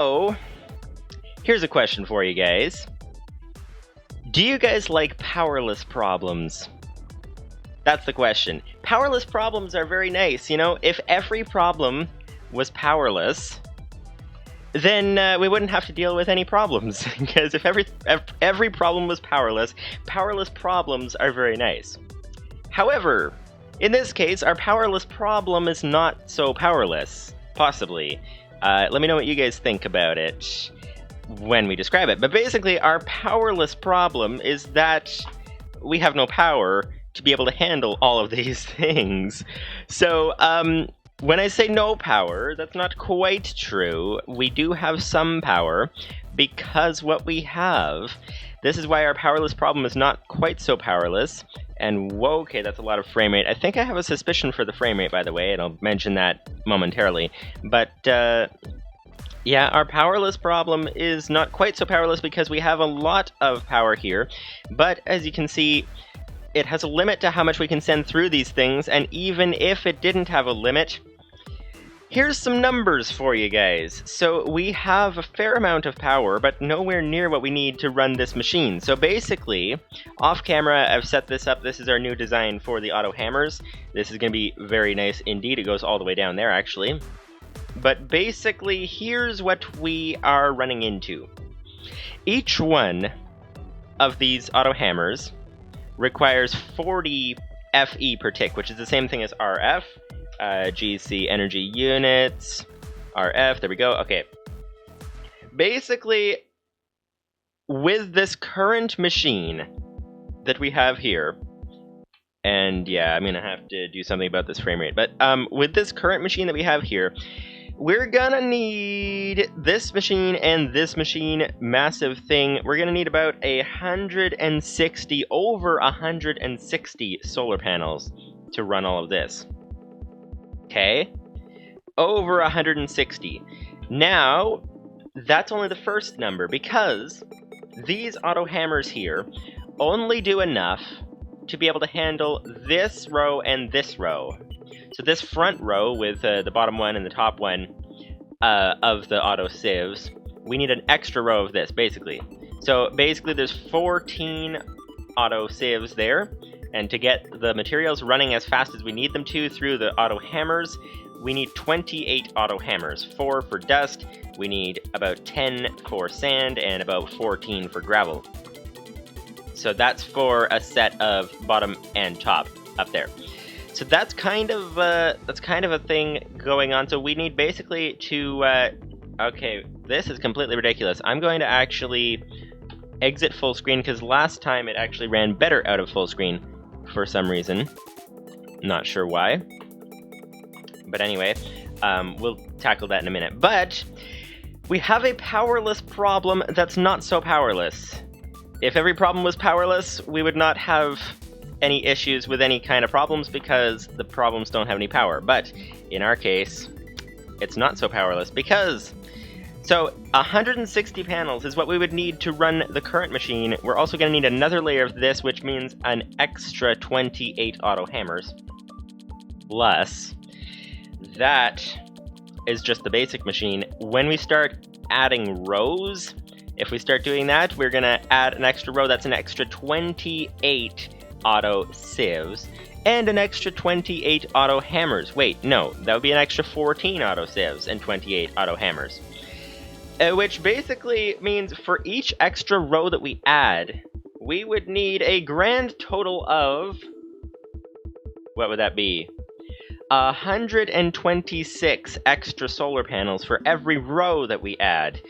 So, here's a question for you guys. Do you guys like powerless problems? That's the question. Powerless problems are very nice, you know? If every problem was powerless, then we wouldn't have to deal with any problems. Because if every problem was powerless, powerless problems are very nice. However, in this case, our powerless problem is not so powerless. Possibly. Let me know what you guys think about it when we describe it. But basically, our powerless problem is that we have no power to be able to handle all of these things. So, when I say no power, that's not quite true. We do have some power, because what we have... This is why our powerless problem is not quite so powerless. And whoa, okay, that's a lot of frame rate. I think I have a suspicion for the frame rate, by the way, and I'll mention that momentarily. But, yeah, our powerless problem is not quite so powerless because we have a lot of power here. But, as you can see, it has a limit to how much we can send through these things, and even if it didn't have a limit, here's some numbers for you guys. So we have a fair amount of power, but nowhere near what we need to run this machine. So basically, off camera, I've set this up. This is our new design for the auto hammers. This is going to be very nice indeed. It goes all the way down there, actually. But basically, here's what we are running into. Each one of these auto hammers requires 40 FE per tick, which is the same thing as RF. GC energy units, RF, there we go, okay. Basically, with this current machine that we have here, and yeah, I'm gonna have to do something about this frame rate, but with this current machine that we have here, we're gonna need this machine and this machine, massive thing. We're gonna need about over 160 solar panels to run all of this. Okay, over 160. Now, that's only the first number, because these auto hammers here only do enough to be able to handle this row and this row. So this front row with the bottom one and the top one of the auto sieves, we need an extra row of this, basically. So basically there's 14 auto sieves there. And to get the materials running as fast as we need them to through the auto hammers, we need 28 auto hammers. 4 for dust, we need about 10 for sand, and about 14 for gravel. So that's for a set of bottom and top up there. So that's kind of a thing going on. So we need basically to... okay, this is completely ridiculous. I'm going to actually exit full screen, because last time it actually ran better out of full screen. For some reason. Not sure why. But anyway, we'll tackle that in a minute. But we have a powerless problem that's not so powerless. If every problem was powerless, we would not have any issues with any kind of problems because the problems don't have any power. But in our case, it's not so powerless because... So, 160 panels is what we would need to run the current machine. We're also going to need another layer of this, which means an extra 28 auto hammers. Plus, that is just the basic machine. When we start adding rows, if we start doing that, we're going to add an extra row. That's an extra 28 auto sieves. And an extra 28 auto hammers. Wait, no, that would be an extra 14 auto sieves and 28 auto hammers. Which basically means for each extra row that we add, we would need a grand total of... What would that be? 126 extra solar panels for every row that we add.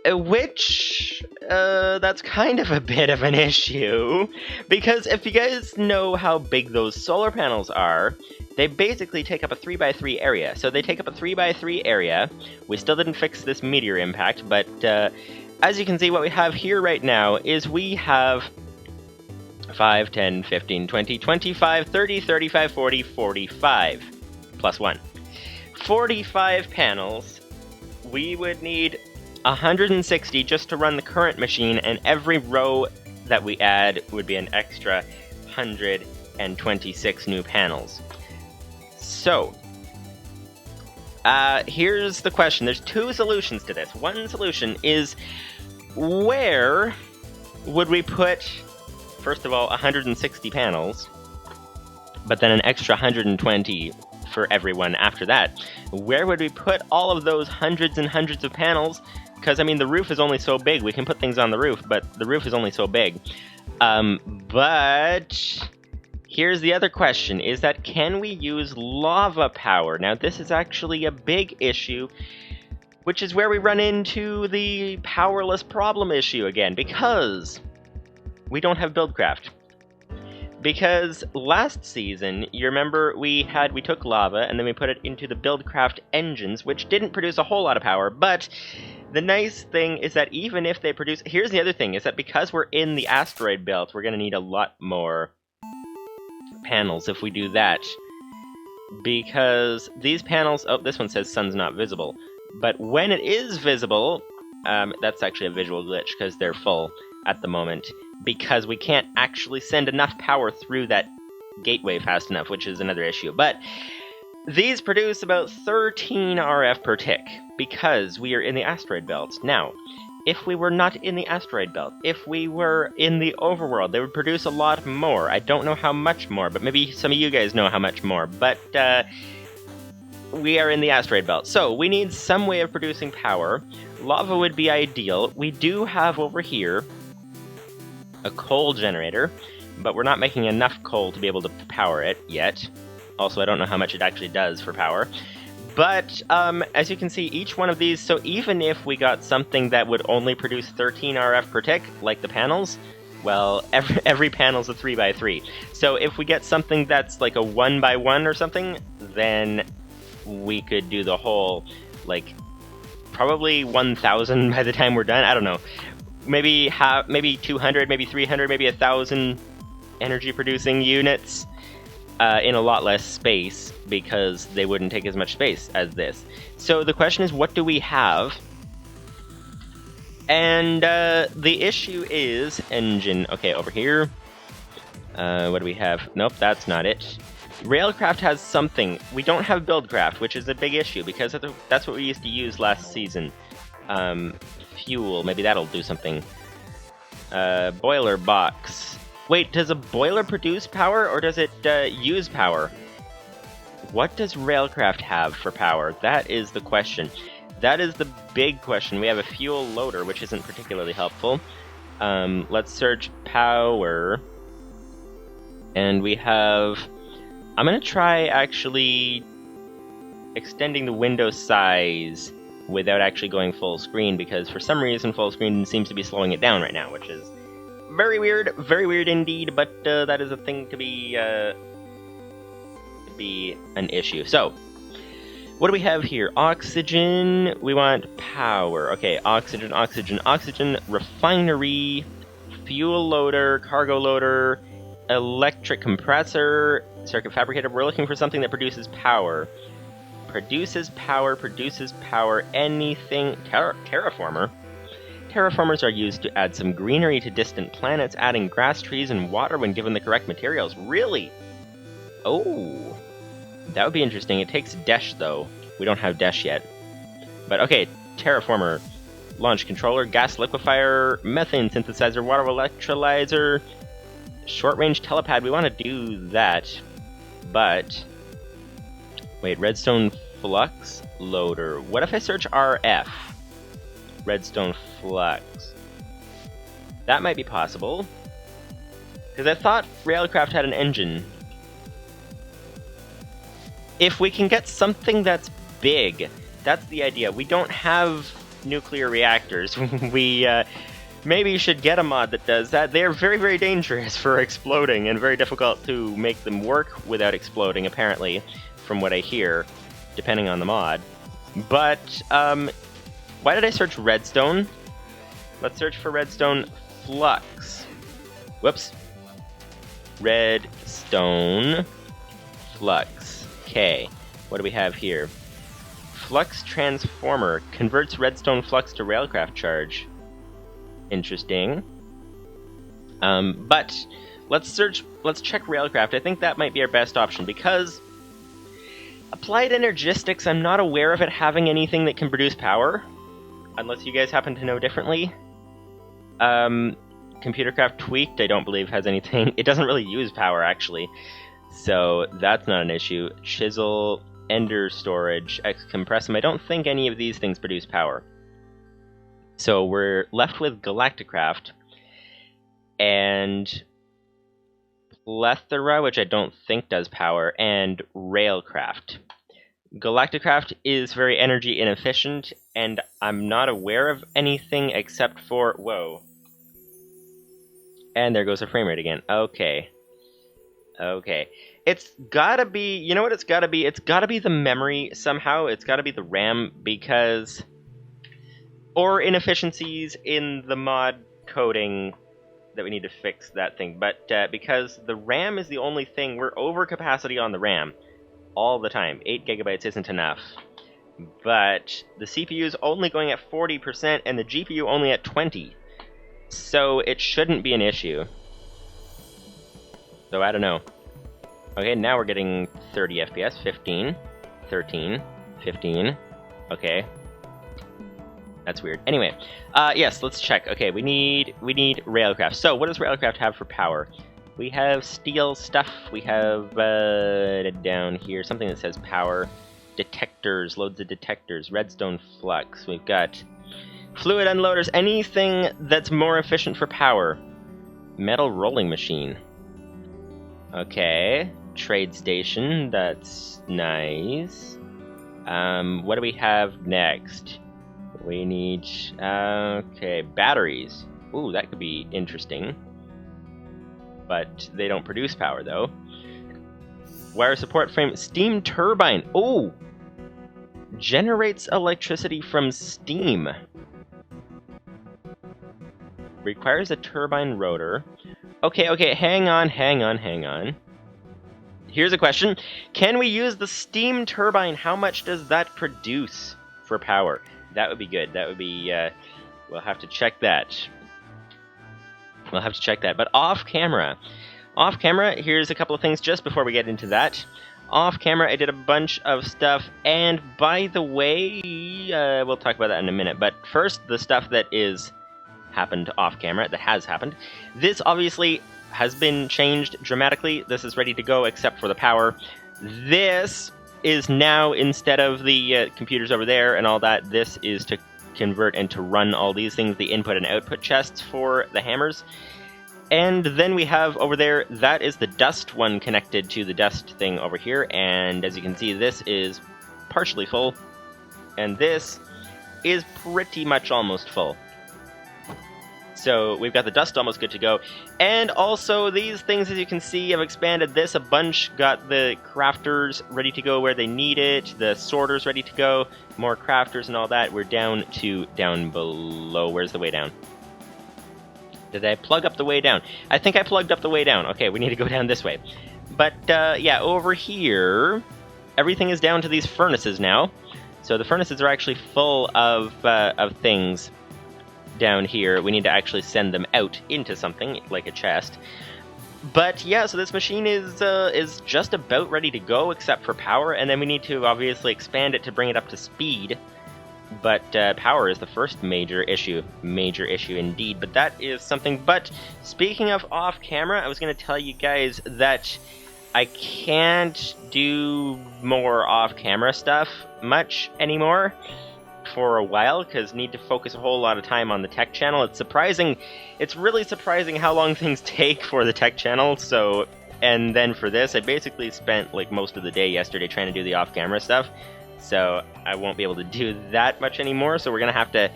Which, that's kind of a bit of an issue. Because if you guys know how big those solar panels are, they basically take up a 3x3 area. So they take up a 3x3 area. We still didn't fix this meteor impact, but as you can see, what we have here right now is we have 5, 10, 15, 20, 25, 30, 35, 40, 45. Plus 1. 45 panels. We would need 160 just to run the current machine, and every row that we add would be an extra 126 new panels. So, here's the question. There's two solutions to this. One solution is, where would we put, first of all, 160 panels, but then an extra 120 for everyone after that? Where would we put all of those hundreds and hundreds of panels? Because, I mean, the roof is only so big. We can put things on the roof, but the roof is only so big. But here's the other question, is that can we use lava power? Now, this is actually a big issue, which is where we run into the powerless problem issue again, because we don't have Buildcraft. Because last season, you remember we took lava and then we put it into the Buildcraft engines, which didn't produce a whole lot of power, but the nice thing is that even if they produce... Here's the other thing, is that because we're in the asteroid belt, we're going to need a lot more panels if we do that. Because these panels... Oh, this one says sun's not visible. But when it is visible, that's actually a visual glitch because they're full at the moment. Because we can't actually send enough power through that gateway fast enough, which is another issue. But these produce about 13 RF per tick, because we are in the asteroid belt. Now, if we were not in the asteroid belt, if we were in the overworld, they would produce a lot more. I don't know how much more, but maybe some of you guys know how much more. But we are in the asteroid belt, so we need some way of producing power. Lava would be ideal. We do have over here a coal generator, but we're not making enough coal to be able to power it yet. Also, I don't know how much it actually does for power. But, as you can see, each one of these, so even if we got something that would only produce 13 RF per tick, like the panels, well, every panel's a 3x3. So if we get something that's like a 1x1 or something, then we could do the whole, like, probably 1,000 by the time we're done. I don't know. Maybe 200, maybe 300, maybe 1,000 energy-producing units in a lot less space, because they wouldn't take as much space as this. So the question is, what do we have? And the issue is engine. Okay, over here. What do we have? Nope, that's not it. Railcraft has something. We don't have Buildcraft, which is a big issue, because that's what we used to use last season. Fuel, maybe that'll do something. Boiler box. Wait, does a boiler produce power, or does it use power? What does Railcraft have for power? That is the question. That is the big question. We have a fuel loader, which isn't particularly helpful. Let's search power. And we have... I'm going to try actually extending the window size without actually going full screen, because for some reason full screen seems to be slowing it down right now, which is very weird indeed, but that is a thing to be an issue. So, what do we have here? Oxygen, we want power. Okay, oxygen, refinery, fuel loader, cargo loader, electric compressor, circuit fabricator. We're looking for something that produces power. Produces power, anything. Terraformer. Terraformers are used to add some greenery to distant planets, adding grass, trees, and water when given the correct materials. Really? Oh, that would be interesting. It takes Dash, though. We don't have Dash yet. But okay, Terraformer. Launch controller, gas liquefier, methane synthesizer, water electrolyzer, short-range telepad. We want to do that, but... Wait, redstone flux loader. What if I search RF? Redstone flux. That might be possible. Because I thought Railcraft had an engine. If we can get something that's big, that's the idea. We don't have nuclear reactors. We maybe should get a mod that does that. They're very dangerous for exploding and very difficult to make them work without exploding, apparently, from what I hear, depending on the mod. But, why did I search redstone? Let's search for redstone flux. Whoops. Redstone flux. Okay, what do we have here? Flux transformer converts redstone flux to Railcraft charge. Interesting. But let's check Railcraft. I think that might be our best option, because Applied Energistics, I'm not aware of it having anything that can produce power, unless you guys happen to know differently. Computercraft Tweaked, I don't believe has anything. It doesn't really use power, actually, so that's not an issue. Chisel, Ender Storage, X-Compressum, I don't think any of these things produce power. So we're left with Galacticraft, and Plethora, which I don't think does power, and Railcraft. Galacticraft is very energy inefficient, and I'm not aware of anything except for... Whoa. And there goes the frame rate again. Okay. Okay. It's gotta be... You know what it's gotta be? It's gotta be the memory somehow. It's gotta be the RAM, because... Or inefficiencies in the mod coding that we need to fix that thing. But because the RAM is the only thing, we're over capacity on the RAM all the time. 8 gigabytes isn't enough. But the CPU is only going at 40% and the GPU only at 20%. So it shouldn't be an issue. So I don't know. Okay, now we're getting 30 FPS, 15, 13, 15. Okay. That's weird. Anyway, yes, let's check. Okay, we need Railcraft. So, what does Railcraft have for power? We have steel stuff. We have down here something that says power. Detectors, loads of detectors. Redstone flux. We've got fluid unloaders. Anything that's more efficient for power. Metal rolling machine. Okay, trade station. That's nice. What do we have next? We need, okay, batteries. Ooh, that could be interesting. But they don't produce power, though. Wire support frame, steam turbine. Ooh! Generates electricity from steam. Requires a turbine rotor. Okay, hang on. Here's a question. Can we use the steam turbine? How much does that produce for power? That would be good. That would be, we'll have to check that. But off camera, here's a couple of things just before we get into that. Off camera, I did a bunch of stuff, and by the way, we'll talk about that in a minute. But first, the stuff that happened off camera, that has happened. This obviously has been changed dramatically. This is ready to go except for the power. This is now, instead of the computers over there and all that, this is to convert and to run all these things, the input and output chests for the hammers. And then we have over there, that is the dust one connected to the dust thing over here, and as you can see, this is partially full, and this is pretty much almost full. So we've got the dust almost good to go. And also these things, as you can see, I've expanded this a bunch. Got the crafters ready to go where they need it. The sorters ready to go. More crafters and all that. We're down below. Where's the way down? Did I plug up the way down? I think I plugged up the way down. Okay, we need to go down this way. But yeah, over here, everything is down to these furnaces now. So the furnaces are actually full of things. Down here, we need to actually send them out into something like a chest. But yeah, so this machine is just about ready to go, except for power, and then we need to obviously expand it to bring it up to speed. But power is the first major issue indeed. But that is something. But speaking of off camera, I was going to tell you guys that I can't do more off camera stuff much anymore. For a while, because need to focus a whole lot of time on the tech channel. It's really surprising how long things take for the tech channel. So, and then for this, I basically spent like most of the day yesterday trying to do the off-camera stuff. So I won't be able to do that much anymore. So we're gonna have to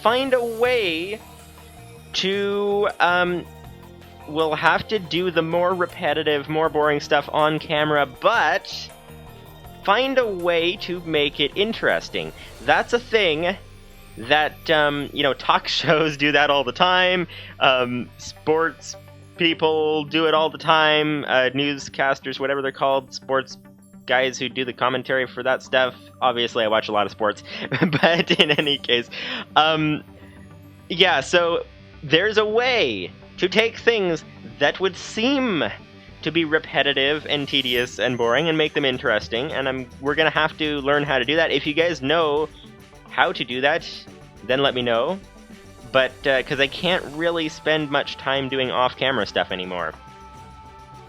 find a way to we'll have to do the more repetitive, more boring stuff on camera, but find a way to make it interesting. That's a thing that, talk shows do that all the time. Sports people do it all the time. Newscasters, whatever they're called. Sports guys who do the commentary for that stuff. Obviously, I watch a lot of sports. But in any case, yeah, so there's a way to take things that would seem to be repetitive and tedious and boring and make them interesting, and we're gonna have to learn how to do that. If you guys know how to do that, then let me know. But because I can't really spend much time doing off-camera stuff anymore,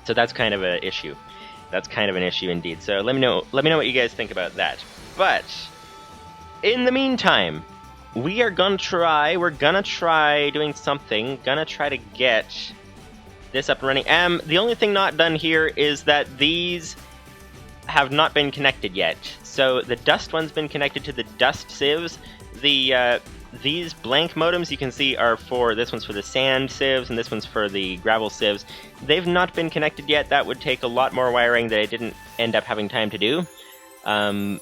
so that's kind of an issue. That's kind of an issue indeed. So let me know what you guys think about that. But in the meantime, we're gonna try doing something. Gonna try to get this up and running. The only thing not done here is that these have not been connected yet. So the dust one's been connected to the dust sieves. These blank modems you can see are for, this one's for the sand sieves and this one's for the gravel sieves. They've not been connected yet. That would take a lot more wiring that I didn't end up having time to do. And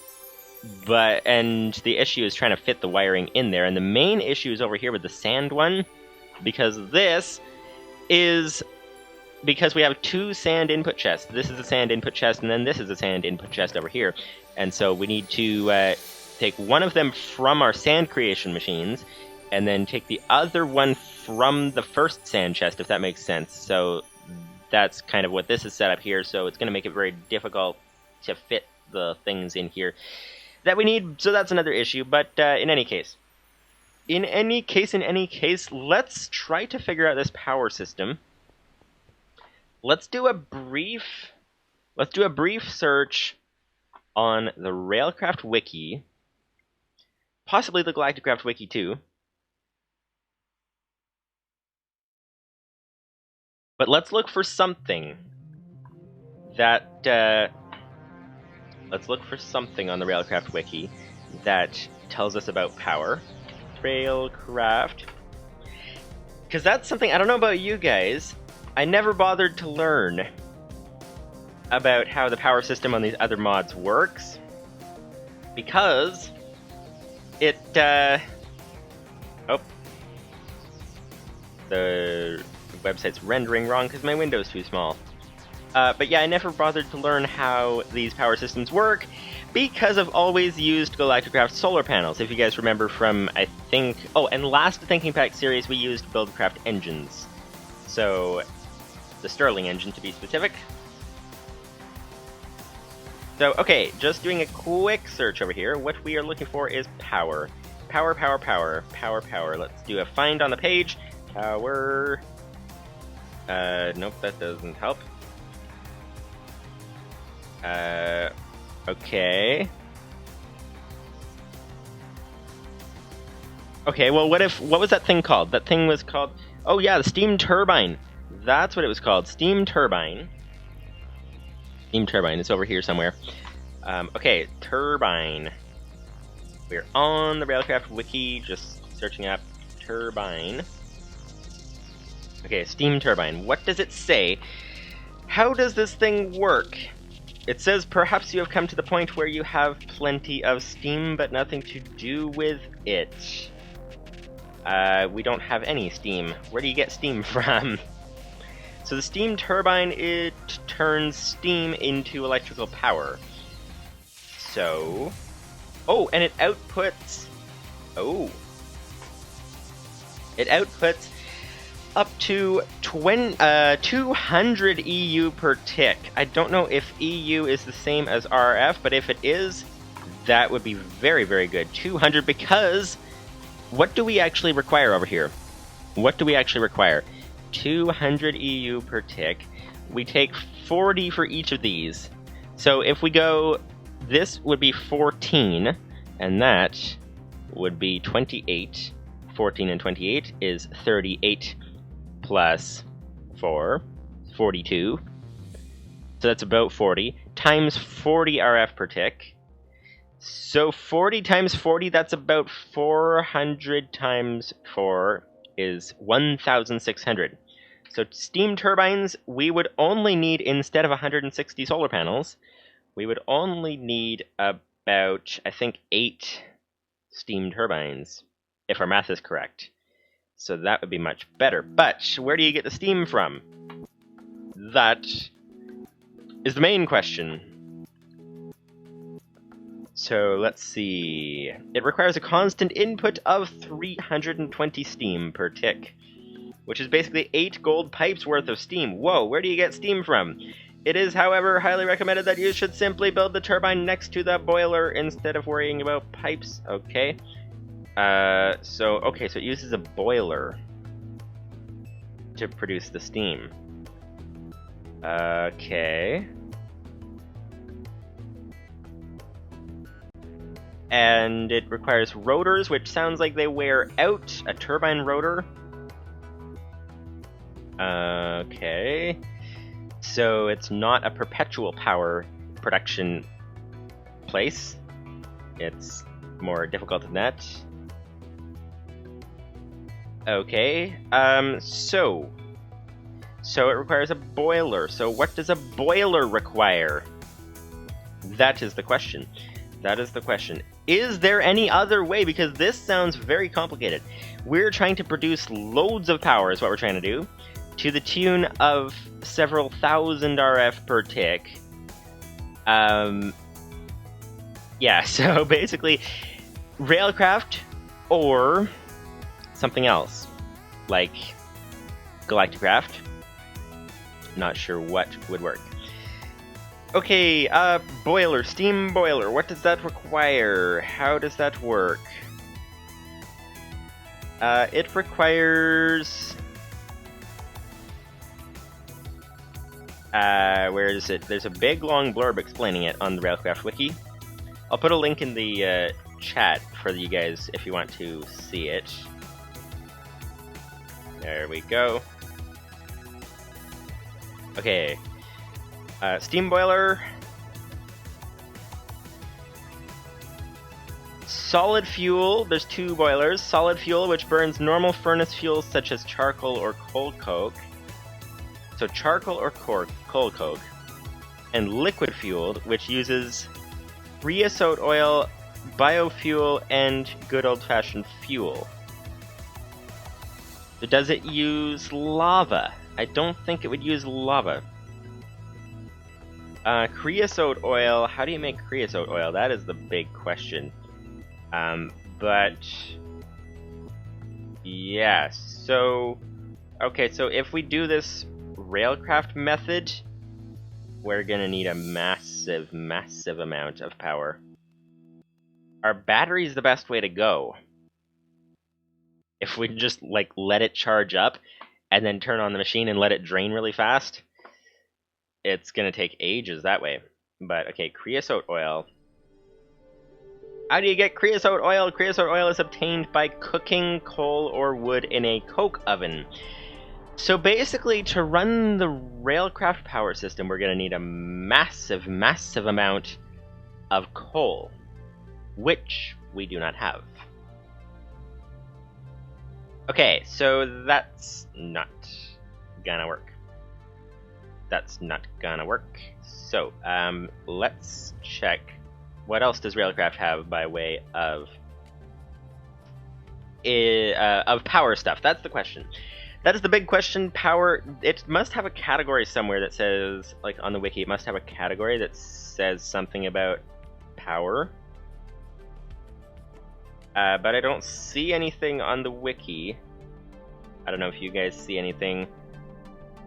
the issue is trying to fit the wiring in there. And the main issue is over here with the sand one, because we have two sand input chests. This is a sand input chest, and then this is a sand input chest over here. And so we need to take one of them from our sand creation machines, and then take the other one from the first sand chest, if that makes sense. So that's kind of what this is set up here, so it's going to make it very difficult to fit the things in here that we need, so that's another issue. But in any case, let's try to figure out this power system. Let's do a brief search on the Railcraft Wiki, possibly the Galacticraft Wiki too. But let's look for something that let's look for something on the Railcraft Wiki that tells us about power. Railcraft, because that's something, I don't know about you guys, I never bothered to learn about how the power system on these other mods works, because it, oh, the website's rendering wrong because my window's too small. But yeah, I never bothered to learn how these power systems work because I've always used Galacticraft solar panels. If you guys remember from, I think, oh, and last Thinking Pack series we used Buildcraft engines. So, the Stirling engine to be specific. So, okay, just doing a quick search over here. What we are looking for is power. Power. Let's do a find on the page. Power. Nope, that doesn't help. Okay. Okay, well, what was that thing called? That thing was called, oh yeah, the steam turbine. That's what it was called, steam turbine. Steam turbine, it's over here somewhere. Okay, turbine. We're on the Railcraft Wiki, just searching up turbine. Okay, steam turbine. What does it say? How does this thing work? It says, perhaps you have come to the point where you have plenty of steam, but nothing to do with it. We don't have any steam. Where do you get steam from? So the steam turbine, it turns steam into electrical power. So... oh, and it outputs... oh. It outputs up to 200 EU per tick. I don't know if EU is the same as RF, but if it is, that would be very, very good. 200, because what do we actually require over here? What do we actually require? 200 EU per tick. We take 40 for each of these. So if we go, this would be 14, and that would be 28. 14 and 28 is 38. Plus 4, 42. So that's about 40. Times 40 RF per tick. So 40 times 40, that's about 400 times 4 is 1,600. So steam turbines, we would only need, instead of 160 solar panels, we would only need about, I think, 8 steam turbines, if our math is correct. So that would be much better. But where do you get the steam from? That is the main question. So let's see. It requires a constant input of 320 steam per tick. which is basically 8 gold pipes worth of steam. Whoa, where do you get steam from? It is, however, highly recommended that you should simply build the turbine next to the boiler instead of worrying about pipes. Okay. So it uses a boiler to produce the steam. Okay. And it requires rotors, which sounds like they wear out. A turbine rotor. Okay. So it's not a perpetual power production place. It's more difficult than that. Okay. So it requires a boiler. So what does a boiler require? That is the question. That is the question. Is there any other way? Because this sounds very complicated. We're trying to produce loads of power is what we're trying to do, to the tune of several thousand RF per tick. Yeah, so basically, railcraft or something else, like Galacticraft. Not sure what would work. Okay, boiler, steam boiler. What does that require? How does that work? It requires... where is it? There's a big long blurb explaining it on the Railcraft wiki. I'll put a link in the chat for you guys if you want to see it. There we go. Okay. Steam boiler. Solid fuel. There's 2 boilers. Solid fuel, which burns normal furnace fuels such as charcoal or coal coke. So charcoal or coal coke. And liquid fueled, which uses creosote oil, biofuel, and good old-fashioned fuel. So does it use lava? I don't think it would use lava. Creosote oil, how do you make creosote oil? That is the big question. But yeah, so okay, so if we do this railcraft method, we're gonna need a massive amount of power. Are batteries the best way to go? If we just like let it charge up and then turn on the machine and let it drain really fast, it's gonna take ages that way. But okay, creosote oil. How do you get creosote oil? Creosote oil is obtained by cooking coal or wood in a coke oven. So basically, to run the railcraft power system, we're gonna need a massive amount of coal, which we do not have. Okay, so that's not gonna work. That's not gonna work. So, let's check. What else does Railcraft have by way of power stuff? That's the question. That is the big question. Power, it must have a category somewhere that says, like on the wiki, it must have a category that says something about power. But I don't see anything on the wiki. I don't know if you guys see anything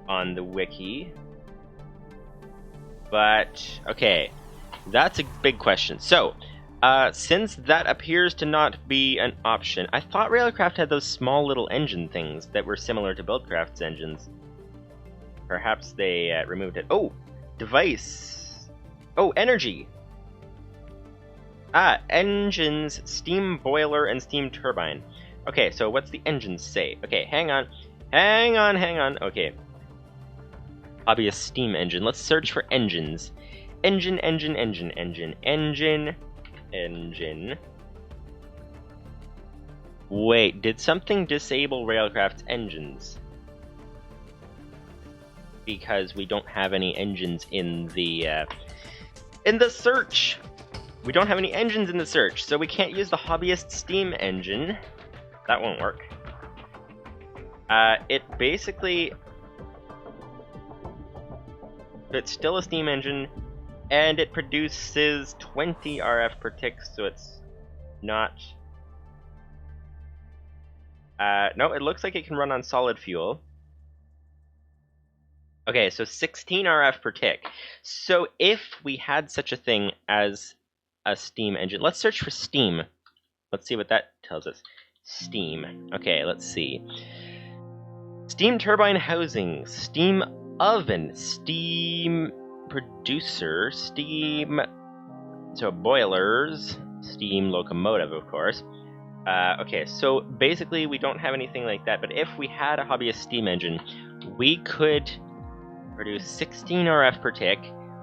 on the wiki. But, okay, that's a big question. So, since that appears to not be an option, I thought Railcraft had those small little engine things that were similar to Buildcraft's engines. Perhaps they removed it. Oh, device. Oh, energy. Engines, steam boiler, and steam turbine. Okay, so what's the engines say? Okay, hang on. Okay. Obvious steam engine. Let's search for engines. Engine. Wait, did something disable Railcraft's engines? Because we don't have any engines in the search. We don't have any engines in the search, so we can't use the hobbyist steam engine. That won't work. It basically... It's still a steam engine, and it produces 20 RF per tick, so it's not... No, it looks like it can run on solid fuel. Okay, so 16 RF per tick. So if we had such a thing as a steam engine, let's search for steam. Let's see what that tells us. Steam. Okay, let's see. Steam turbine housing, steam oven, steam producer, steam... So boilers, steam locomotive, of course. Okay, so basically we don't have anything like that, but if we had a hobbyist steam engine, we could produce 16 RF per tick.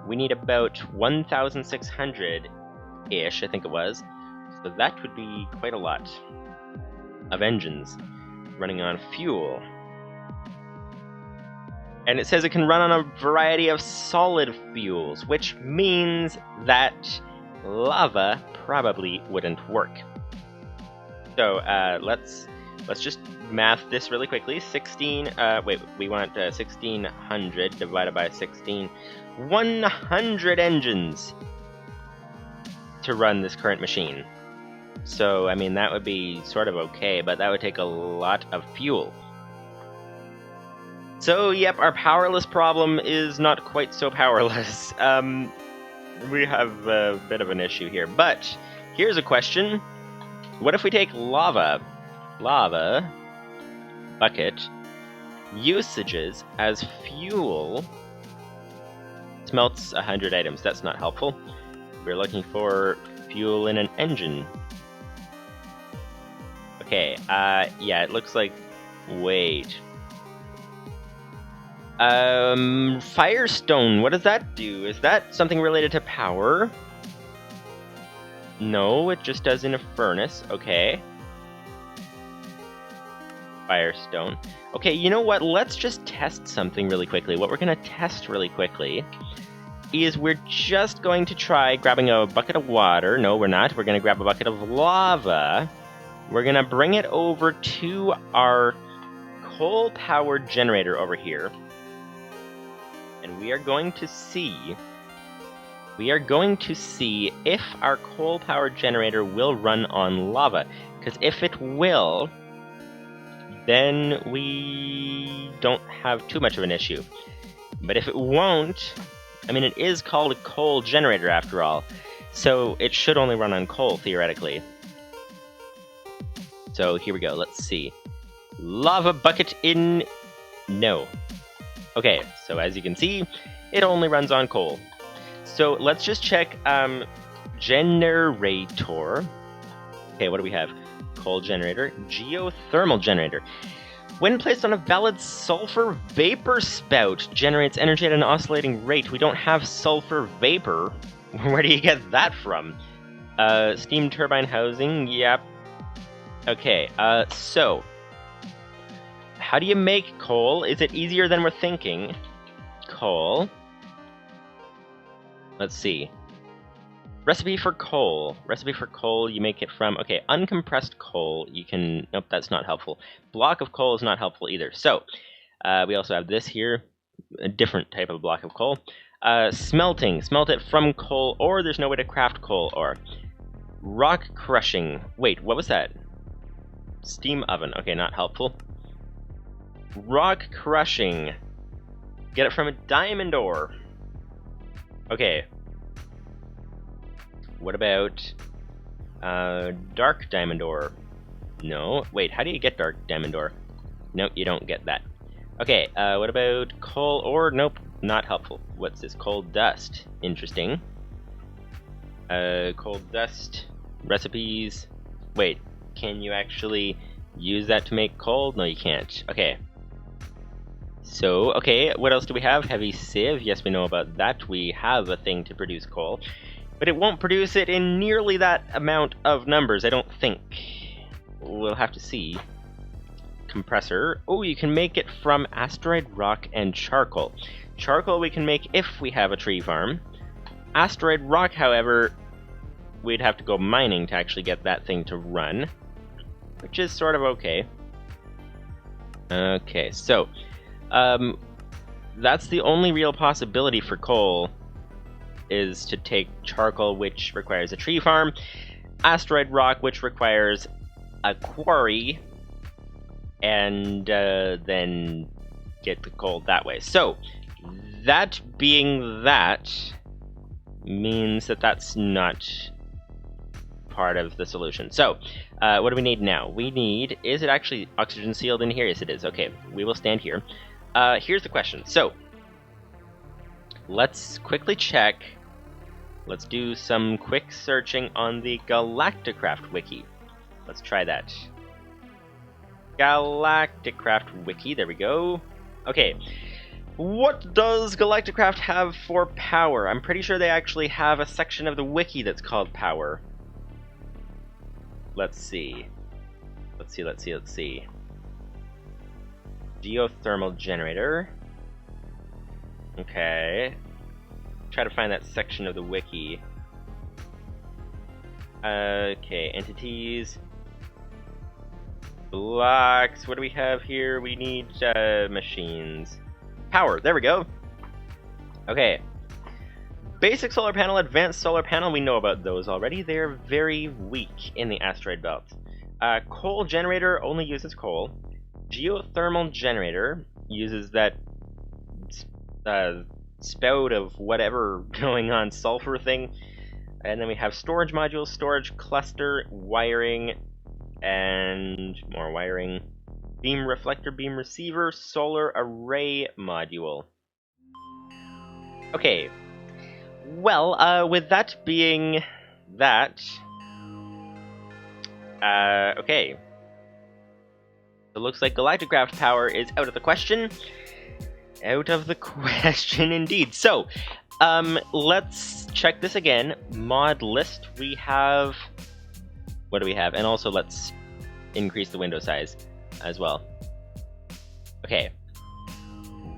We need about 1,600-ish, I think it was. So that would be quite a lot of engines running on fuel. And it says it can run on a variety of solid fuels, which means that lava probably wouldn't work. So let's just math this really quickly. 16. Wait, we want 1,600 divided by 16. 100 engines to run this current machine. So I mean that would be sort of okay, but that would take a lot of fuel. So yep, our powerless problem is not quite so powerless. We have a bit of an issue here, but here's a question. What if we take lava bucket usages as fuel? Smelts 100 items. That's not helpful. We're looking for fuel in an engine. Okay, yeah, it looks like... Wait. Firestone, what does that do? Is that something related to power? No, it just does in a furnace. Okay. Firestone. Okay, you know what? Let's just test something really quickly. What we're going to test really quickly is we're just going to try grabbing a bucket of water. No, we're not. We're going to grab a bucket of lava. We're going to bring it over to our coal-powered generator over here. And we are going to see if our coal-powered generator will run on lava. Because if it will, then we don't have too much of an issue. But if it won't, I mean, it is called a coal generator after all, so it should only run on coal, theoretically. So here we go, let's see. Lava bucket in... No. Okay, so as you can see, it only runs on coal. So let's just check generator. Okay, what do we have? Coal generator, geothermal generator. When placed on a valid sulfur vapor spout, generates energy at an oscillating rate. We don't have sulfur vapor. Where do you get that from? Steam turbine housing, yep. Okay, so how do you make coal? Is it easier than we're thinking? Coal. Let's see. Recipe for coal. Recipe for coal, you make it from... Okay, uncompressed coal, you can... Nope, that's not helpful. Block of coal is not helpful either. So, we also have this here. A different type of block of coal. Smelting. Smelt it from coal ore. There's no way to craft coal ore. Rock crushing. Wait, what was that? Steam oven. Okay, not helpful. Rock crushing. Get it from a diamond ore. Okay. What about dark diamond ore? No. Wait, how do you get dark diamond ore? Nope, you don't get that. Okay, what about coal ore? Nope, not helpful. What's this? Coal dust. Interesting. Coal dust. Recipes. Wait, can you actually use that to make coal? No, you can't. Okay. So, okay, what else do we have? Heavy sieve. Yes, we know about that. We have a thing to produce coal. But it won't produce it in nearly that amount of numbers, I don't think. We'll have to see. Compressor. Oh, you can make it from asteroid rock and charcoal. Charcoal we can make if we have a tree farm. Asteroid rock, however, we'd have to go mining to actually get that thing to run. Which is sort of okay. Okay, so... that's the only real possibility for coal, is to take charcoal, which requires a tree farm, asteroid rock, which requires a quarry, and then get the coal that way. So, that being that, means that that's not part of the solution. So, what do we need now? We need, is it actually oxygen sealed in here? Yes, it is. Okay, we will stand here. Here's the question. So, let's quickly check. Let's do some quick searching on the Galacticraft wiki. Let's try that. Galacticraft wiki, there we go. Okay, what does Galacticraft have for power? I'm pretty sure they actually have a section of the wiki that's called power. Let's see. Let's see. Geothermal generator. Okay. Try to find that section of the wiki. Okay, entities. Blocks. What do we have here? We need machines. Power. There we go. Okay. Basic solar panel, advanced solar panel. We know about those already. They're very weak in the asteroid belt. Coal generator only uses coal. Geothermal generator uses that spout of whatever going on sulfur thing. And then we have storage module, storage cluster, wiring, and more wiring. Beam reflector, beam receiver, solar array module. Okay. Well, with that being that, okay. It looks like Galacticraft power is out of the question. Out of the question indeed. So, let's check this again. Mod list, we have... What do we have? And also let's increase the window size as well. Okay.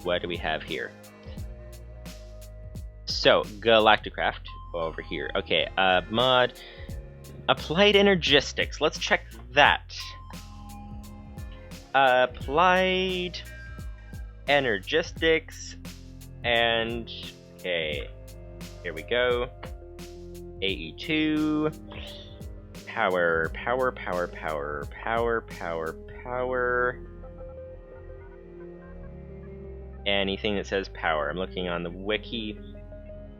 What do we have here? So, Galacticraft over here. Okay, mod applied energistics. Let's check that. Applied energistics, and okay, here we go. AE2 power. Anything that says power. I'm looking on the wiki.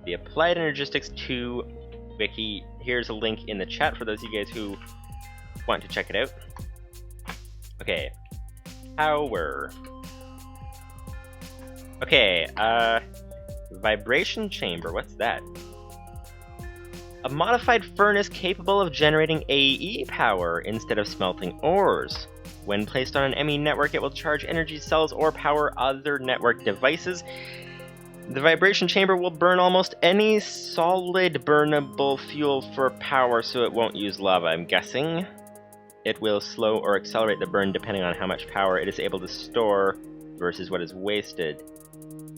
The Applied Energistics 2 wiki. Here's a link in the chat for those of you guys who want to check it out. Okay. Power. Okay, vibration chamber, what's that? A modified furnace capable of generating AE power instead of smelting ores. When placed on an ME network, it will charge energy cells or power other network devices. The vibration chamber will burn almost any solid burnable fuel for power, so it won't use lava, I'm guessing. It will slow or accelerate the burn depending on how much power it is able to store versus what is wasted.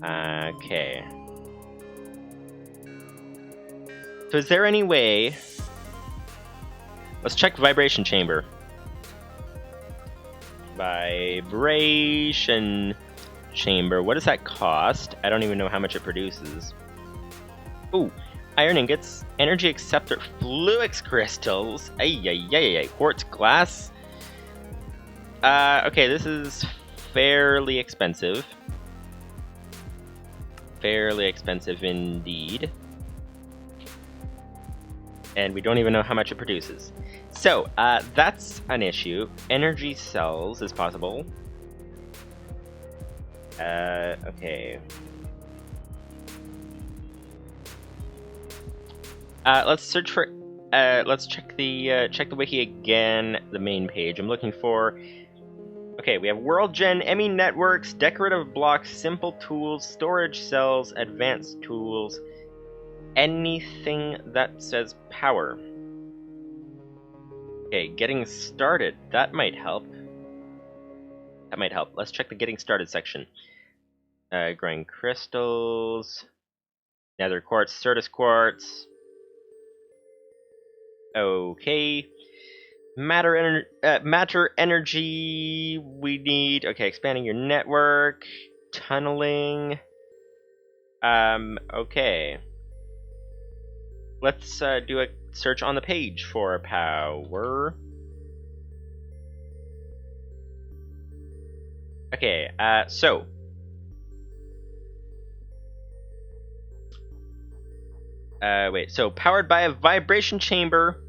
Okay. So is there any way... Let's check vibration chamber. Vibration chamber. What does that cost? I don't even know how much it produces. Ooh, iron ingots, energy acceptor, fluix crystals. Ay. Quartz glass. Okay, this is fairly expensive. Fairly expensive indeed. And we don't even know how much it produces. So, that's an issue. Energy cells is possible. Okay. Let's search for... let's check the wiki again, the main page. I'm looking for... Okay, we have World Gen, ME networks, decorative blocks, simple tools, storage cells, advanced tools, anything that says power. Okay, getting started. That might help. Let's check the getting started section. Growing crystals, nether quartz, certus quartz. Okay. Matter energy we need. Okay, expanding your network. Tunneling. Okay. Let's do a search on the page for power. Okay, so wait, so powered by a vibration chamber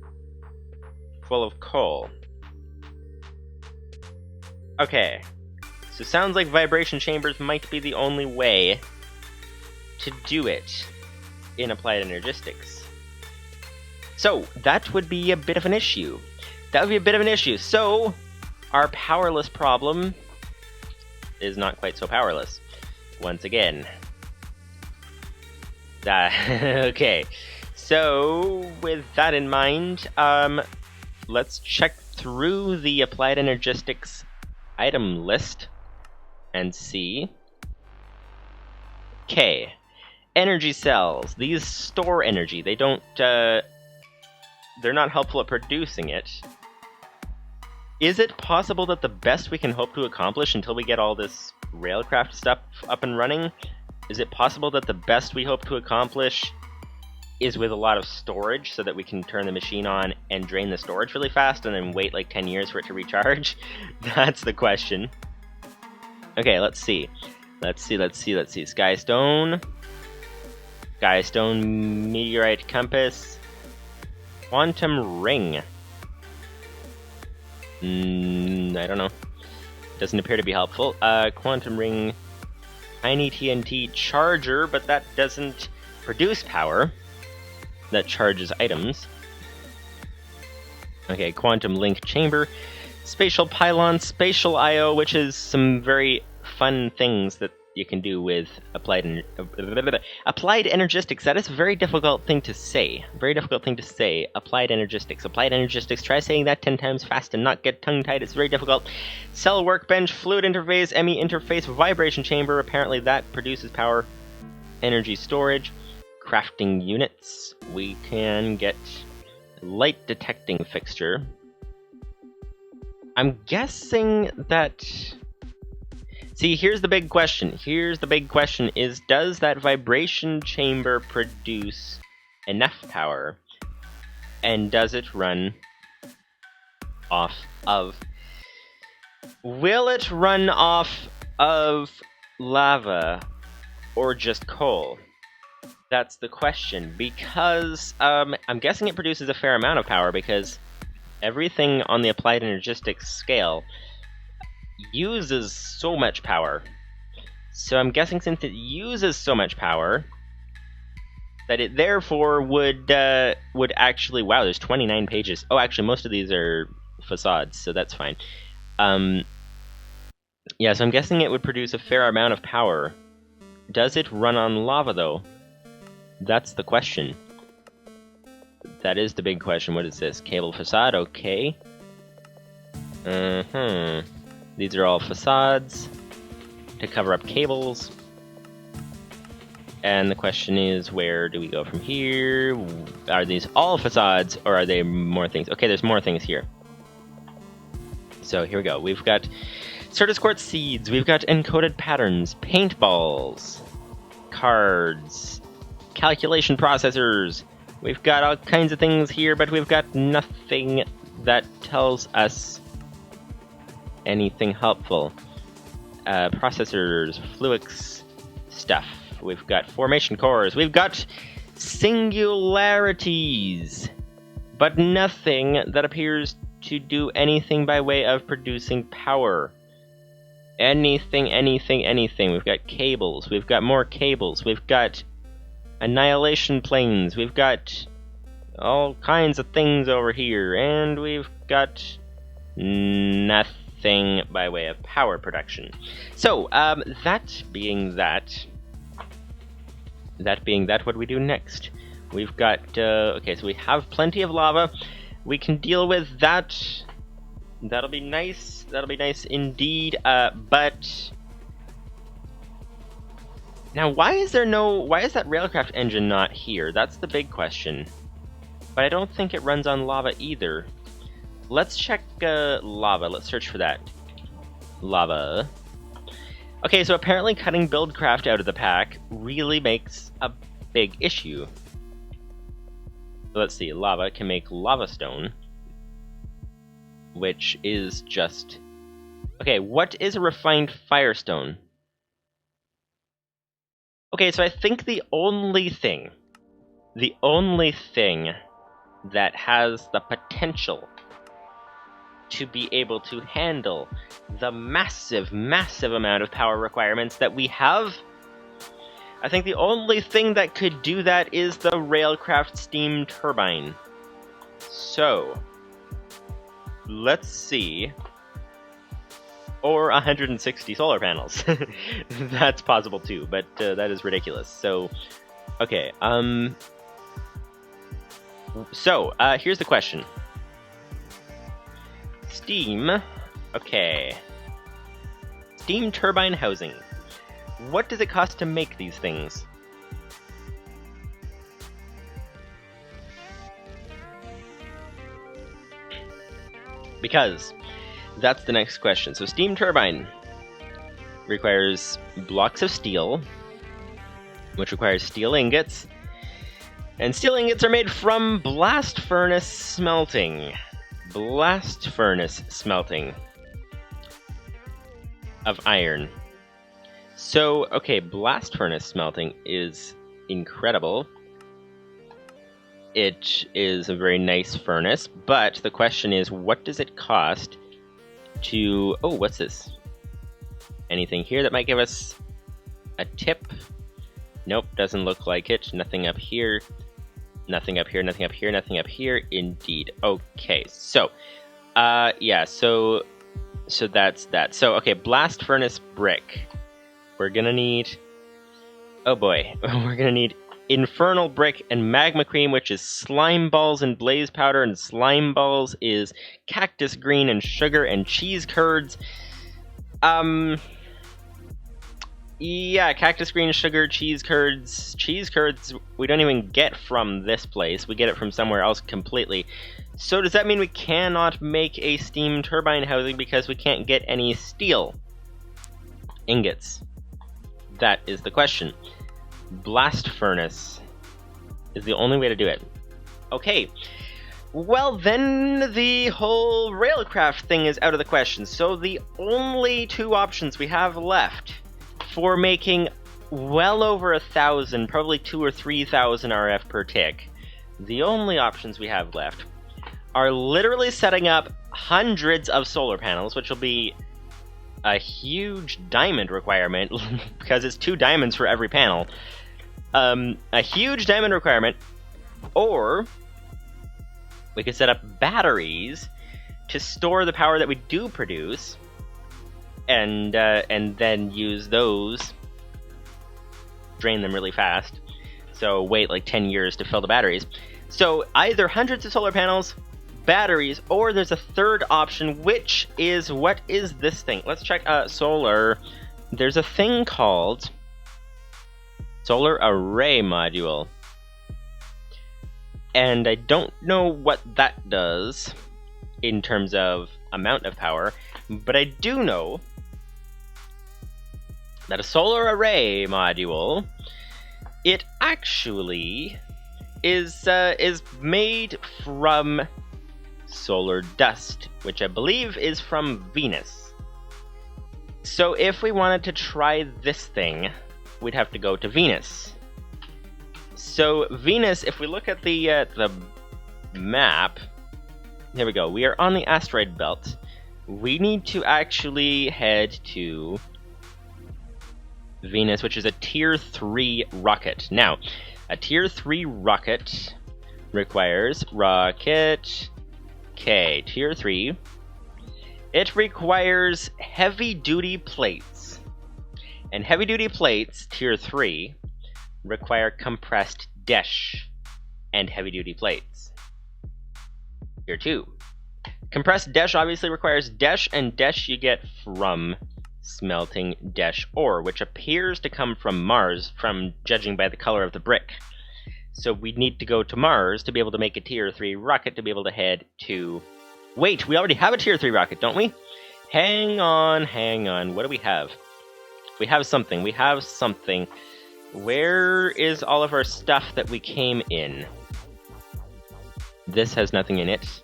full of coal. Okay, so sounds like vibration chambers might be the only way to do it in applied energistics. So that would be a bit of an issue. That would be a bit of an issue. So our powerless problem is not quite so powerless. Once again. Okay, so with that in mind, let's check through the applied energistics item list and see. Okay, energy cells. These store energy. They don't, they're not helpful at producing it. Is it possible that the best we can hope to accomplish until we get all this railcraft stuff up and running, is it possible that the best we hope to accomplish is with a lot of storage so that we can turn the machine on and drain the storage really fast and then wait like 10 years for it to recharge? That's the question. Okay, let's see. Let's see. Skystone. Skystone, meteorite compass. Quantum ring. I don't know. Doesn't appear to be helpful. Quantum ring, tiny TNT charger, but that doesn't produce power. That charges items. Okay, quantum link chamber, spatial pylon, spatial IO, which is some very fun things that you can do with applied energistics. That is a very difficult thing to say. Very difficult thing to say. Applied energistics. Applied energistics. Try saying that 10 times fast and not get tongue-tied. It's very difficult. Cell workbench, fluid interface, ME interface, vibration chamber. Apparently that produces power. Energy storage. Crafting units. We can get light detecting fixture. I'm guessing that... See, here's the big question. Is, does that vibration chamber produce enough power? And does it run off of... Will it run off of lava or just coal? That's the question, because I'm guessing it produces a fair amount of power, because everything on the applied energistics scale uses so much power. So I'm guessing since it uses so much power, that it therefore would actually... Wow, there's 29 pages. Oh, actually, most of these are facades, so that's fine. Yeah, so I'm guessing it would produce a fair amount of power. Does it run on lava, though? That's the question. That is the big question. What is this? Cable facade, okay. These are all facades to cover up cables. And the question is, where do we go from here? Are these all facades, or are they more things? Okay, there's more things here. So here we go. We've got Certus quartz seeds. We've got encoded patterns, paintballs, cards, calculation processors. We've got all kinds of things here, but we've got nothing that tells us anything helpful. Processors, fluix stuff. We've got formation cores. We've got singularities, but nothing that appears to do anything by way of producing power. Anything. We've got cables. We've got more cables. We've got annihilation planes. We've got all kinds of things over here, and we've got nothing by way of power production. So, that being that, what do we do next? We've got, okay, so we have plenty of lava. We can deal with that. That'll be nice. That'll be nice indeed. But now, why is that railcraft engine not here? That's the big question. But I don't think it runs on lava either. Let's check lava. Let's search for that. Lava. Okay, so apparently cutting Buildcraft out of the pack really makes a big issue. Let's see, lava can make lava stone, which is just Okay, what is a refined firestone? Okay, so I think the only thing that has the potential to be able to handle the massive, massive amount of power requirements that we have, I think the only thing that could do that is the Railcraft steam turbine. So, let's see. Or 160 solar panels. That's possible too, but that is ridiculous. So, okay, here's the question. Steam, okay. Steam turbine housing. What does it cost to make these things? Because that's the next question. So steam turbine requires blocks of steel, which requires steel ingots. And steel ingots are made from blast furnace smelting. Blast furnace smelting of iron. So, okay, blast furnace smelting is incredible. It is a very nice furnace, but the question is, what does it cost to... Oh, what's this? Anything here that might give us a tip? Nope, doesn't look like it. Nothing up here. Nothing up here, nothing up here, nothing up here. Indeed. Okay, so, yeah, so that's that. So, okay, blast furnace brick. We're gonna need... Oh boy, we're gonna need infernal brick and magma cream, which is slime balls and blaze powder, and slime balls is cactus green and sugar and cheese curds. Yeah, cactus green, sugar, cheese curds. Cheese curds we don't even get from this place. We get it from somewhere else completely. So does that mean we cannot make a steam turbine housing because we can't get any steel ingots? That is the question. Blast furnace is the only way to do it. Okay. Well, then the whole railcraft thing is out of the question. So the only two options we have left for making well over 1,000, probably 2,000 or 3,000 RF per tick, the only options we have left are literally setting up hundreds of solar panels, which will be a huge diamond requirement, because it's 2 diamonds for every panel. A huge diamond requirement, or we could set up batteries to store the power that we do produce, and then use those, drain them really fast, so wait like 10 years to fill the batteries. So either hundreds of solar panels, batteries, or there's a third option, which is, what is this thing? Let's check solar. There's a thing called solar array module, and I don't know what that does in terms of amount of power, but I do know that a solar array module, it actually is made from solar dust, which I believe is from Venus. So if we wanted to try this thing, we'd have to go to Venus. So Venus, if we look at the map, here we go. We are on the asteroid belt. We need to actually head to Venus, which is a tier 3 rocket. Now, a tier 3 rocket requires rocket K, tier 3. It requires heavy-duty plates. And heavy-duty plates, tier 3, require compressed dash and heavy-duty plates. Tier 2. Compressed dash obviously requires dash, and dash you get from smelting dash ore, which appears to come from Mars, from judging by the color of the brick. So we need to go to Mars to be able to make a tier 3 rocket to be able to head to... Wait, we already have a tier 3 rocket, don't we? Hang on. What do we have? We have something. Where is all of our stuff that we came in? This has nothing in it,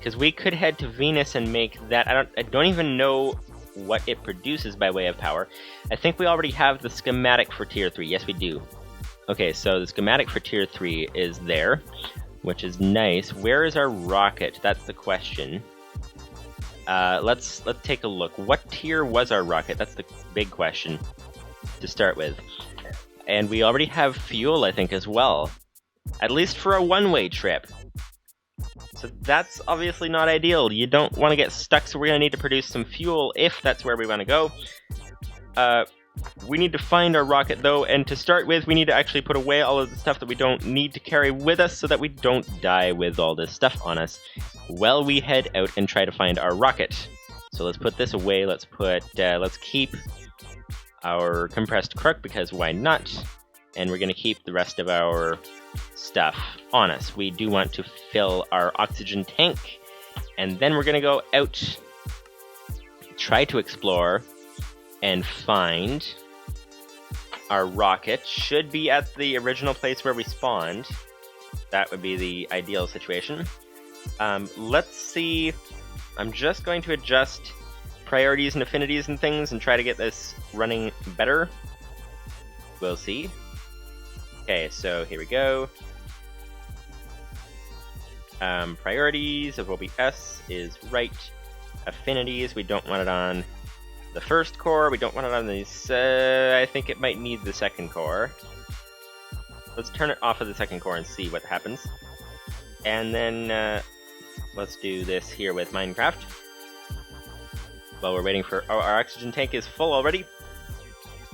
because we could head to Venus and make that. I don't even know what it produces by way of power. I think we already have the schematic for Tier 3. Yes, we do. Okay, so the schematic for Tier 3 is there, which is nice. Where is our rocket? That's the question. Let's take a look. What tier was our rocket? That's the big question to start with. And we already have fuel, I think, as well. At least for a one-way trip. So that's obviously not ideal. You don't want to get stuck, so we're going to need to produce some fuel if that's where we want to go. We need to find our rocket, though, and to start with, we need to actually put away all of the stuff that we don't need to carry with us so that we don't die with all this stuff on us while we head out and try to find our rocket. So let's put this away. Let's keep our compressed cork, because why not? And we're going to keep the rest of our stuff on us. We do want to fill our oxygen tank, and then we're going to go out, try to explore, and find our rocket. Should be at the original place where we spawned. That would be the ideal situation. Let's see. I'm just going to adjust priorities and affinities and things and try to get this running better. We'll see. Okay, so here we go. Priorities of OBS is right. Affinities, we don't want it on the first core, we don't want it on these, I think it might need the second core. Let's turn it off of the second core and see what happens. And then, let's do this here with Minecraft. While we're waiting for, oh, our oxygen tank is full already.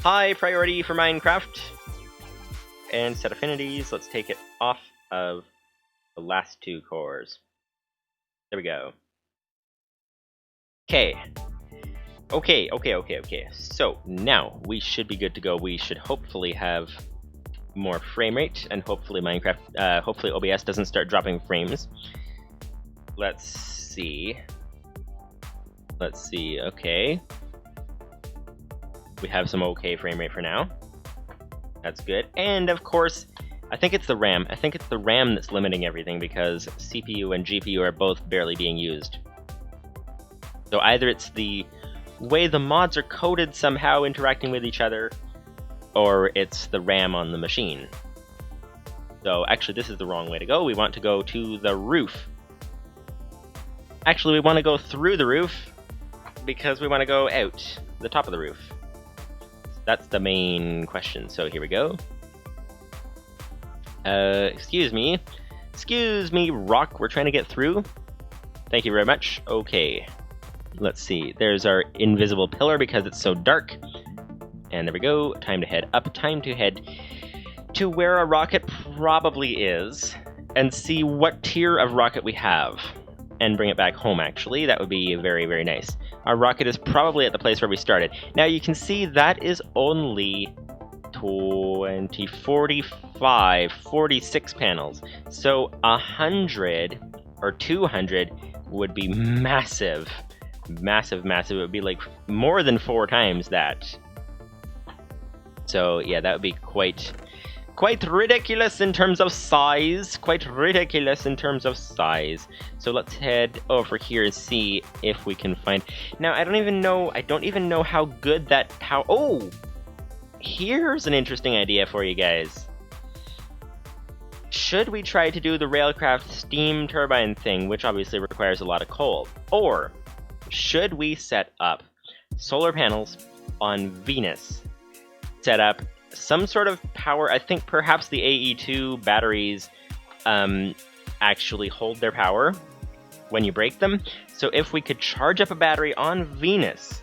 High priority for Minecraft. And set affinities, let's take it off of the last two cores. There we go. Okay. Okay. So now we should be good to go. We should hopefully have more frame rate, and hopefully hopefully OBS doesn't start dropping frames. Let's see. Okay. We have some okay frame rate for now. That's good. And of course, I think it's the RAM. I think it's the RAM that's limiting everything, because CPU and GPU are both barely being used. So either it's the way the mods are coded somehow interacting with each other, or it's the RAM on the machine. So actually this is the wrong way to go. We want to go to the roof. Actually, we want to go through the roof because we want to go out the top of the roof. That's the main question. So here we go. Excuse me, rock, we're trying to get through. Thank you very much. Okay. Let's see, there's our invisible pillar because it's so dark. And there we go, time to head up, time to head to where a rocket probably is, and see what tier of rocket we have. And bring it back home, actually. That would be very, very nice. Our rocket is probably at the place where we started. Now you can see that is only 20, 45, 46 panels. So 100 or 200 would be massive. Massive. It would be like more than 4 times that. So yeah, that would be quite ridiculous in terms of size. So let's head over here and see if we can find. Now I don't even know how good that power. Oh, here's an interesting idea for you guys. Should we try to do the Railcraft steam turbine thing, which obviously requires a lot of coal, or should we set up solar panels on Venus? Set up some sort of power. I think perhaps the AE2 batteries actually hold their power when you break them. So if we could charge up a battery on Venus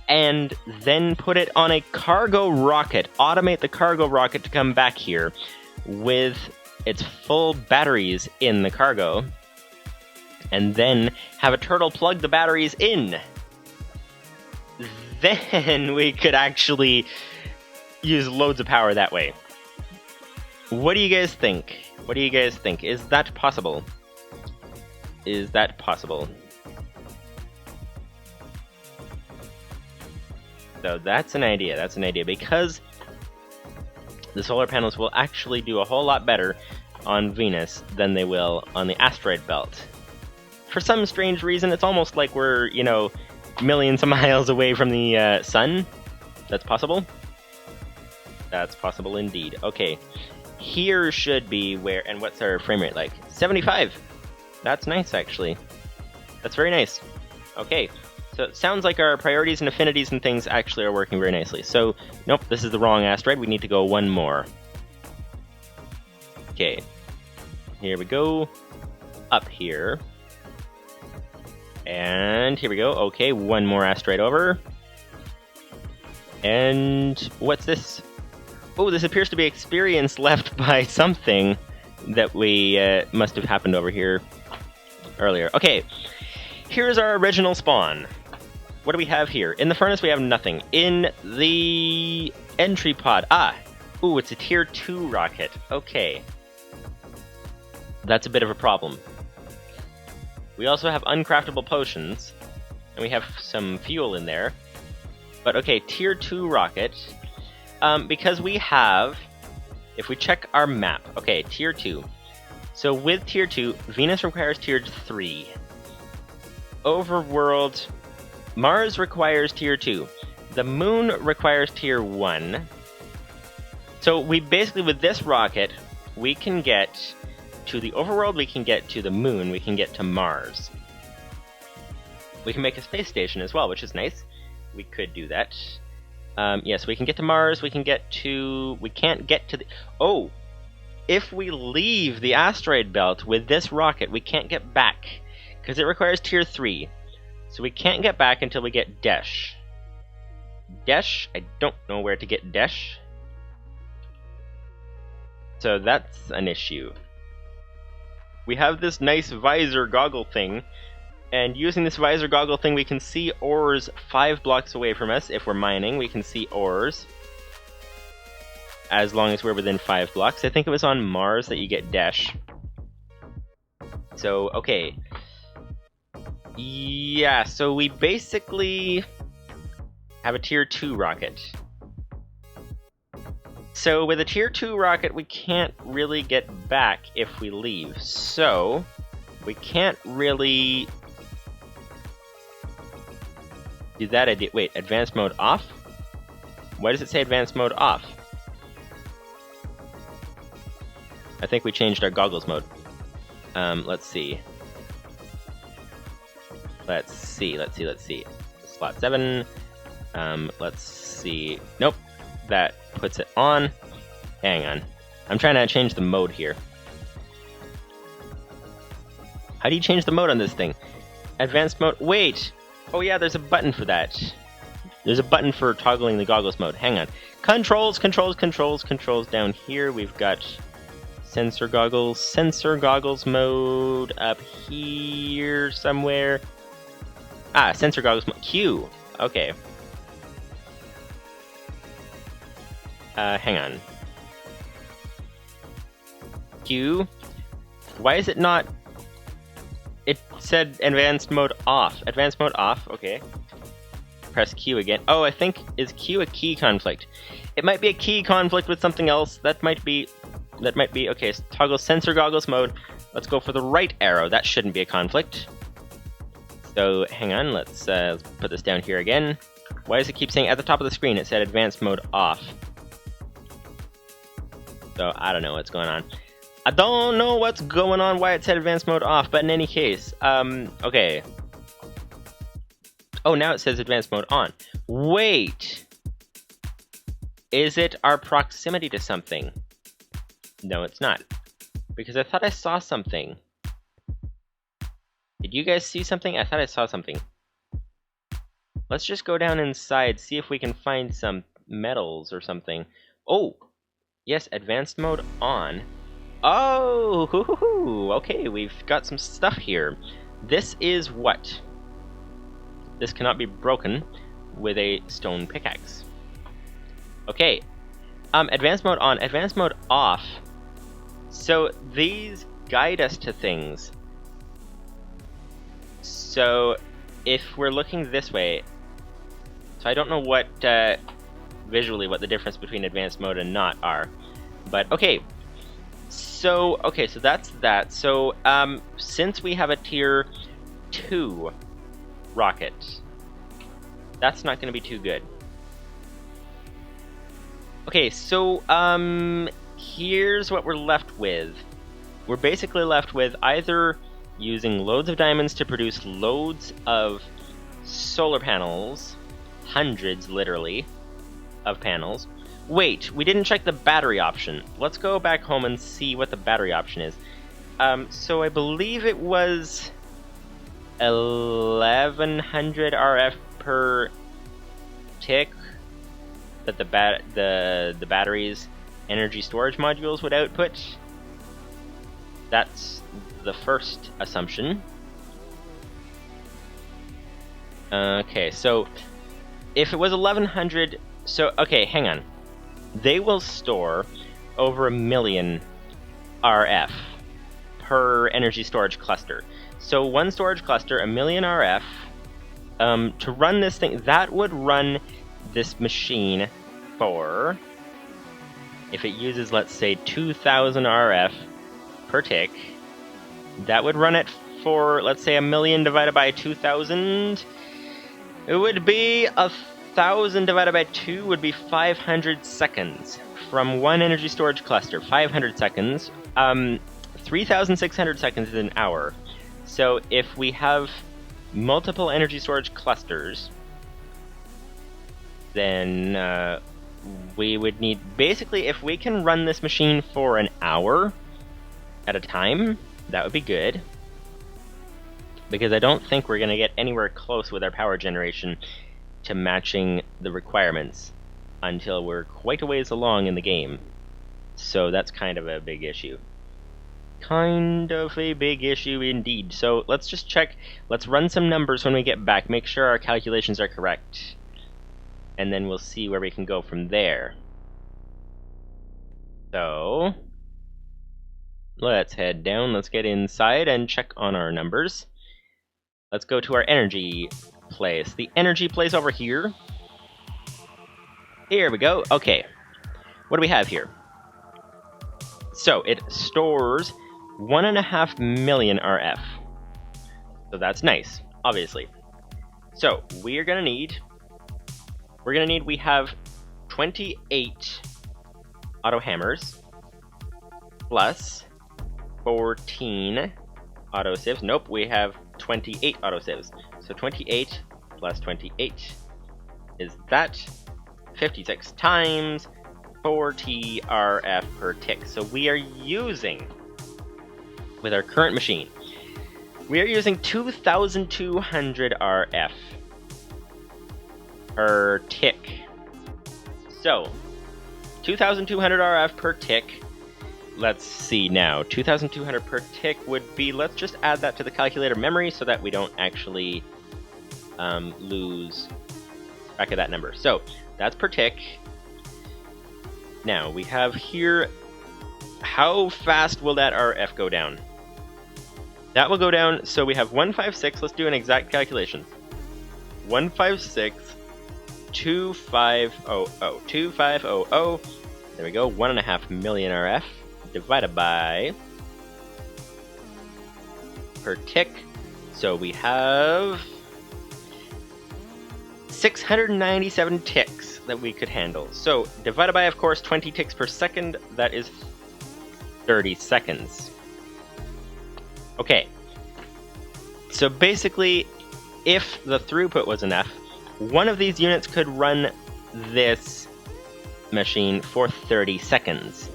and then put it on a cargo rocket, automate the cargo rocket to come back here with its full batteries in the cargo, and then have a turtle plug the batteries in, then we could actually use loads of power that way. What do you guys think? Is that possible? So that's an idea, because the solar panels will actually do a whole lot better on Venus than they will on the asteroid belt. For some strange reason, it's almost like we're, you know, millions of miles away from the sun. That's possible. That's possible indeed. Okay, here should be where, and what's our frame rate like? 75! That's nice, actually. That's very nice. Okay, so it sounds like our priorities and affinities and things actually are working very nicely. So, nope, this is the wrong asteroid. We need to go one more. Okay, here we go. Up here. And here we go. Okay, one more asteroid over. And what's this? Oh, this appears to be experience left by something that we must have happened over here earlier. Okay, here's our original spawn. What do we have here? In the furnace, we have nothing. In the entry pod, ooh, it's a tier 2 rocket. Okay. That's a bit of a problem. We also have uncraftable potions, and we have some fuel in there. But okay, tier 2 rocket. Because we have, if we check our map, okay, tier 2. So with tier 2, Venus requires tier 3. Overworld, Mars requires tier 2. The Moon requires tier 1. So we basically, with this rocket, we can get to the overworld, we can get to the Moon, we can get to Mars. We can make a space station as well, which is nice. We could do that. Yes, we can get to Mars, we can get to... We can't get to the... Oh! If we leave the asteroid belt with this rocket, we can't get back, because it requires tier 3. So we can't get back until we get Desh. Desh? I don't know where to get Desh. So that's an issue. We have this nice visor goggle thing, and using this visor goggle thing we can see ores 5 blocks away from us. If we're mining, we can see ores as long as we're within 5 blocks. I think it was on Mars that you get Desh. So, okay. Yeah, so we basically have a tier 2 rocket. So with a tier 2 rocket, we can't really get back if we leave. So we can't really do that idea. Wait, advanced mode off? Why does it say advanced mode off? I think we changed our goggles mode. Let's see. Let's see. Slot 7. Let's see. Nope. That puts it on. Hang on. I'm trying to change the mode here. How do you change the mode on this thing? Advanced mode. Wait! Oh yeah, there's a button for that. There's a button for toggling the goggles mode. Hang on. Controls down here. We've got sensor goggles mode up here somewhere. Sensor goggles mode. Q. Okay. Hang on. Q. Why is it not... It said advanced mode off. Advanced mode off, okay. Press Q again. Oh, I think, is Q a key conflict? It might be a key conflict with something else. That might be, okay, so toggle sensor goggles mode. Let's go for the right arrow. That shouldn't be a conflict. So, hang on, let's put this down here again. Why does it keep saying at the top of the screen it said advanced mode off? So, I don't know what's going on. I don't know what's going on, why it said advanced mode off, but in any case, okay. Oh, now it says advanced mode on. Wait! Is it our proximity to something? No, it's not. Because I thought I saw something. Did you guys see something? I thought I saw something. Let's just go down inside, see if we can find some metals or something. Oh! Yes, advanced mode on. Oh! Hoo-hoo-hoo. Okay, we've got some stuff here. This is what? This cannot be broken with a stone pickaxe. Okay. Advanced mode on, advanced mode off. So these guide us to things. So if we're looking this way, so I don't know what visually what the difference between advanced mode and not are, but okay. So, okay, so that's that. So, since we have a tier 2 rocket, that's not going to be too good. Okay, so, here's what we're left with. We're basically left with either using loads of diamonds to produce loads of solar panels, hundreds, literally, of panels. Wait, we didn't check the battery option. Let's go back home and see what the battery option is. So I believe it was 1100 RF per tick that the battery's energy storage modules would output. That's the first assumption. Okay, so if it was 1100, so okay, hang on. They will store over 1 million RF per energy storage cluster. So one storage cluster, 1 million RF. To run this thing, that would run this machine for, if it uses, let's say, 2000 RF per tick, that would run it for, let's say, 1 million divided by 2000. It would be 1,000 divided by 2 would be 500 seconds from one energy storage cluster. 500 seconds. 3,600 seconds is an hour. So if we have multiple energy storage clusters, then we would need, basically, if we can run this machine for an hour at a time, that would be good. Because I don't think we're going to get anywhere close with our power generation to matching the requirements until we're quite a ways along in the game. So that's kind of a big issue. Kind of a big issue indeed. So let's just check. Let's run some numbers when we get back. Make sure our calculations are correct. And then we'll see where we can go from there. So let's head down. Let's get inside and check on our numbers. Let's go to our energy place. The energy place over here. Here we go. Okay. What do we have here? So it stores 1.5 million RF. So that's nice, obviously. So we have 28 auto hammers plus 14 auto sieves. Nope, we have 28 auto sieves. So 28 plus 28 is that 56 times 40 RF per tick. So we are using, with our current machine, we are using 2,200 RF per tick. So 2,200 RF per tick. Let's see now. 2,200 per tick would be, let's just add that to the calculator memory so that we don't actually lose track of that number. So that's per tick. Now we have here, how fast will that RF go down? That will go down, so we have 156, let's do an exact calculation. 156, 2500, 2500, there we go, 1.5 million RF, divided by per tick, so we have 697 ticks that we could handle. So divided by, of course, 20 ticks per second, that is 30 seconds. Okay, so basically, if the throughput was enough, one of these units could run this machine for 30 seconds.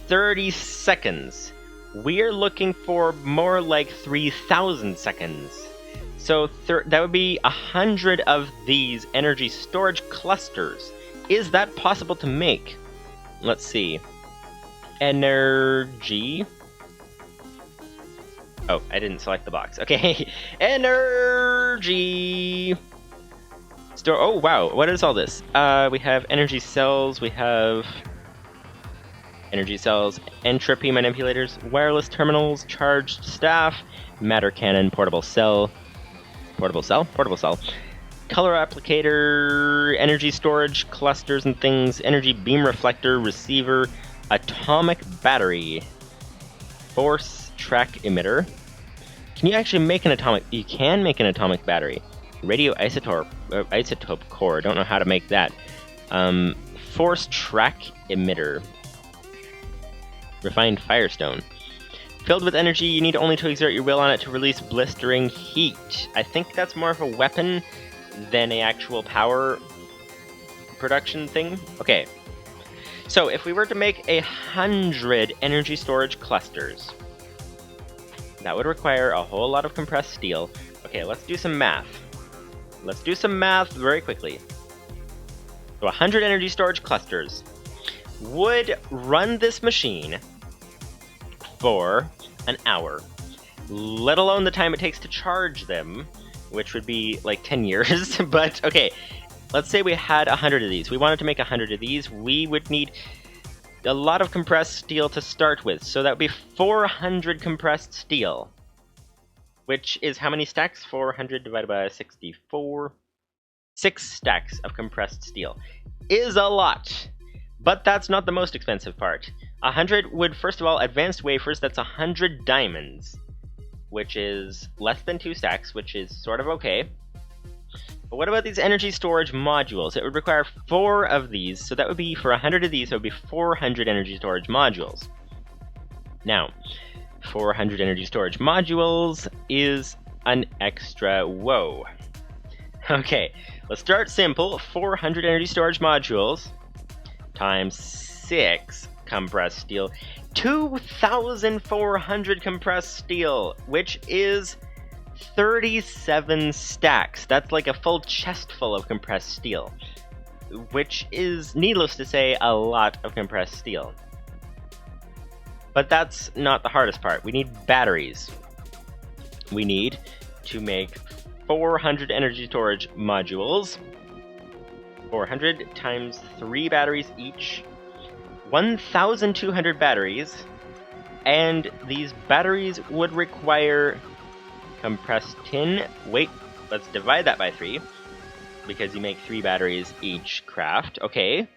30 seconds. We're looking for more like 3,000 seconds. So that would be 100 of these energy storage clusters. Is that possible to make? Let's see. Energy. Oh, I didn't select the box. Okay. Energy. Store. Oh, wow. What is all this? We have energy cells. We have energy cells, entropy manipulators, wireless terminals, charged staff, matter cannon, portable cell, color applicator, energy storage clusters and things, energy beam reflector, receiver, atomic battery, force track emitter. Can you actually make an atomic? You can make an atomic battery. Isotope core. Don't know how to make that. Force track emitter. Refined firestone. Filled with energy, you need only to exert your will on it to release blistering heat. I think that's more of a weapon than an actual power production thing. Okay. So if we were to make 100 energy storage clusters, that would require a whole lot of compressed steel. Okay, let's do some math. Let's do some math very quickly. So 100 energy storage clusters would run this machine for an hour, let alone the time it takes to charge them, which would be like 10 years. But okay, let's say we had 100 of these. We wanted to make 100 of these. We would need a lot of compressed steel to start with, so that would be 400 compressed steel, which is how many stacks? 400 divided by 64. 6 stacks of compressed steel is a lot, but that's not the most expensive part. 100 would, first of all, advanced wafers, that's 100 diamonds, which is less than 2 stacks, which is sort of okay. But what about these energy storage modules? It would require 4 of these, so that would be, for 100 of these, it would be 400 energy storage modules. Now, 400 energy storage modules is an extra whoa. Okay, let's start simple. 400 energy storage modules times 6 compressed steel. 2,400 compressed steel, which is 37 stacks. That's like a full chest full of compressed steel, which is, needless to say, a lot of compressed steel. But that's not the hardest part. We need batteries. We need to make 400 energy storage modules. 400 times 3 batteries each. 1,200 batteries. And these batteries would require compressed tin. Wait, let's divide that by 3, because you make 3 batteries each craft. Okay.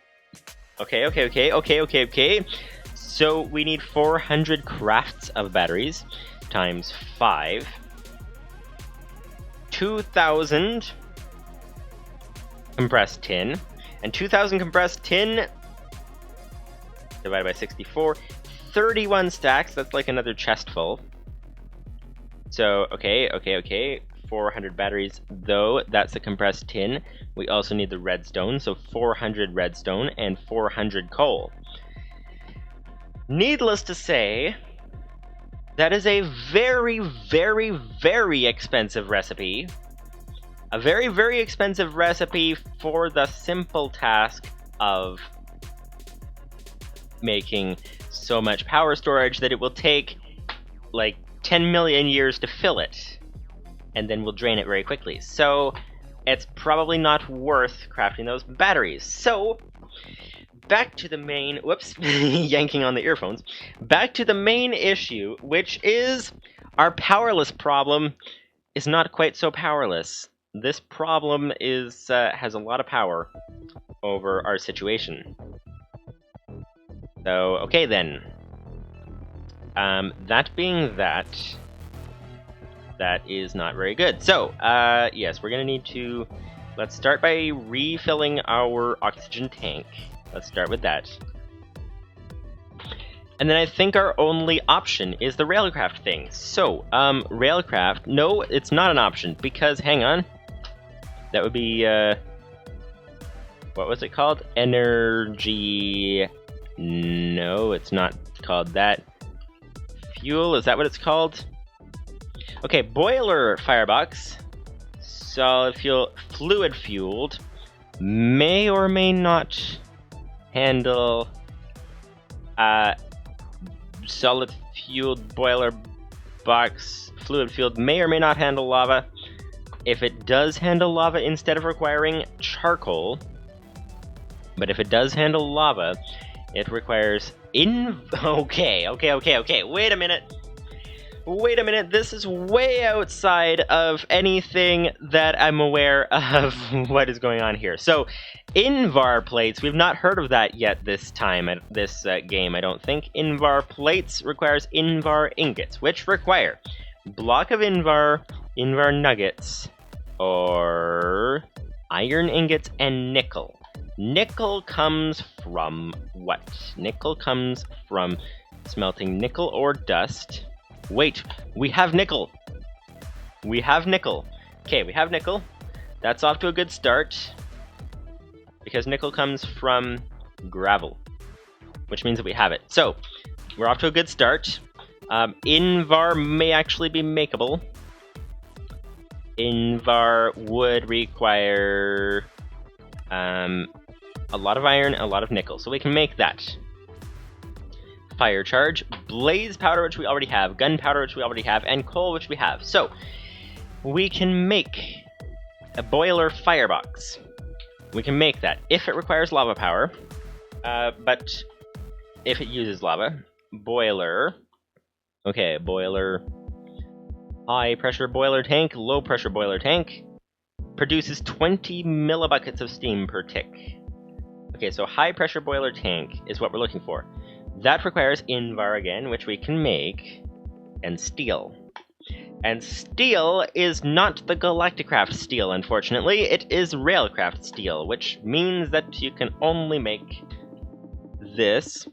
Okay. So we need 400 crafts of batteries times 5. 2,000 compressed tin. And 2,000 compressed tin divided by 64. 31 stacks, that's like another chest full. So, okay. 400 batteries, though, that's the compressed tin. We also need the redstone, so 400 redstone and 400 coal. Needless to say, that is a very, very, very expensive recipe. A very, very expensive recipe for the simple task of making so much power storage that it will take like 10 million years to fill it, and then we'll drain it very quickly. So it's probably not worth crafting those batteries. So back to the main, whoops, yanking on the earphones. Back to the main issue, which is our powerless problem is not quite so powerless. This problem is has a lot of power over our situation. So, okay then. That being that is not very good. So, yes, we're gonna need to, let's start by refilling our oxygen tank. Let's start with that. And then I think our only option is the railcraft thing. So, railcraft, no, it's not an option, because, hang on. That would be, what was it called? Energy, no, it's not called that. Fuel, is that what it's called? Okay, boiler firebox, solid fuel, fluid fueled, may or may not handle solid fueled boiler box, fluid fueled may or may not handle lava. If it does handle lava instead of requiring charcoal, but if it does handle lava, it requires okay, wait a minute. Wait a minute, this is way outside of anything that I'm aware of what is going on here. So, Invar plates, we've not heard of that yet this time, at this game, I don't think. Invar plates requires Invar ingots, which require block of Invar, Invar nuggets, or iron ingots and nickel. Nickel comes from what? Nickel comes from smelting nickel or dust. Wait, we have nickel! We have nickel. Okay, we have nickel. That's off to a good start. Because nickel comes from gravel. Which means that we have it. So, we're off to a good start. Invar may actually be makeable. Invar would require a lot of iron, a lot of nickel. So we can make that. Fire charge, blaze powder, which we already have, gunpowder, which we already have, and coal, which we have. So, we can make a boiler firebox. We can make that if it requires lava power, but if it uses lava, boiler. Okay, boiler. High pressure boiler tank, low pressure boiler tank. Produces 20 millibuckets of steam per tick. Okay, so high pressure boiler tank is what we're looking for. That requires Invar again, which we can make, and steel. And steel is not the Galacticraft steel, unfortunately. It is Railcraft steel, which means that you can only make this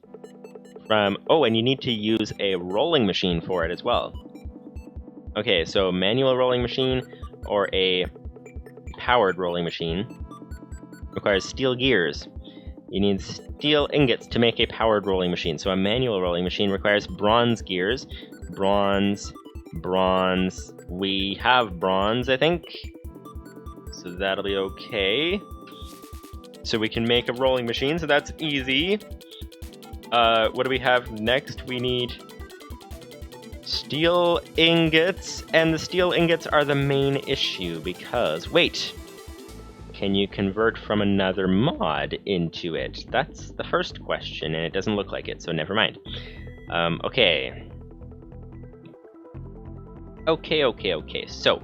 from... Oh, and you need to use a rolling machine for it as well. Okay, so manual rolling machine or a powered rolling machine requires steel gears. You need steel ingots to make a powered rolling machine. So a manual rolling machine requires bronze gears. Bronze. We have bronze, I think. So that'll be okay. So we can make a rolling machine, so that's easy. What do we have next? We need steel ingots. And the steel ingots are the main issue because... Wait! Can you convert from another mod into it? That's the first question, and it doesn't look like it, so never mind. Okay. Okay. So,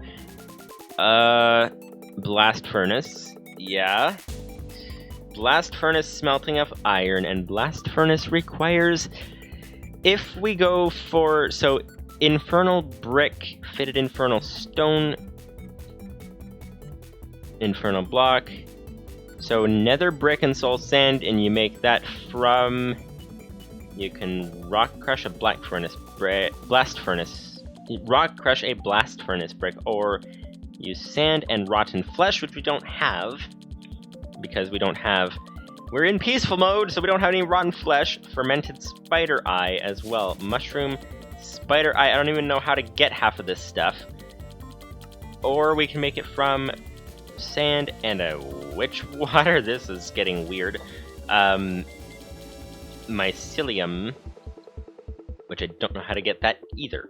blast furnace. Yeah. Blast furnace smelting of iron, and blast furnace requires... If we go for... So, infernal brick, fitted infernal stone... Infernal block. So nether brick and soul sand, and you make that from... You can rock crush a blast furnace. Rock crush a blast furnace brick, or use sand and rotten flesh, which we don't have. Because we don't have... We're in peaceful mode, so we don't have any rotten flesh. Fermented spider eye as well. Mushroom, spider eye. I don't even know how to get half of this stuff. Or we can make it from... sand and a witch water. This is getting weird. Mycelium, which I don't know how to get that either.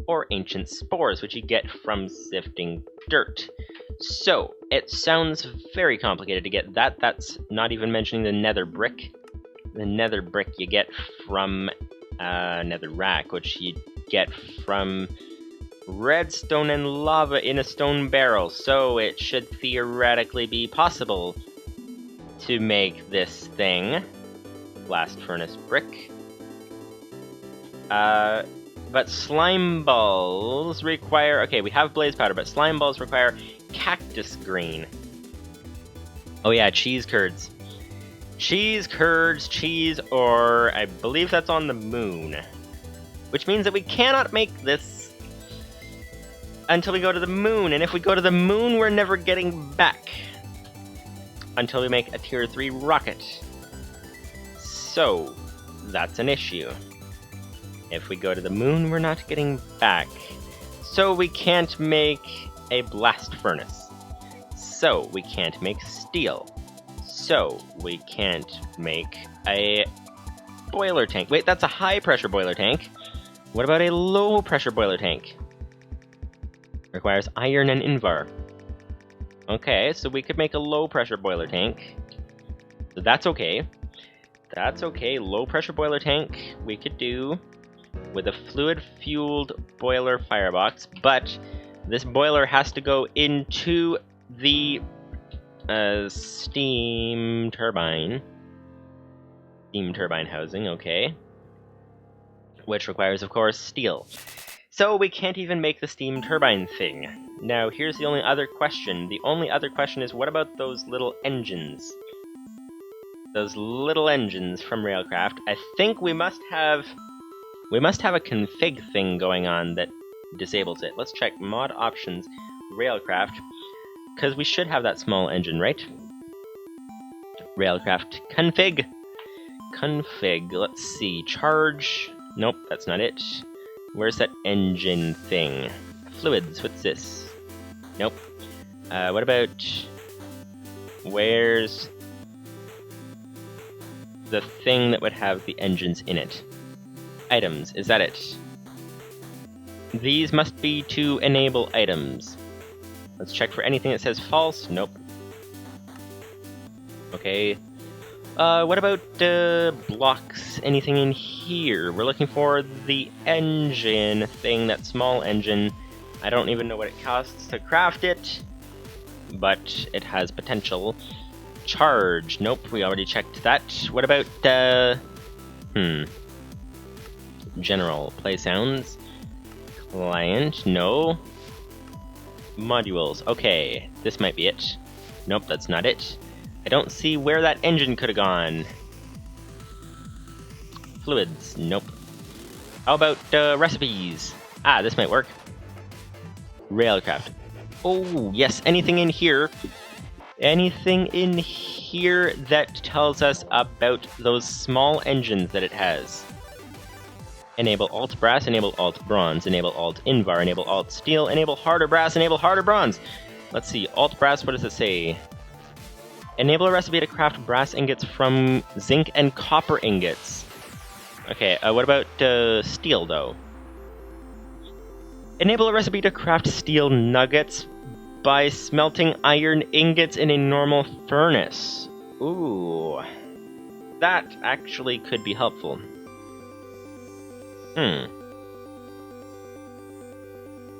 Or ancient spores, which you get from sifting dirt. So, it sounds very complicated to get that. That's not even mentioning the nether brick. The nether brick you get from nether rack, which you get from redstone and lava in a stone barrel, so it should theoretically be possible to make this thing. Blast furnace brick. But slime balls require... Okay, we have blaze powder, but slime balls require cactus green. Oh yeah, cheese curds. Cheese curds, cheese, or I believe that's on the moon. Which means that we cannot make this until we go to the moon, and if we go to the moon, we're never getting back until we make a tier 3 rocket. So, that's an issue. If we go to the moon, we're not getting back. So we can't make a blast furnace. So we can't make steel. So we can't make a boiler tank. Wait, that's a high pressure boiler tank. What about a low pressure boiler tank? Requires iron and invar. Okay, so we could make a low pressure boiler tank. So that's okay. That's okay. Low pressure boiler tank we could do. with a fluid-fueled boiler firebox, but this boiler has to go into the steam turbine. Steam turbine housing, okay. Which requires, of course, steel. So we can't even make the steam turbine thing. Now, here's the only other question. The only other question is, what about those little engines? Those little engines from Railcraft. I think we must have a config thing going on that disables it. Let's check mod options, Railcraft, because we should have that small engine, right? Railcraft config. Config. Let's see. Charge. Nope, that's not it. Where's that engine thing? Fluids. What's this? Nope. What about... Where's the thing that would have the engines in it? Items. Is that it? These must be to enable items. Let's check for anything that says false. Nope. Okay. What about blocks? Anything in here? We're looking for the engine thing, that small engine. I don't even know what it costs to craft it, but it has potential. Charge. Nope, we already checked that. What about, General. Play sounds. Client. No. Modules. Okay, this might be it. Nope, that's not it. I don't see where that engine could have gone. Fluids. Nope. How about recipes? Ah, this might work. Railcraft. Oh, yes, anything in here. Anything in here that tells us about those small engines that it has. Enable alt brass, enable alt bronze, enable alt invar, enable alt steel, enable harder brass, enable harder bronze. Let's see, alt brass, what does it say? Enable a recipe to craft brass ingots from zinc and copper ingots. Okay, what about steel, though? Enable a recipe to craft steel nuggets by smelting iron ingots in a normal furnace. Ooh. That actually could be helpful.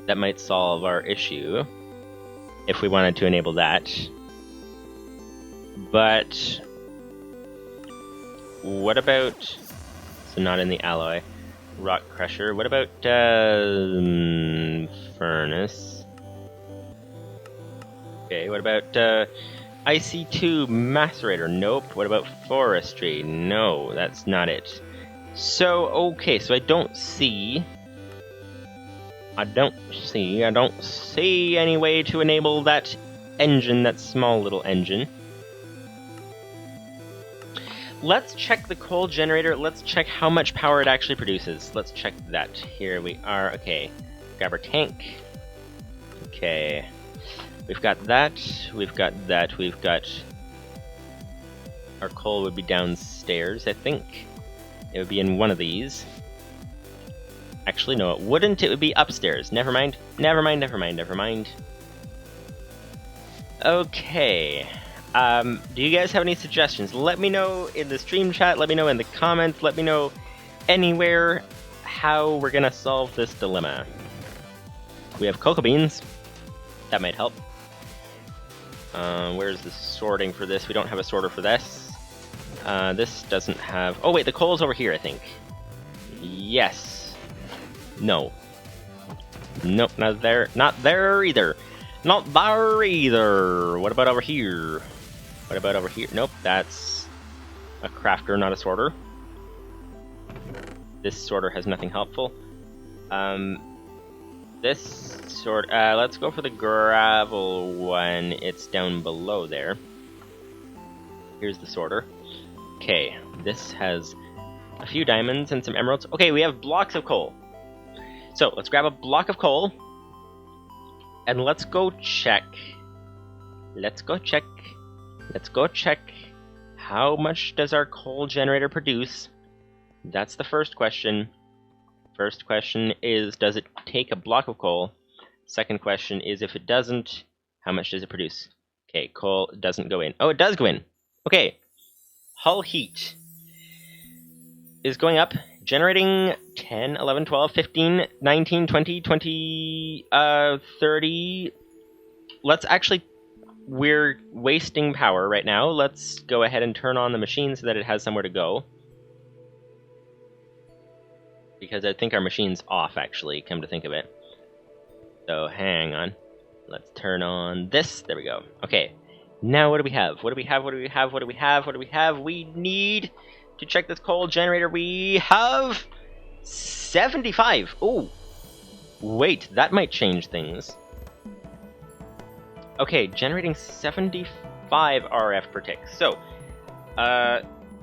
That might solve our issue, if we wanted to enable that. But what about, so not in the alloy, rock crusher, what about furnace? Okay, what about IC2 macerator? Nope. What about forestry? No, that's not it. So, okay, so I don't see any way to enable that engine, that small little engine. Let's check the coal generator. Let's check how much power it actually produces. Let's check that. Here we are. Okay. Grab our tank. Okay. We've got that. We've got that. We've got... Our coal would be downstairs, I think. It would be in one of these. Actually, no, it wouldn't. It would be upstairs. Never mind. Never mind, never mind, never mind. Okay. Do you guys have any suggestions? Let me know in the stream chat, let me know in the comments, let me know anywhere how we're gonna solve this dilemma. We have cocoa beans. That might help. Where's the sorting for this? We don't have a sorter for this. This doesn't have... Oh wait, the coal's over here, I think. Yes. No. Nope, not there. Not there either. Not there either. What about over here? What about over here? Nope, that's a crafter, not a sorter. This sorter has nothing helpful. This sort... let's go for the gravel one. It's down below there. Here's the sorter. Okay, this has a few diamonds and some emeralds. Okay, we have blocks of coal. So, let's grab a block of coal. And let's go check. Let's go check. Let's go check. How much does our coal generator produce? That's the first question. First question is, does it take a block of coal? Second question is, if it doesn't, how much does it produce? Okay, coal doesn't go in. Oh, it does go in. Okay. Hull heat is going up. generating 10, 11, 12, 15, 19, 20, 20, 30. Let's actually, we're wasting power right now. Let's go ahead and turn on the machine so that it has somewhere to go. Because I think our machine's off, actually, come to think of it. So, hang on. Let's turn on this. There we go. Okay. Now, what do we have? What do we have? What do we have? What do we have? What do we have? We need to check this coal generator. We have 75. Oh, wait, that might change things. Okay, generating 75 RF per tick. So,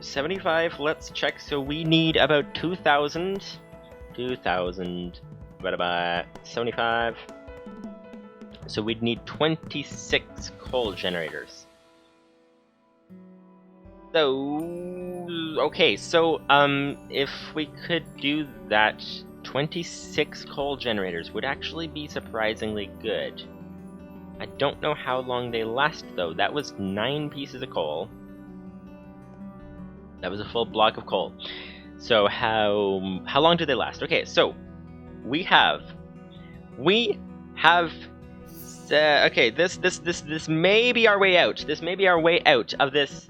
75, let's check. So we need about 2,000. 2,000, 75. So we'd need 26 coal generators. So, okay, so, if we could do that, 26 coal generators would actually be surprisingly good. I don't know how long they last, though. That was 9 pieces of coal. That was a full block of coal. So how long do they last? Okay, so we have okay, this may be our way out. This may be our way out of this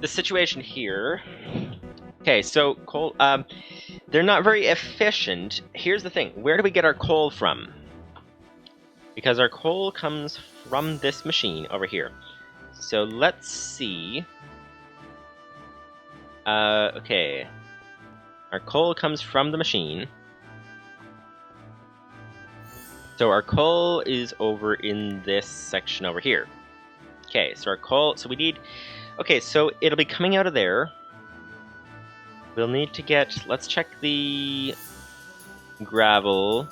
situation here. Okay, so coal, they're not very efficient. Here's the thing. Where do we get our coal from? Because our coal comes from this machine over here. So let's see. Okay. Our coal comes from the machine. So our coal is over in this section over here. Okay, so our coal, so we need, okay, so it'll be coming out of there. We'll need to get, let's check the gravel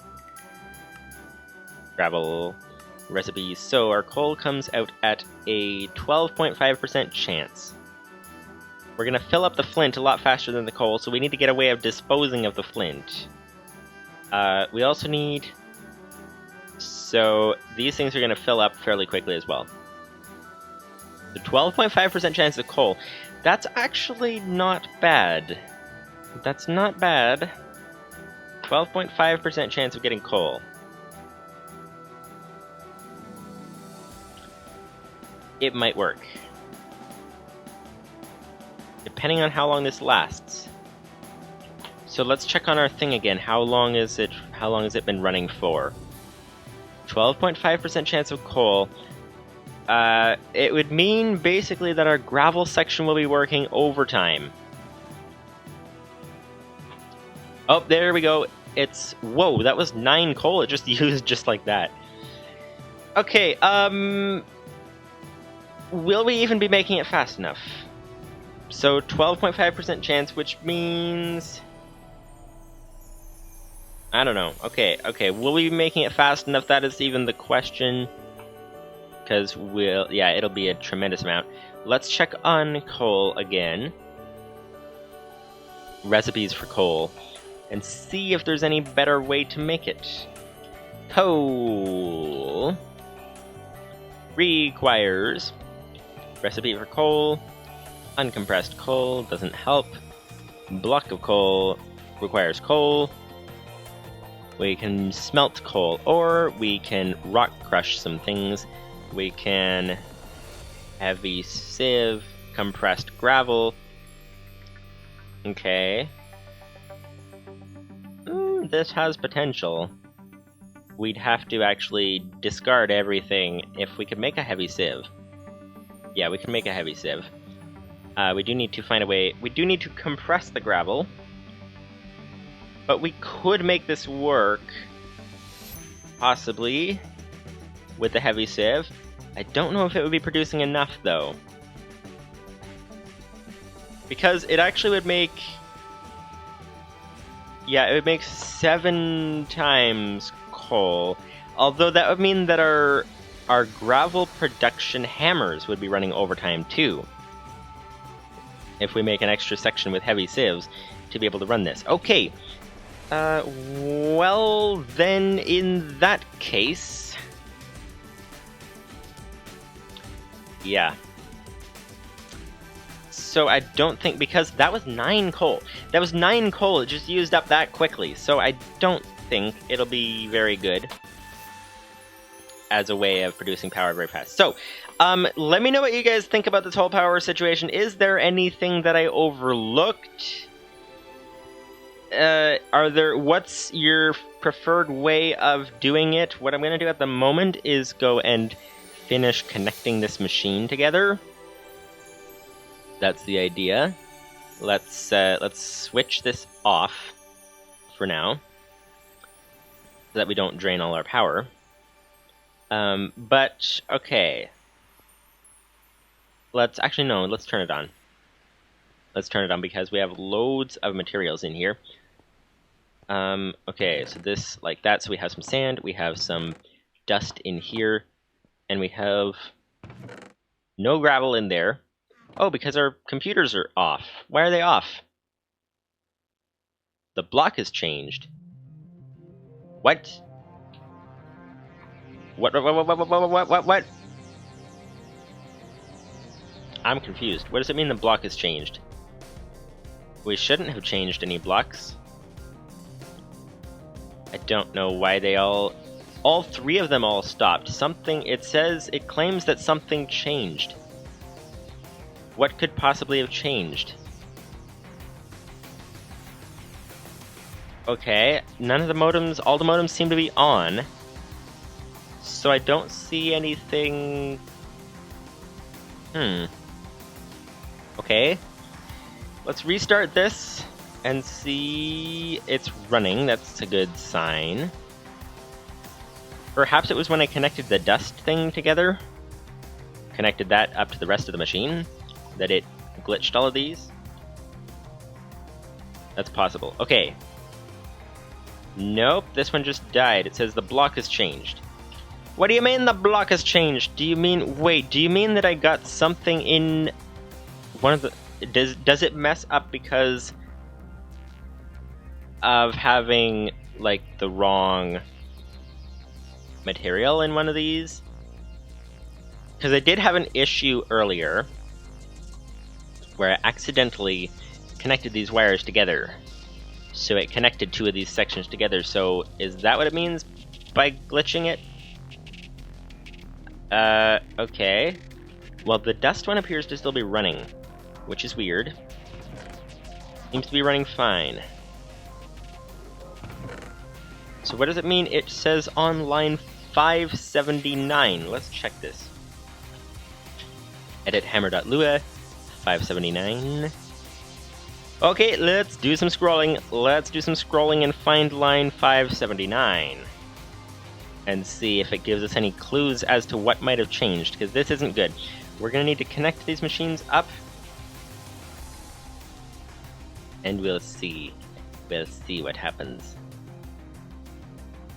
recipes. So our coal comes out at a 12.5% chance. We're going to fill up the flint a lot faster than the coal, so we need to get a way of disposing of the flint. We also need... So these things are going to fill up fairly quickly as well. The 12.5% chance of coal. That's actually not bad. That's not bad. 12.5% chance of getting coal. It might work. Depending on how long this lasts. So let's check on our thing again. How long has it been running for? 12.5% chance of coal. It would mean basically that our gravel section will be working overtime. Oh, there we go. It's, whoa, that was 9 coal it just used just like that. Okay, will we even be making it fast enough? So 12.5% chance, which means... I don't know. Okay, will we be making it fast enough? That is even the question. Because yeah, it'll be a tremendous amount. Let's check on coal again. Recipes for coal. And see if there's any better way to make it. Coal requires recipe for coal. Uncompressed coal doesn't help. Block of coal requires coal. We can smelt coal, or we can rock crush some things. We can heavy sieve, compressed gravel. Okay. This has potential. We'd have to actually discard everything if we could make a heavy sieve. Yeah, we can make a heavy sieve. We do need to find a way. We do need to compress the gravel. But we could make this work, possibly, with the heavy sieve. I don't know if it would be producing enough, though. Because it actually would make... Yeah, it would make 7 times coal. Although that would mean that our gravel production hammers would be running overtime, too. If we make an extra section with heavy sieves to be able to run this. Okay. Well, then, in that case... Yeah. so I don't think, because that was 9 coal. That was 9 coal, it just used up that quickly, so I don't think it'll be very good as a way of producing power very fast. So, let me know what you guys think about this whole power situation. Is there anything that I overlooked? What's your preferred way of doing it? What I'm going to do at the moment is go and finish connecting this machine together. That's the idea. Let's switch this off for now, so that we don't drain all our power. But okay. Let's turn it on. Let's turn it on because we have loads of materials in here. Okay, so this, like that, so we have some sand, we have some dust in here, and we have no gravel in there. Oh, because our computers are off. Why are they off? The block has changed. What? What? I'm confused. What does it mean the block has changed? We shouldn't have changed any blocks. I don't know why they all 3 of them all stopped. It claims that something changed. What could possibly have changed? Okay, none of the modems, all the modems seem to be on. So I don't see anything... Okay. Let's restart this and see it's running. That's a good sign. Perhaps it was when I connected the dust thing together, connected that up to the rest of the machine, that it glitched all of these. That's possible. Okay. Nope, this one just died. It says the block has changed. What do you mean the block has changed? Do you mean that I got something in one of the... Does it mess up because of having, like, the wrong material in one of these? Because I did have an issue earlier where I accidentally connected these wires together. So it connected 2 of these sections together. So is that what it means by glitching it? Okay. Well, the dust one appears to still be running, which is weird. Seems to be running fine. So what does it mean? It says on line 579. Let's check this. Edit hammer.lua 579. Okay, let's do some scrolling. Let's do some scrolling and find line 579. And see if it gives us any clues as to what might have changed, because this isn't good. We're going to need to connect these machines up. And we'll see. We'll see what happens.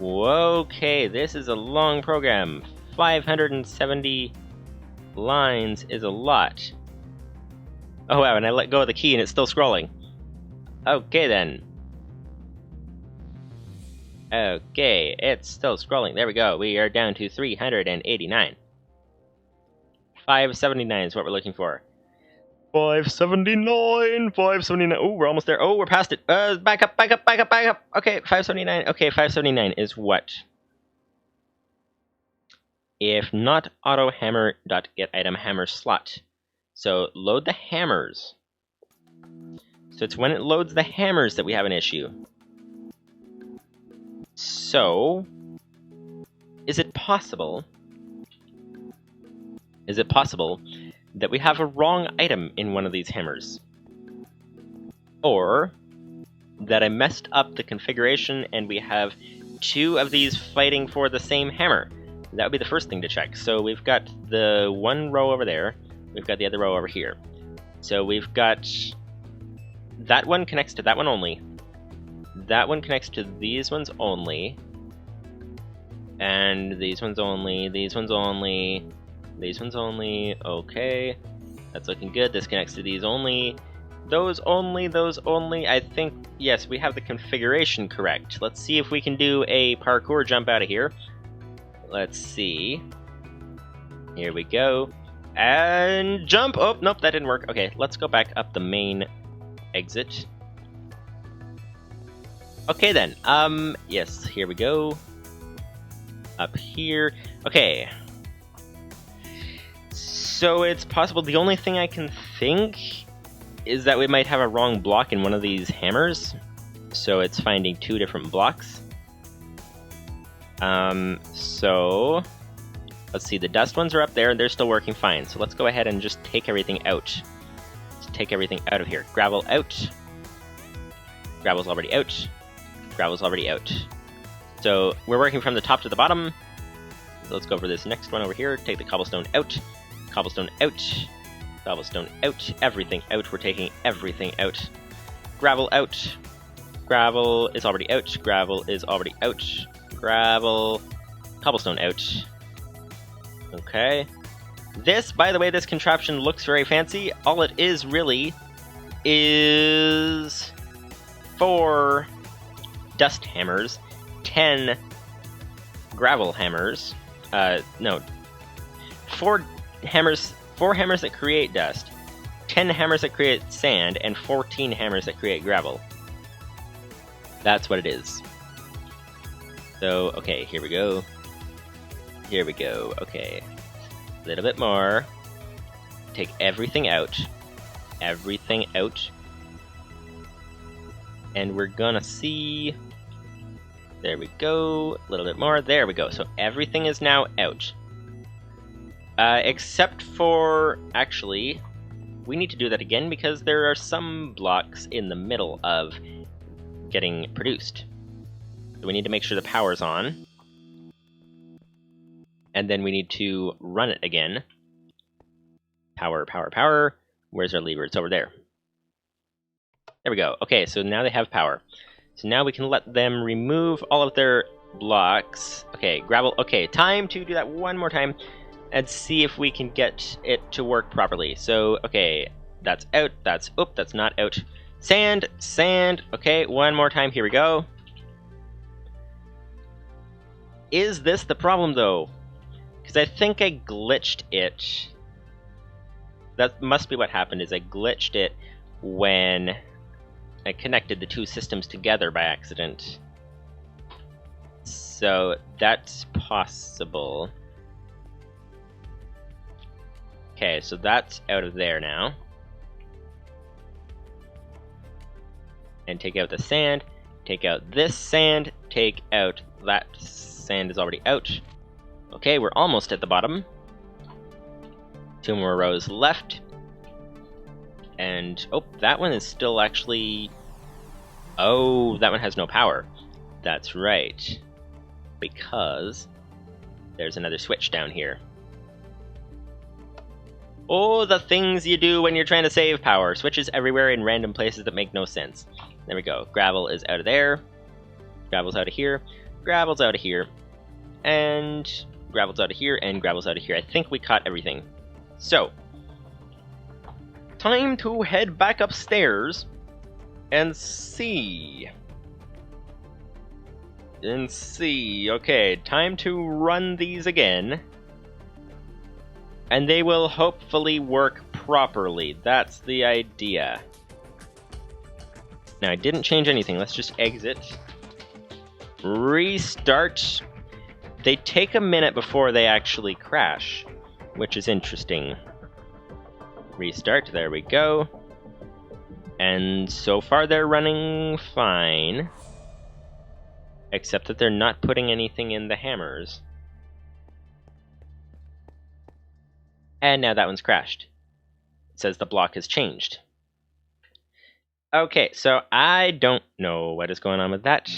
Okay, this is a long program. 570 lines is a lot. Oh wow, and I let go of the key and it's still scrolling. Okay then. Okay, it's still scrolling. There we go. We are down to 389. 579 is what we're looking for. 579, 579. Oh, we're almost there. Oh, we're past it. Back up. Okay, 579. Okay, 579 is what? If not auto hammer dot get item hammer slot. So load the hammers. So it's when it loads the hammers that we have an issue. So, is it possible that we have a wrong item in one of these hammers? Or that I messed up the configuration and we have 2 of these fighting for the same hammer? That would be the first thing to check. So we've got the one row over there, we've got the other row over here. So we've got that one connects to that one only. That one connects to these ones only. And these ones only, these ones only, these ones only. Okay, that's looking good. This connects to these only. Those only, those only. I think, yes, we have the configuration correct. Let's see if we can do a parkour jump out of here. Let's see. Here we go. And jump! Oh, nope, that didn't work. Okay, let's go back up the main exit. Okay then, yes, here we go. Up here. Okay. So it's possible, the only thing I can think is that we might have a wrong block in one of these hammers. So it's finding two different blocks. So let's see, the dust ones are up there and they're still working fine. So let's go ahead and just take everything out. Let's take everything out of here. Gravel out. Gravel's already out. Gravel's already out. So we're working from the top to the bottom. Let's go for this next one over here. Take the cobblestone out. Cobblestone out. Cobblestone out. Everything out. We're taking everything out. Gravel out. Gravel is already out. Gravel is already out. Gravel. Cobblestone out. Okay. This, by the way, this contraption looks very fancy. All it is really is 4 dust hammers, 10 gravel hammers. No. 4 hammers that create dust, 10 hammers that create sand, and 14 hammers that create gravel. That's what it is. So, okay, here we go. Here we go. Okay. A little bit more. Take everything out. Everything out. And we're gonna see... There we go. A little bit more. There we go. So everything is now out. Except for... Actually, we need to do that again because there are some blocks in the middle of getting produced. So we need to make sure the power's on. And then we need to run it again. Power, power, power. Where's our lever? It's over there. There we go. Okay, so now they have power. So now we can let them remove all of their blocks. Okay, gravel. Okay, time to do that one more time and see if we can get it to work properly. So, okay, that's out. That's, oop, that's not out. Sand, sand. Okay, one more time. Here we go. Is this the problem, though? Because I think I glitched it. That must be what happened, is I glitched it when I connected the two systems together by accident. So that's possible. Okay, so that's out of there now. And take out the sand, take out this sand, take out that sand is already out. Okay, we're almost at the bottom. 2 more rows left. And, oh, that one is still actually... Oh, that one has no power. That's right. Because there's another switch down here. Oh, the things you do when you're trying to save power. Switches everywhere in random places that make no sense. There we go. Gravel is out of there. Gravel's out of here. Gravel's out of here. And gravel's out of here. And gravel's out of here. I think we caught everything. So, time to head back upstairs and see. Okay, time to run these again. And they will hopefully work properly. That's the idea. Now, I didn't change anything. Let's just exit. Restart. They take a minute before they actually crash, which is interesting. Restart. There we go. And so far they're running fine. Except that they're not putting anything in the hammers. And now that one's crashed. It says the block has changed. Okay, so I don't know what is going on with that.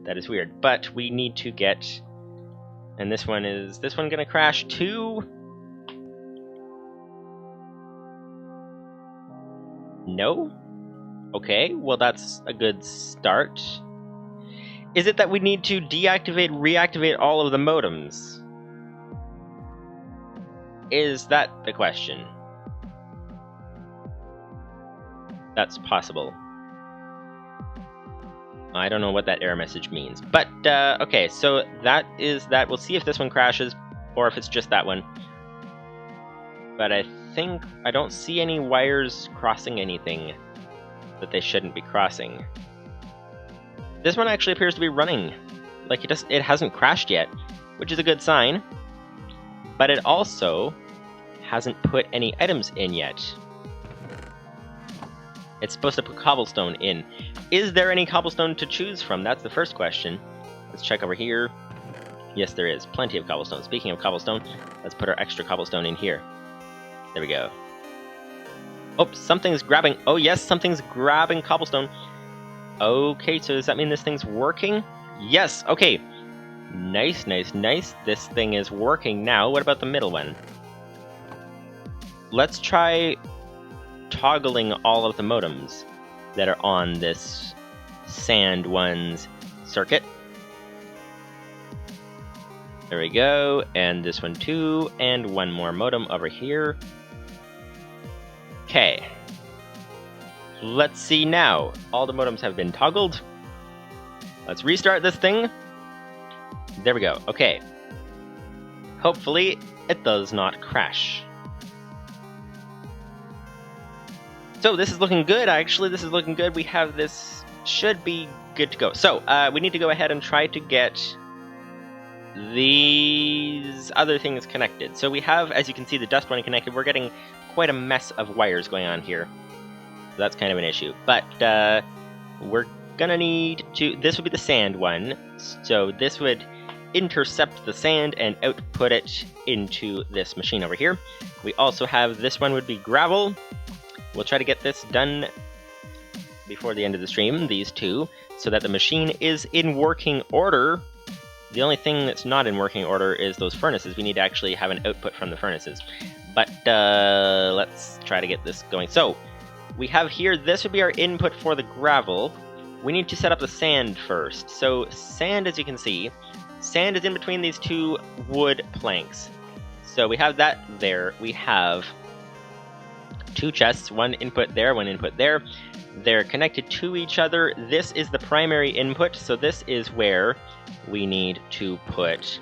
That is weird. But we need to get... And this one gonna crash too? No? Okay, well that's a good start. Is it that we need to deactivate, reactivate all of the modems? Is that the question? That's possible. I don't know what that error message means. But, okay, so that is that. We'll see if this one crashes, or if it's just that one. But I think I don't see any wires crossing anything that they shouldn't be crossing. This one actually appears to be running. Like it hasn't crashed yet, which is a good sign. But it also hasn't put any items in yet. It's supposed to put cobblestone in. Is there any cobblestone to choose from? That's the first question. Let's check over here. Yes, there is. Plenty of cobblestone. Speaking of cobblestone, let's put our extra cobblestone in here. There we go. Oh, something's grabbing. Oh, yes, something's grabbing cobblestone. Okay, so does that mean this thing's working? Yes, okay. Nice, nice, nice. This thing is working now. What about the middle one? Let's try toggling all of the modems that are on this sand one's circuit. There we go, and this one too, and one more modem over here. Okay. Let's see now. All the modems have been toggled. Let's restart this thing. There we go, okay. Hopefully, it does not crash. So this is looking good, actually. This is looking good. We have this, should be good to go. So we need to go ahead and try to get these other things connected. So we have, as you can see, the dust one connected. We're getting quite a mess of wires going on here. So that's kind of an issue. But we're gonna need to, this would be the sand one. So this would intercept the sand and output it into this machine over here. We also have, this one would be gravel. We'll try to get this done before the end of the stream, these two, so that the machine is in working order. The only thing that's not in working order is those furnaces. We need to actually have an output from the furnaces. But let's try to get this going. So, we have here, this would be our input for the gravel. We need to set up the sand first. So, sand, as you can see, sand is in between these two wood planks. So we have that there. We have two chests, one input there, one input there. They're connected to each other. This is the primary input, so this is where we need to put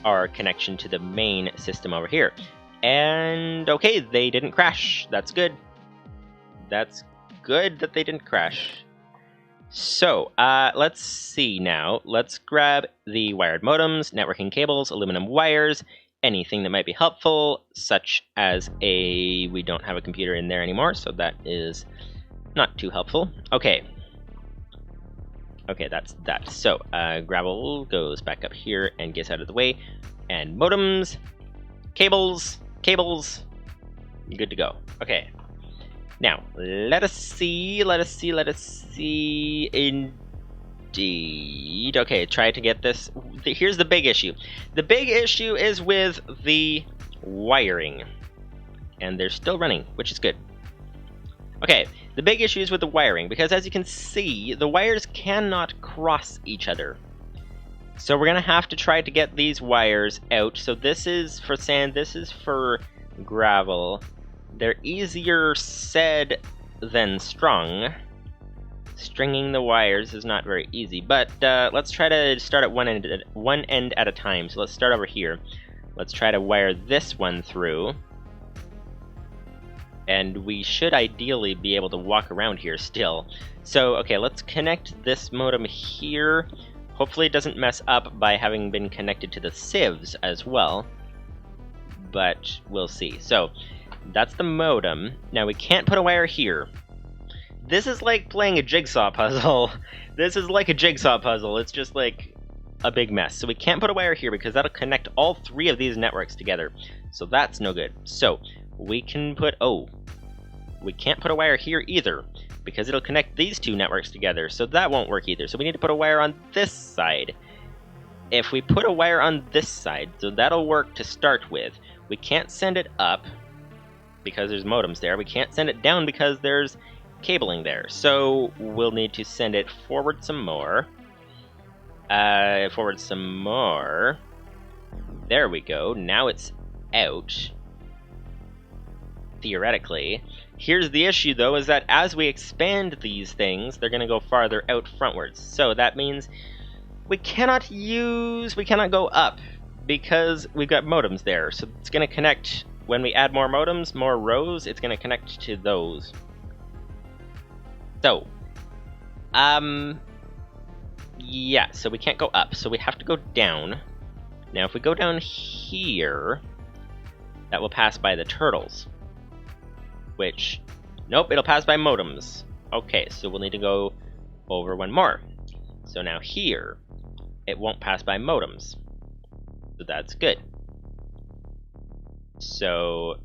our connection to the main system over here. And okay, they didn't crash. That's good. That's good that they didn't crash. So, let's see now. Let's grab the wired modems, networking cables, aluminum wires, anything that might be helpful, such as we don't have a computer in there anymore, so that is not too helpful. Okay. Okay, that's that. So, gravel goes back up here and gets out of the way. And modems, cables, good to go. Okay. Now, let us see. Indeed. Okay, try to get this. Here's the big issue. The big issue is with the wiring. And they're still running, which is good. Okay, the big issue is with the wiring, because as you can see, the wires cannot cross each other. So we're going to have to try to get these wires out. So this is for sand, this is for gravel. They're easier said than strung. Stringing the wires is not very easy, but let's try to start at one end at a time. So let's start over here. Let's try to wire this one through. And we should ideally be able to walk around here still. So, okay, let's connect this modem here. Hopefully it doesn't mess up by having been connected to the sieves as well. But we'll see. So, that's the modem. Now we can't put a wire here. This is like playing a jigsaw puzzle. This is like a jigsaw puzzle. It's just like a big mess. So we can't put a wire here because that'll connect all three of these networks together. So that's no good. So we can put, we can't put a wire here either because it'll connect these two networks together. So that won't work either. So we need to put a wire on this side. If we put a wire on this side, so that'll work to start with. We can't send it up because there's modems there. We can't send it down because there's cabling there. So we'll need to send it forward some more. Forward some more. There we go. Now it's out. Theoretically. Here's the issue though, is that as we expand these things, they're going to go farther out frontwards. So that means we cannot go up because we've got modems there. So it's going to connect when we add more modems, more rows, it's going to connect to those. So, yeah, so we can't go up, so we have to go down. Now, if we go down here, that will pass by the turtles. Which, nope, it'll pass by modems. Okay, so we'll need to go over one more. So now here, it won't pass by modems. So that's good. So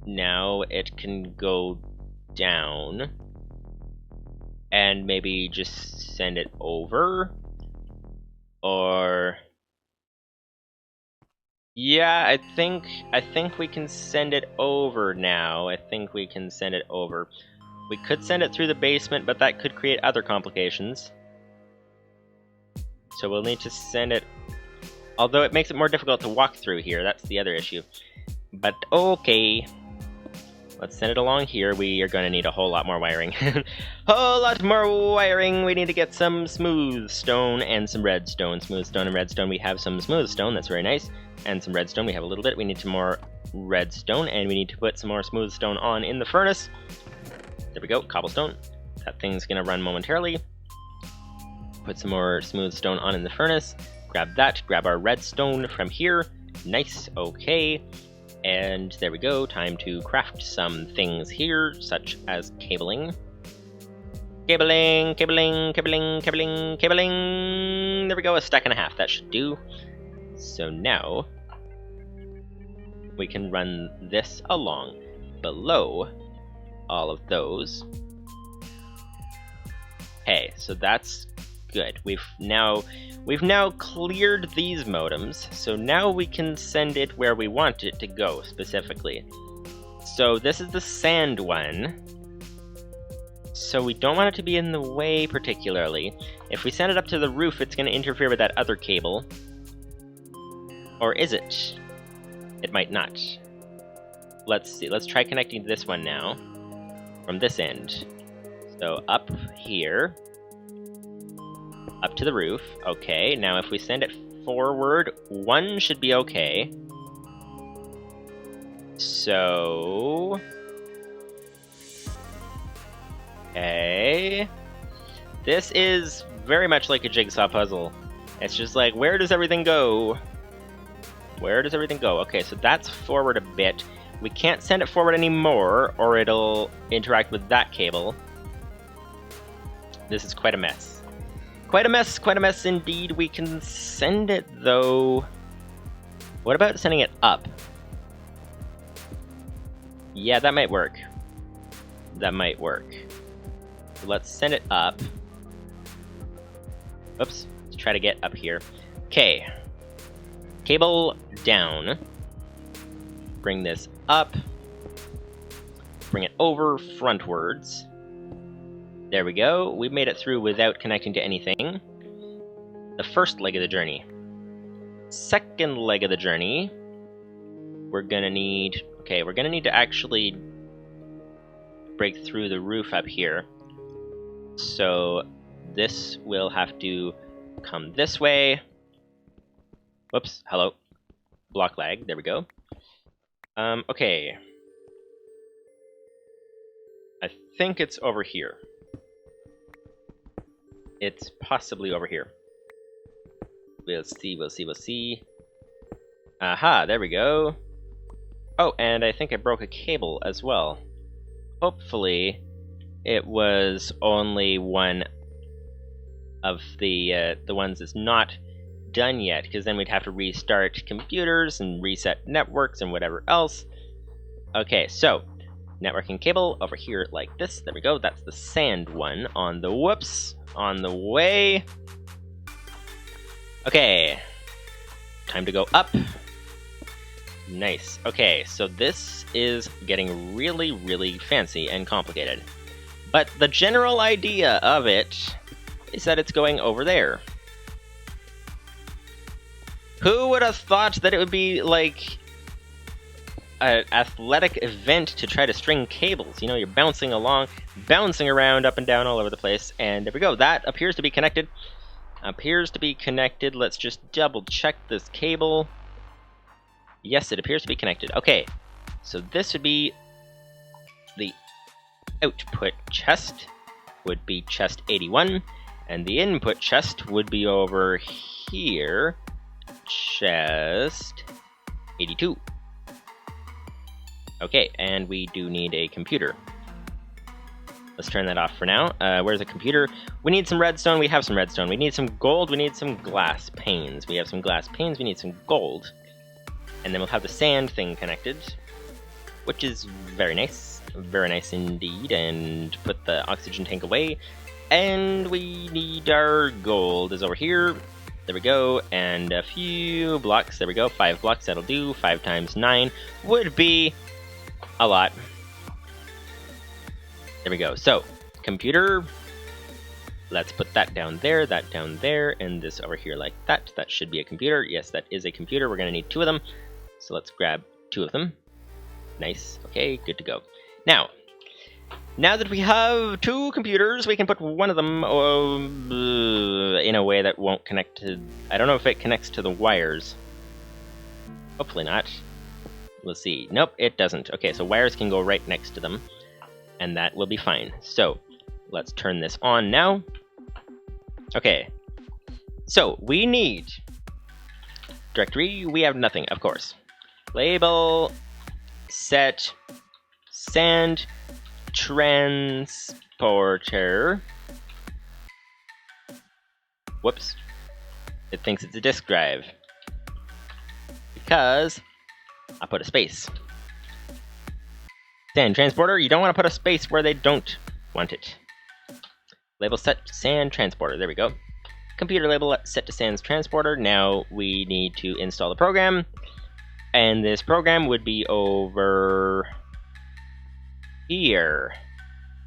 now it can go down and maybe just send it over, or yeah, I think we can send it over now. I think we can send it over. We could send it through the basement, but that could create other complications. So we'll need to send it, although it makes it more difficult to walk through here. That's the other issue. But okay. Let's send it along here. We are going to need a whole lot more wiring. Whole lot more wiring! We need to get some smooth stone and some redstone. Smooth stone and redstone. We have some smooth stone, that's very nice. And some redstone, we have a little bit. We need some more redstone, and we need to put some more smooth stone on in the furnace. There we go, cobblestone. That thing's going to run momentarily. Put some more smooth stone on in the furnace. Grab that, grab our redstone from here. Nice, okay. And there we go, time to craft some things here, such as cabling. Cabling, cabling, cabling, cabling, cabling. There we go, a stack and a half, that should do. So now, we can run this along below all of those. Okay, so that's good. We've now cleared these modems, so now we can send it where we want it to go specifically. So this is the sand one. So we don't want it to be in the way particularly. If we send it up to the roof, it's going to interfere with that other cable. Or is it? It might not. Let's see. Let's try connecting to this one now from this end. So up here. Up to the roof. Okay, now if we send it forward, one should be okay. So... okay. This is very much like a jigsaw puzzle. It's just like, where does everything go? Where does everything go? Okay, so that's forward a bit. We can't send it forward anymore, or it'll interact with that cable. This is quite a mess. Quite a mess indeed. We can send it, though. What about sending it up? Yeah, that might work. That might work. So let's send it up. Oops, let's try to get up here. Okay. Cable down. Bring this up. Bring it over frontwards. There we go. We made it through without connecting to anything. The first leg of the journey. Second leg of the journey. We're gonna need... okay, we're gonna need to actually break through the roof up here. So this will have to come this way. Whoops, hello. Block lag, there we go. Okay. I think it's over here. It's possibly over here. We'll see, we'll see, we'll see. Aha, there we go. Oh, and I think I broke a cable as well. Hopefully, it was only one of the ones that's not done yet, because then we'd have to restart computers and reset networks and whatever else. Okay, so, networking cable over here like this. There we go, that's the sand one on the whoops. On the way. Okay. Time to go up. Nice. Okay, so this is getting really, really fancy and complicated. But the general idea of it is that it's going over there. Who would have thought that it would be like an athletic event to try to string cables? You know, you're bouncing along, bouncing around up and down all over the place, and there we go. That appears to be connected. Appears to be connected. Let's just double check this cable. Yes, it appears to be connected. Okay, so this would be the output chest, would be chest 81, and the input chest would be over here, chest 82. Okay, and we do need a computer. Let's turn that off for now. Where's the computer? We need some redstone. We have some redstone. We need some gold. We need some glass panes. We have some glass panes. We need some gold. And then we'll have the sand thing connected, which is very nice. Very nice indeed. And put the oxygen tank away. And we need our gold is over here. There we go. And a few blocks. There we go. 5 blocks. That'll do. 5 times 9 would be a lot. There we go. So, computer, let's put that down there, and this over here like that. That should be a computer. Yes, that is a computer. We're going to need 2 of them. So let's grab 2 of them. Nice. Okay, good to go. Now that we have 2 computers, we can put one of them in a way that won't connect to... I don't know if it connects to the wires. Hopefully not. Let's see. Nope, it doesn't. Okay, so wires can go right next to them. And that will be fine. So, let's turn this on now. Okay. So, we need directory. We have nothing, of course. Label, set, sand, transporter. Whoops. It thinks it's a disk drive. Because I put a space. Sand transporter, you don't want to put a space where they don't want it. Label set sand transporter, there we go. Computer label set to sand transporter. Now we need to install the program. And this program would be over here.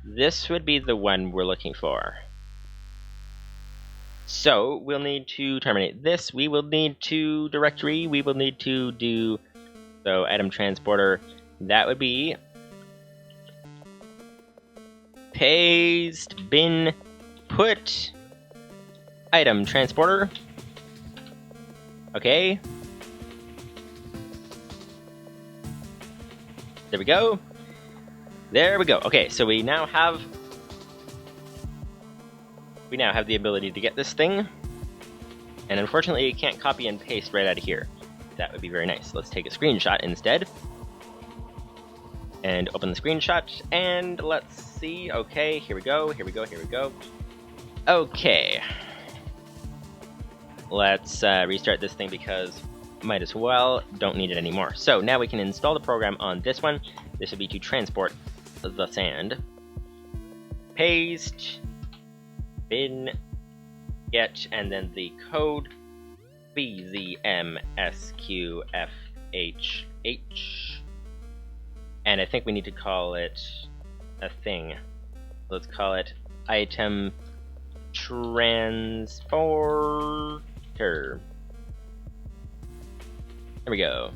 This would be the one we're looking for. So we'll need to terminate this. We will need to directory. We will need to do, so item transporter, that would be paste bin put item transporter. Okay. There we go. There we go. Okay, so we now have the ability to get this thing. And unfortunately, you can't copy and paste right out of here. That would be very nice. Let's take a screenshot instead. And open the screenshot, and let's see. Okay, here we go, here we go, here we go. Okay. Let's restart this thing because might as well, don't need it anymore. So now we can install the program on this one. This would be to transport the sand. Paste, bin, get, and then the code BZMSQFHH. And I think we need to call it a thing. Let's call it item transporter. There we go.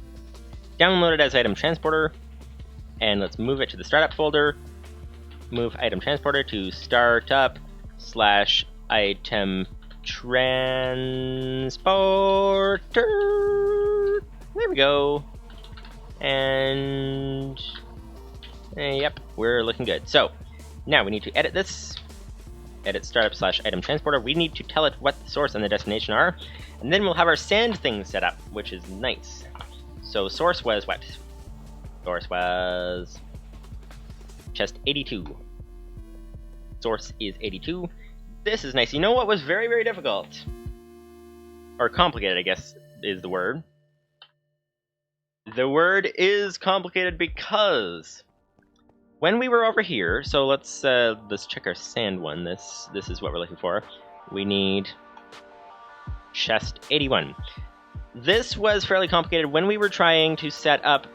Download it as item transporter. And let's move it to the startup folder. Move item transporter to startup / item transporter. There we go. And yep, we're looking good. So now we need to edit this. Edit startup / item transporter. We need to tell it what the source and the destination are, and then we'll have our sand thing set up, which is nice. So source was what? Source was chest 82. Source is 82. This is nice. You know what was very, very difficult? Or complicated, I guess, is the word. The word is complicated because when we were over here, so let's check our sand one. This is what we're looking for. We need chest 81. This was fairly complicated when we were trying to set up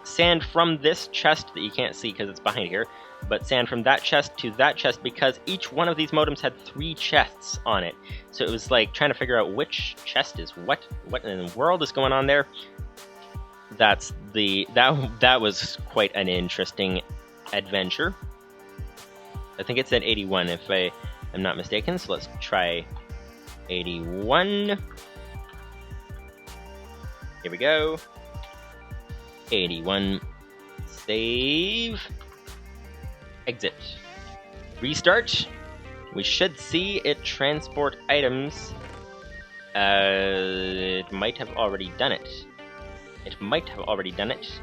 sand from this chest that you can't see because it's behind here, but sand from that chest to that chest because each one of these modems had 3 chests on it. So it was like trying to figure out which chest is what in the world is going on there. That was quite an interesting adventure. I think it said 81 if I am not mistaken, so let's try 81. Here we go. 81. Save. Exit. Restart. We should see it transport items. It might have already done it. It might have already done it.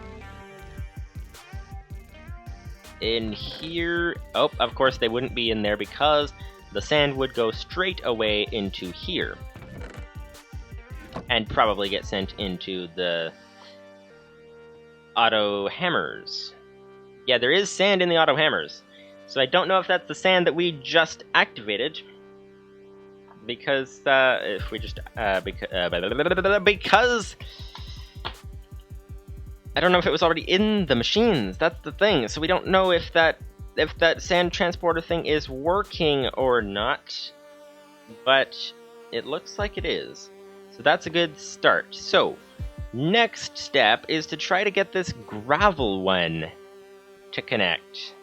In here... Oh, of course they wouldn't be in there because the sand would go straight away into here. And probably get sent into the auto hammers. Yeah, there is sand in the auto hammers. So I don't know if that's the sand that we just activated. Because, if we just, because I don't know if it was already in the machines. That's the thing. So we don't know if that sand transporter thing is working or not. But it looks like it is. So that's a good start. So next step is to try to get this gravel one to connect.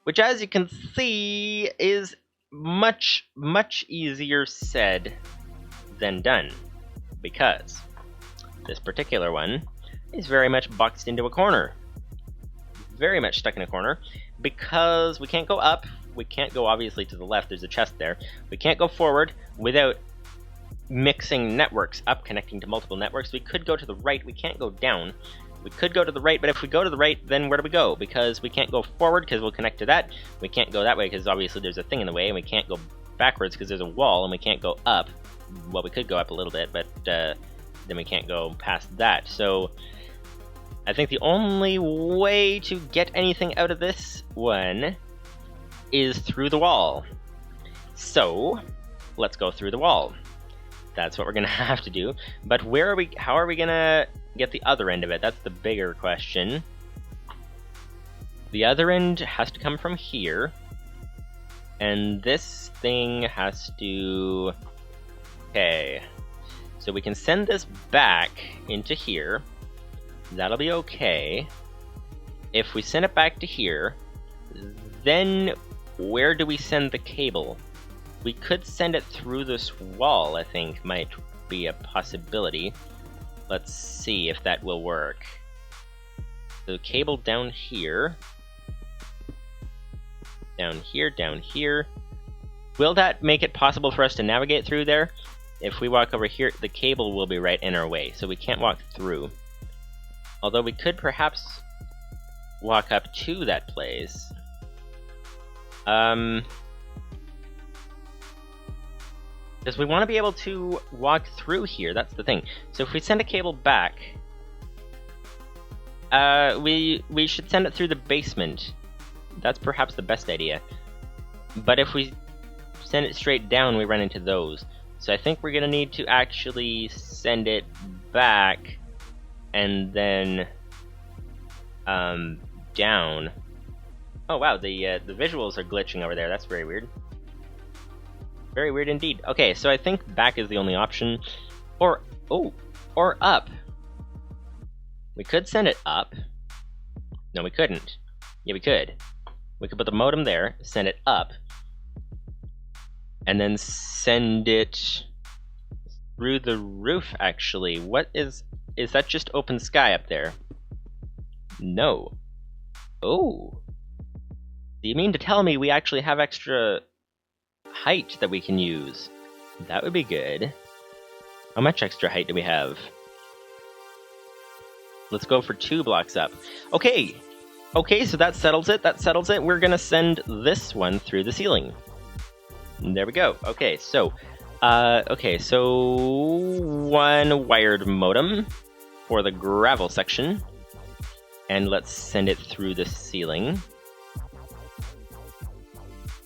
Which, as you can see, is much, much easier said than done. Because this particular one is very much boxed into a corner. Very much stuck in a corner. Because we can't go up. We can't go, obviously, to the left. There's a chest there. We can't go forward without mixing networks up, connecting to multiple networks. We could go to the right. We can't go down. We could go to the right, but if we go to the right, then where do we go? Because we can't go forward because we'll connect to that. We can't go that way because obviously there's a thing in the way, and we can't go backwards because there's a wall, and we can't go up. Well, we could go up a little bit, but then we can't go past that. So I think the only way to get anything out of this one is through the wall. So let's go through the wall. That's what we're gonna have to do. But how are we gonna get the other end of it? That's the bigger question. The other end has to come from here. And this thing has to... Okay. So we can send this back into here. That'll be okay. If we send it back to here, then where do we send the cable? We could send it through this wall, I think, might be a possibility. Let's see if that will work. The cable down here. Down here, down here. Will that make it possible for us to navigate through there? If we walk over here, the cable will be right in our way, so we can't walk through. Although we could perhaps walk up to that place. Because we want to be able to walk through here, that's the thing. So if we send a cable back, we should send it through the basement. That's perhaps the best idea. But if we send it straight down, we run into those. So I think we're going to need to actually send it back and then down. Oh wow, the visuals are glitching over there. That's very weird. Very weird indeed. Okay, so I think back is the only option. Or up. We could send it up. No, we couldn't. Yeah, we could. We could put the modem there, send it up, and then send it through the roof, actually. What is that just open sky up there? No. Oh. Do you mean to tell me we actually have extra height that we can use? That would be good. How much extra height do we have? Let's go for 2 blocks up. Okay. Okay, so that settles it. That settles it. We're gonna send this one through the ceiling. And there we go. Okay, so one wired modem for the gravel section. And let's send it through the ceiling.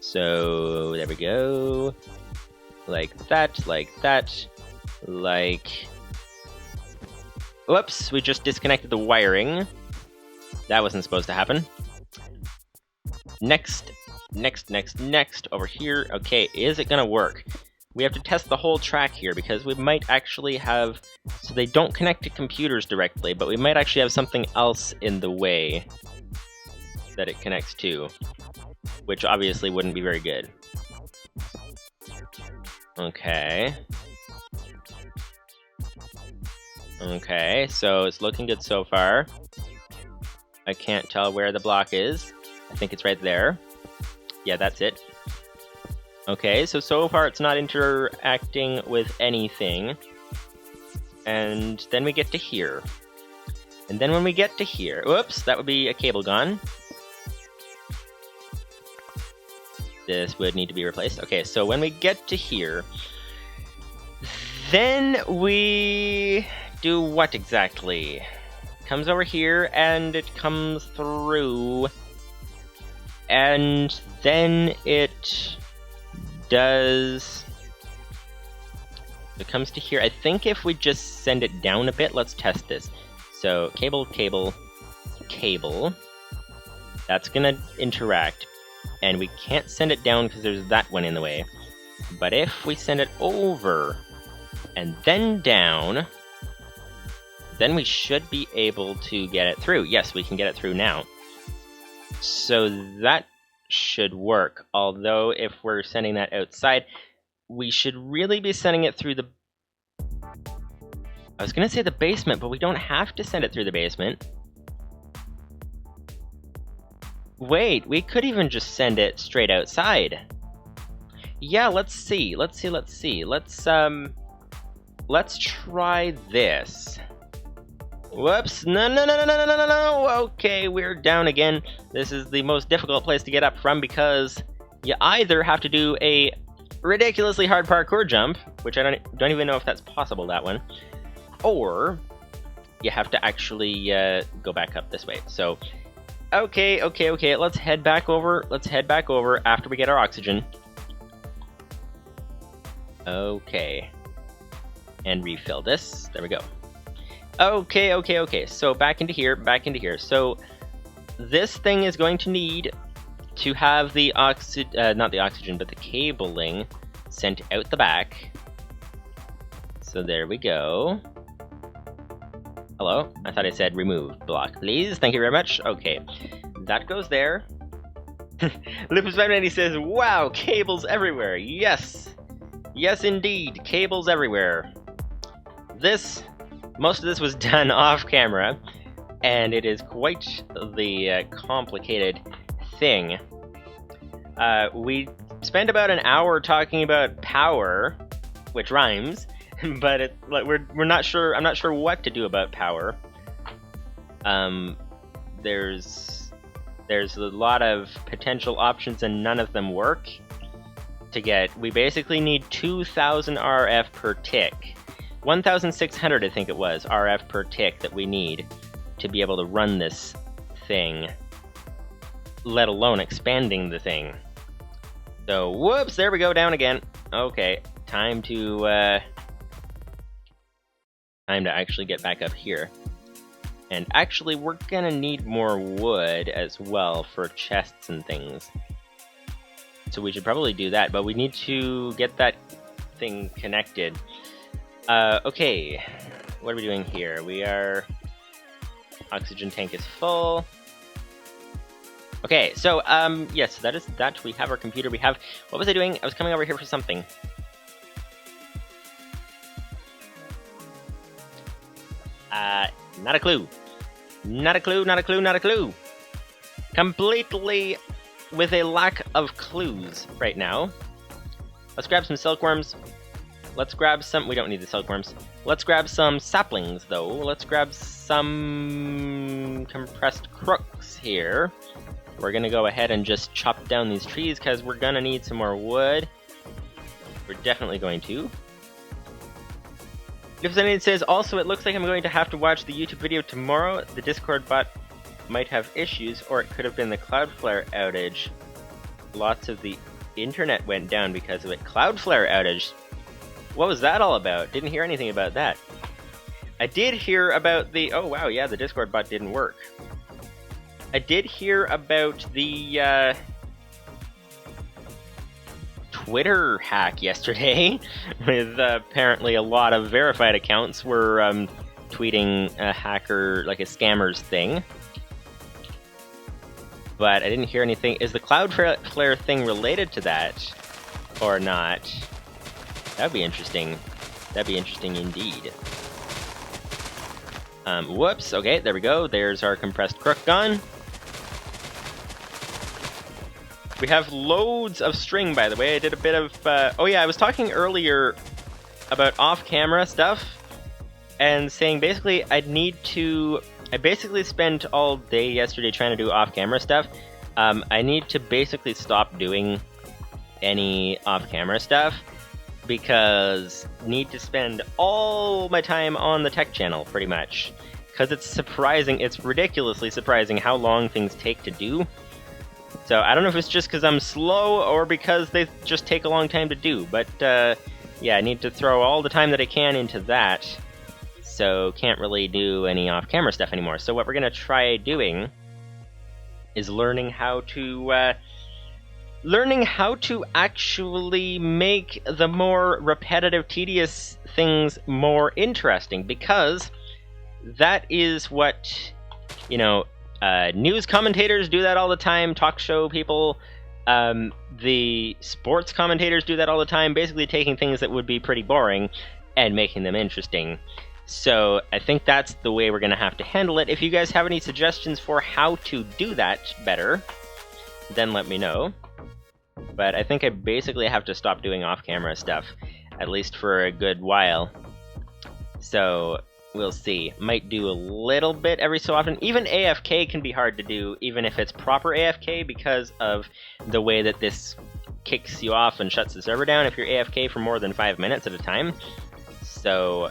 So there we go. Like that, like that, like... Whoops, we just disconnected the wiring. That wasn't supposed to happen. Next, over here. Okay, is it gonna work? We have to test the whole track here because we might actually have... So they don't connect to computers directly, but we might actually have something else in the way that it connects to, which obviously wouldn't be very good. Okay. Okay, so it's looking good so far. I can't tell where the block is. I think it's right there. Yeah, that's it. Okay, so far it's not interacting with anything. And then we get to here. And then when we get to here... Whoops, that would be a cable gone. This would need to be replaced. Okay, so when we get to here... Then we do what exactly? Comes over here and it comes through. And then it does... It comes to here. I think if we just send it down a bit, let's test this. So cable, cable, cable. That's gonna interact. And we can't send it down because there's that one in the way. But if we send it over and then down, then we should be able to get it through. Yes, we can get it through now. So that should work. Although if we're sending that outside, we should really be sending it through the... I was gonna say the basement, but we don't have to send it through the basement. Wait, we could even just send it straight outside. Yeah, let's see. Let's try this. Whoops, no. Okay, we're down again. This is the most difficult place to get up from because you either have to do a ridiculously hard parkour jump, which I don't even know if that's possible, that one, or you have to actually go back up this way. So, okay, let's head back over. After we get our oxygen. Okay. And refill this. There we go. Okay. So back into here. So this thing is going to need to have the not the oxygen, but the cabling sent out the back. So there we go. Hello? I thought I said remove block, please. Thank you very much. Okay. That goes there. Lupus590 says, wow, cables everywhere. Yes. Yes, indeed. Cables everywhere. Most of this was done off camera, and it is quite the complicated thing. We spent about an hour talking about power, which rhymes, but we're not sure. I'm not sure what to do about power. There's a lot of potential options, and none of them work. We basically need 2,000 RF per tick. 1,600, I think it was, RF per tick that we need to be able to run this thing, let alone expanding the thing. So, whoops, there we go, down again. Okay, time to actually get back up here. And actually, we're gonna need more wood as well for chests and things. So we should probably do that, but we need to get that thing connected. Okay, what are we doing here? Oxygen tank is full. Okay, so, yes, that is that. We have our computer. What was I doing? I was coming over here for something. Not a clue. Not a clue. Completely with a lack of clues right now. Let's grab some silkworms. Let's grab some... We don't need the silkworms. Let's grab some saplings, though. Let's grab some compressed crooks here. We're gonna go ahead and just chop down these trees, because we're gonna need some more wood. We're definitely going to. If anyone says, also, it looks like I'm going to have to watch the YouTube video tomorrow. The Discord bot might have issues, or it could have been the Cloudflare outage. Lots of the internet went down because of it. Cloudflare outage? What was that all about? Didn't hear anything about that. I did hear about the... Oh, wow, yeah, the Discord bot didn't work. I did hear about the Twitter hack yesterday, with apparently a lot of verified accounts were tweeting a hacker, like a scammer's thing. But I didn't hear anything. Is the Cloudflare thing related to that, or not? That'd be interesting. That'd be interesting indeed. Whoops, okay, there we go. There's our compressed crook gun. We have loads of string, by the way. I did a bit of... oh yeah, I was talking earlier about off-camera stuff, and saying basically I basically spent all day yesterday trying to do off-camera stuff. I need to basically stop doing any off-camera stuff, because I need to spend all my time on the tech channel, pretty much. Because it's ridiculously surprising how long things take to do. So I don't know if it's just because I'm slow or because they just take a long time to do, but yeah, I need to throw all the time that I can into that, so can't really do any off-camera stuff anymore. So what we're going to try doing is learning how to actually make the more repetitive, tedious things more interesting, because that is what, you know, news commentators do that all the time, talk show people, the sports commentators do that all the time, basically taking things that would be pretty boring and making them interesting. So I think that's the way we're going to have to handle it. If you guys have any suggestions for how to do that better, then let me know. But I think I basically have to stop doing off-camera stuff, at least for a good while. So we'll see. Might do a little bit every so often. Even AFK can be hard to do, even if it's proper AFK, because of the way that this kicks you off and shuts the server down if you're AFK for more than 5 minutes at a time. So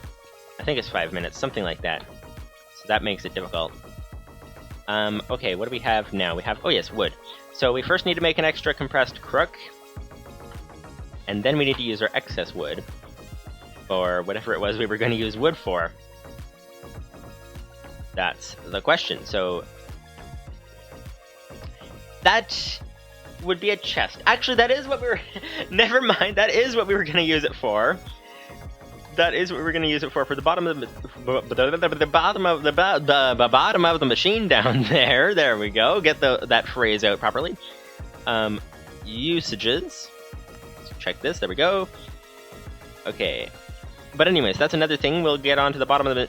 I think it's 5 minutes, something like that. So that makes it difficult. Okay, what do we have now? We have, oh yes, wood. So we first need to make an extra compressed crook, and then we need to use our excess wood, or whatever it was we were going to use wood for. That's the question. So that would be a chest. Actually, that is what we were... Never mind, that is what we were going to use it for. That is what we're going to use it for the bottom of the bottom of the machine down there. There we go. Get that phrase out properly. Usages. Let's check this. There we go. Okay. But anyways, that's another thing. We'll get onto the bottom of the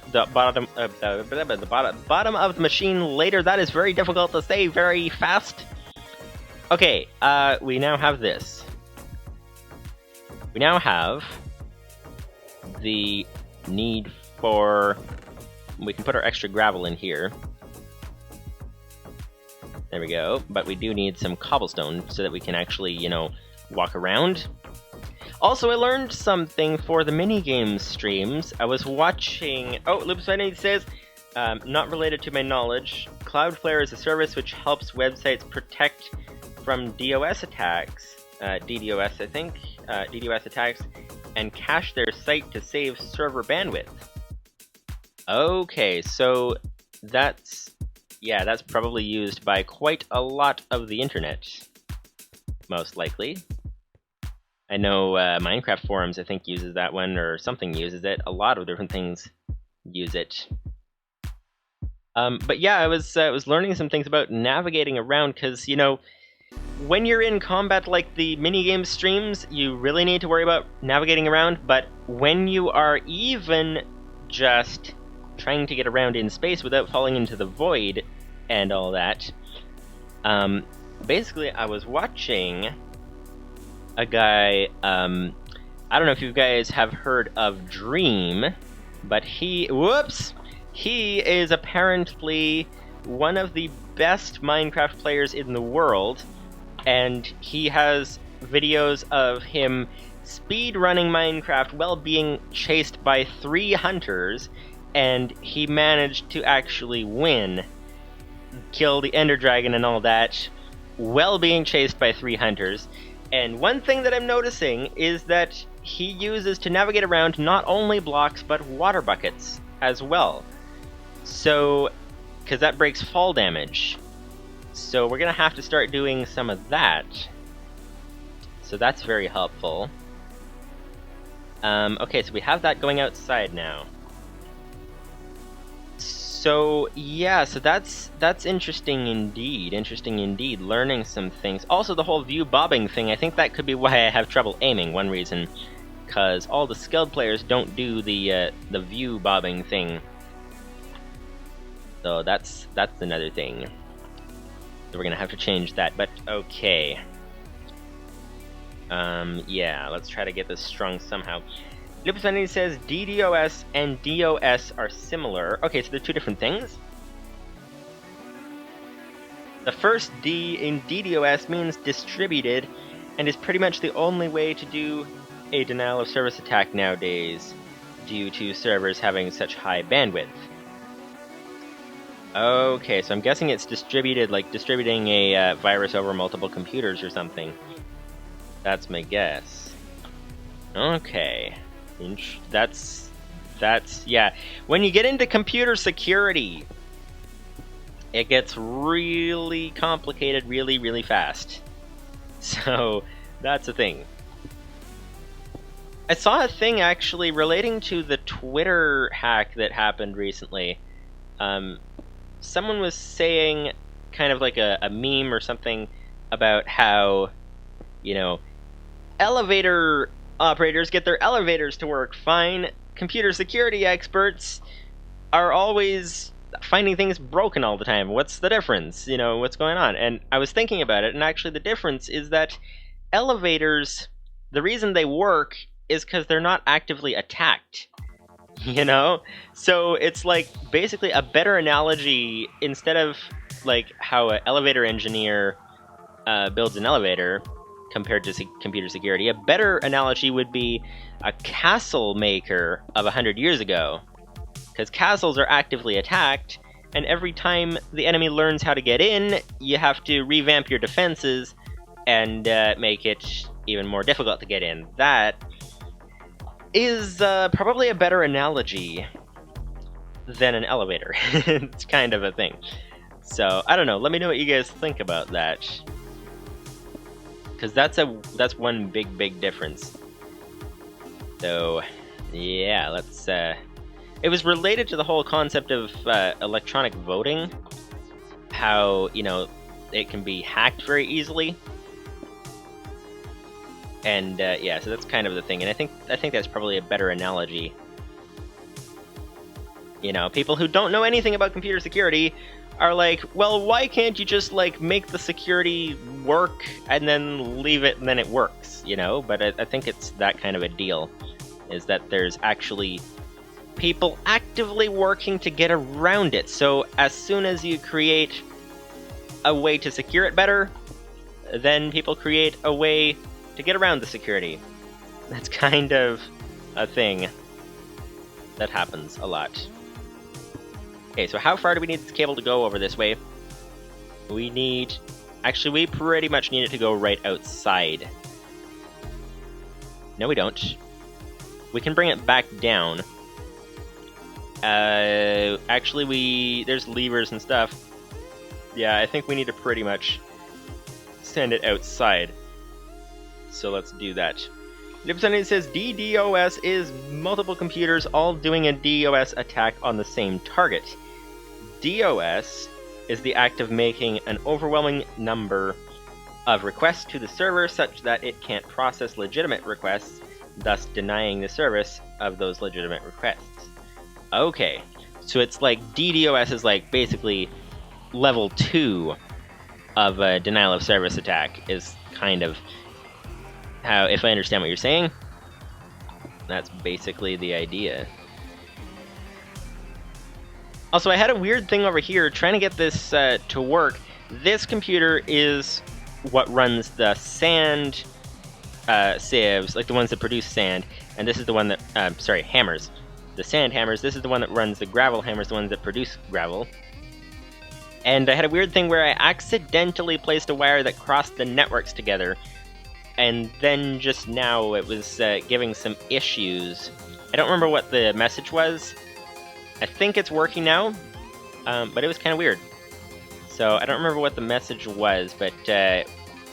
bottom of the machine later. That is very difficult to say very fast. Okay. We now have this. We now have the need for... We can put our extra gravel in here. There we go. But we do need some cobblestone so that we can actually, you know, walk around. Also, I learned something for the minigame streams. I was watching... Oh, Ep17 says, not related to my knowledge, Cloudflare is a service which helps websites protect from DOS attacks. DDoS, I think. DDoS attacks, and cache their site to save server bandwidth. Okay, so that's... Yeah, that's probably used by quite a lot of the internet. Most likely. I know Minecraft forums, I think, uses that one, or something uses it. A lot of different things use it. But yeah, I was learning some things about navigating around, because, you know, when you're in combat like the minigame streams, you really need to worry about navigating around, but when you are even just trying to get around in space without falling into the void and all that, basically I was watching a guy, I don't know if you guys have heard of Dream, but he is apparently one of the best Minecraft players in the world, and he has videos of him speedrunning Minecraft while being chased by 3 hunters, and he managed to actually win, kill the Ender Dragon and all that, while being chased by 3 hunters. And one thing that I'm noticing is that he uses to navigate around not only blocks, but water buckets as well. So, because that breaks fall damage. So we're going to have to start doing some of that. So that's very helpful. Okay, so we have that going outside now. So yeah, so that's interesting indeed. Interesting indeed. Learning some things. Also, the whole view bobbing thing. I think that could be why I have trouble aiming. One reason, because all the skilled players don't do the view bobbing thing. So that's another thing. So we're gonna have to change that, but okay. Yeah, let's try to get this strung somehow. Ep17 says DDoS and DOS are similar. Okay, so they're two different things. The first D in DDoS means distributed, and is pretty much the only way to do a denial of service attack nowadays, due to servers having such high bandwidth. Okay, so I'm guessing it's distributed, like distributing a virus over multiple computers or something. That's my guess. Okay. That's yeah. When you get into computer security, it gets really complicated really, really fast. So, that's a thing. I saw a thing actually relating to the Twitter hack that happened recently. Someone was saying, kind of like a meme or something, about how, you know, elevator operators get their elevators to work fine. Computer security experts are always finding things broken all the time. What's the difference? You know, what's going on? And I was thinking about it, and actually the difference is that elevators, the reason they work is because they're not actively attacked. You know? So it's like basically a better analogy, instead of like how an elevator engineer builds an elevator compared to computer security, a better analogy would be a castle maker of 100 years ago. Because castles are actively attacked, and every time the enemy learns how to get in, you have to revamp your defenses and make it even more difficult to get in. That is probably a better analogy than an elevator. It's kind of a thing. So, I don't know. Let me know what you guys think about that. Because that's one big difference. So, yeah, let's... It was related to the whole concept of electronic voting. How, you know, it can be hacked very easily. And, yeah, so that's kind of the thing. And I think that's probably a better analogy. You know, people who don't know anything about computer security are like, well, why can't you just, like, make the security work and then leave it and then it works, you know? But I think it's that kind of a deal, is that there's actually people actively working to get around it. So as soon as you create a way to secure it better, then people create a way to get around the security. That's kind of a thing that happens a lot. Okay, so how far do we need this cable to go over this way? We need... Actually, we pretty much need it to go right outside. No, we don't. We can bring it back down. Actually, there's levers and stuff. Yeah, I think we need to pretty much send it outside. So let's do that. Ep17 says DDoS is multiple computers all doing a DOS attack on the same target. DOS is the act of making an overwhelming number of requests to the server such that it can't process legitimate requests, thus denying the service of those legitimate requests. Okay, so it's like DDoS is like basically level 2 of a denial of service attack, is kind of how, if I understand what you're saying, that's basically the idea. Also, I had a weird thing over here trying to get this to work. This computer is what runs the sand sieves, like the ones that produce sand, and this is the one that, hammers. The sand hammers, this is the one that runs the gravel hammers, the ones that produce gravel. And I had a weird thing where I accidentally placed a wire that crossed the networks together, and then just now it was giving some issues. I don't remember what the message was. I think it's working now, but it was kind of weird. So I don't remember what the message was, but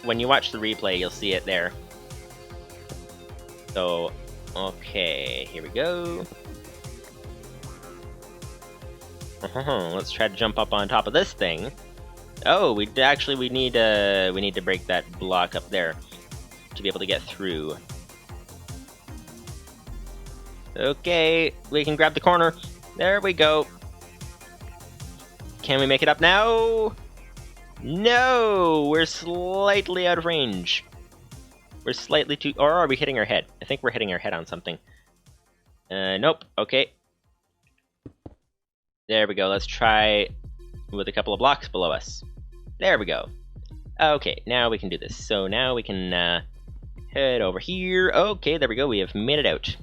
when you watch the replay, you'll see it there. So, okay, here we go. Let's try to jump up on top of this thing. Oh, we need to break that block up there to be able to get through. Okay, we can grab the corner. There we go. Can we make it up now? No! We're slightly out of range. We're slightly too... Or are we hitting our head? I think we're hitting our head on something. Nope. Okay. There we go. Let's try with a couple of blocks below us. There we go. Okay, now we can do this. So now we can head over here. Okay, there we go. We have made it out.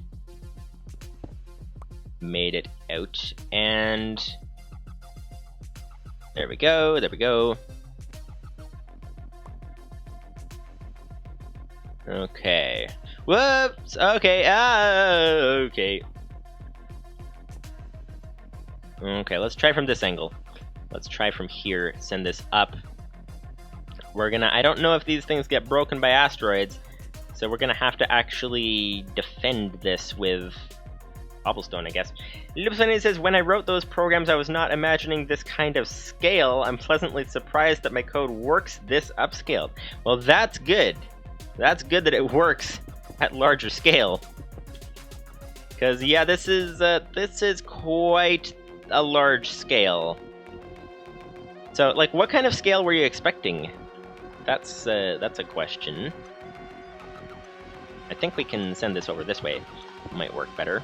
Made it out. And there we go. There we go. Okay. Whoops! Okay, okay. Okay, let's try from this angle. Let's try from here, send this up. We're gonna... I don't know if these things get broken by asteroids, so we're gonna have to actually defend this with cobblestone, I guess. Ep17 says, when I wrote those programs, I was not imagining this kind of scale. I'm pleasantly surprised that my code works this upscaled. Well, that's good. That's good that it works at larger scale. Because, yeah, this is quite a large scale. So, like, what kind of scale were you expecting? That's a question. I think we can send this over this way. Might work better.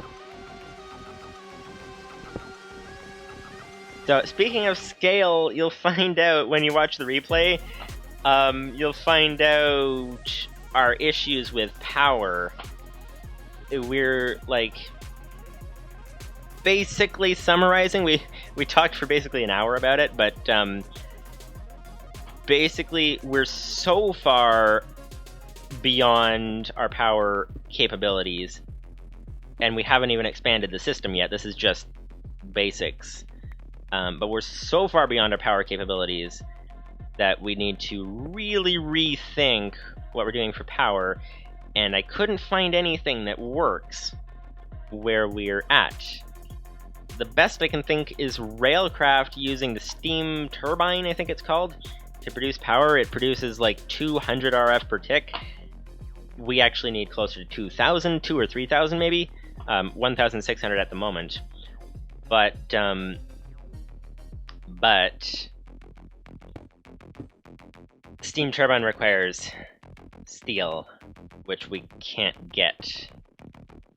So, speaking of scale, you'll find out when you watch the replay, you'll find out our issues with power. We're, like, basically summarizing. We talked for basically an hour about it, but basically we're so far beyond our power capabilities, and we haven't even expanded the system yet. This is just basics. But we're so far beyond our power capabilities that we need to really rethink what we're doing for power, and I couldn't find anything that works where we're at. The best I can think is railcraft using the steam turbine, I think it's called, to produce power. It produces like 200 RF per tick. We actually need closer to 2,000, 2,000 or 3,000 maybe, 1,600 at the moment. But steam turbine requires steel, which we can't get,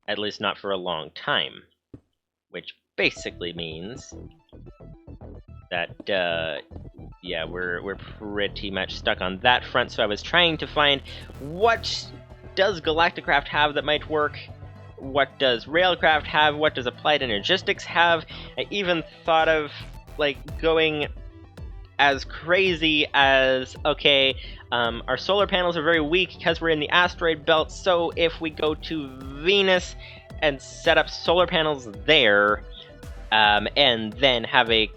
at least not for a long time, which basically means that yeah, we're pretty much stuck on that front. So I was trying to find what does Galacticraft have that might work, what does Railcraft have, what does Applied Energistics have. I even thought of like going as crazy as, okay, our solar panels are very weak because we're in the asteroid belt, so if we go to Venus and set up solar panels there, and then have a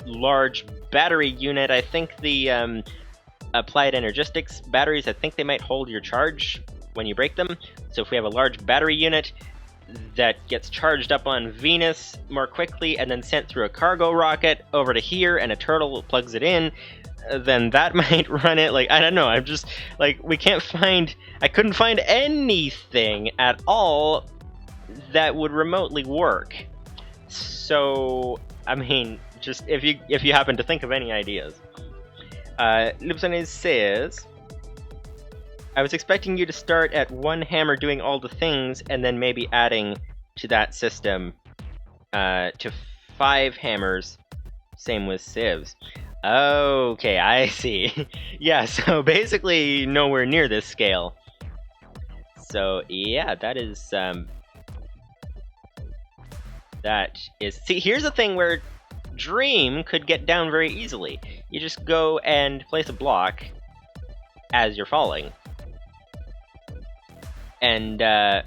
large battery unit, I think the Applied Energistics batteries, I think they might hold your charge when you break them. So if we have a large battery unit that gets charged up on Venus more quickly and then sent through a cargo rocket over to here and a turtle plugs it in, then that might run it. Like, I don't know, I'm just, like, I couldn't find anything at all that would remotely work. So, I mean, just if you happen to think of any ideas. Ep17 says, I was expecting you to start at one hammer doing all the things and then maybe adding to that system to 5 hammers. Same with sieves. Okay, I see. Yeah, so basically nowhere near this scale. So yeah, that is... See, here's the thing where Dream could get down very easily. You just go and place a block as you're falling. And, I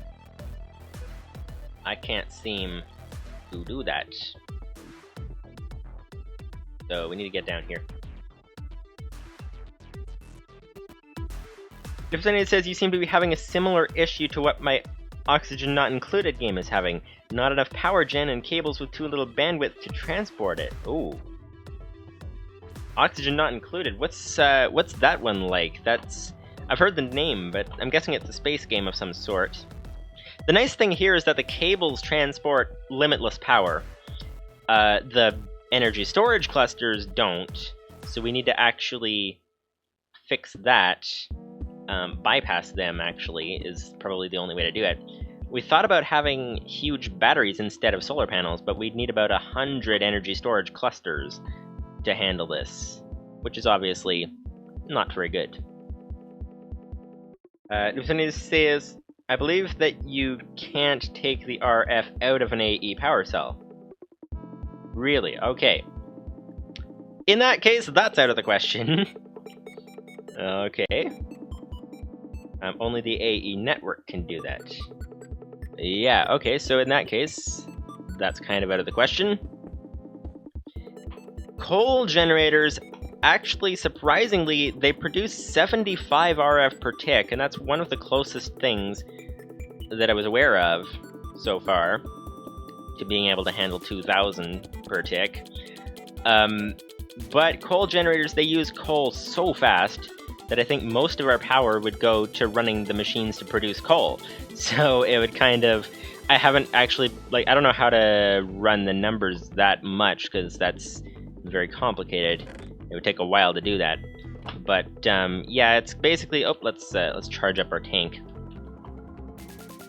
can't seem to do that. So, we need to get down here. Ep17 says, you seem to be having a similar issue to what my Oxygen Not Included game is having. Not enough power gen and cables with too little bandwidth to transport it. Ooh. Oxygen Not Included. What's that one like? I've heard the name, but I'm guessing it's a space game of some sort. The nice thing here is that the cables transport limitless power. The energy storage clusters don't, so we need to actually fix that. Bypass them, actually, is probably the only way to do it. We thought about having huge batteries instead of solar panels, but we'd need about 100 energy storage clusters to handle this, which is obviously not very good. Lieutenant says, I believe that you can't take the RF out of an AE power cell. Really? Okay. In that case, that's out of the question. Okay. Only the AE network can do that. Yeah, okay, so in that case, that's kind of out of the question. Coal generators, actually, surprisingly, they produce 75 RF per tick, and that's one of the closest things that I was aware of so far to being able to handle 2,000 per tick. But coal generators, they use coal so fast that I think most of our power would go to running the machines to produce coal. So it would kind of... I haven't actually... like, I don't know how to run the numbers that much, because that's very complicated. It would take a while to do that. But, yeah, it's basically... oh, let's charge up our tank.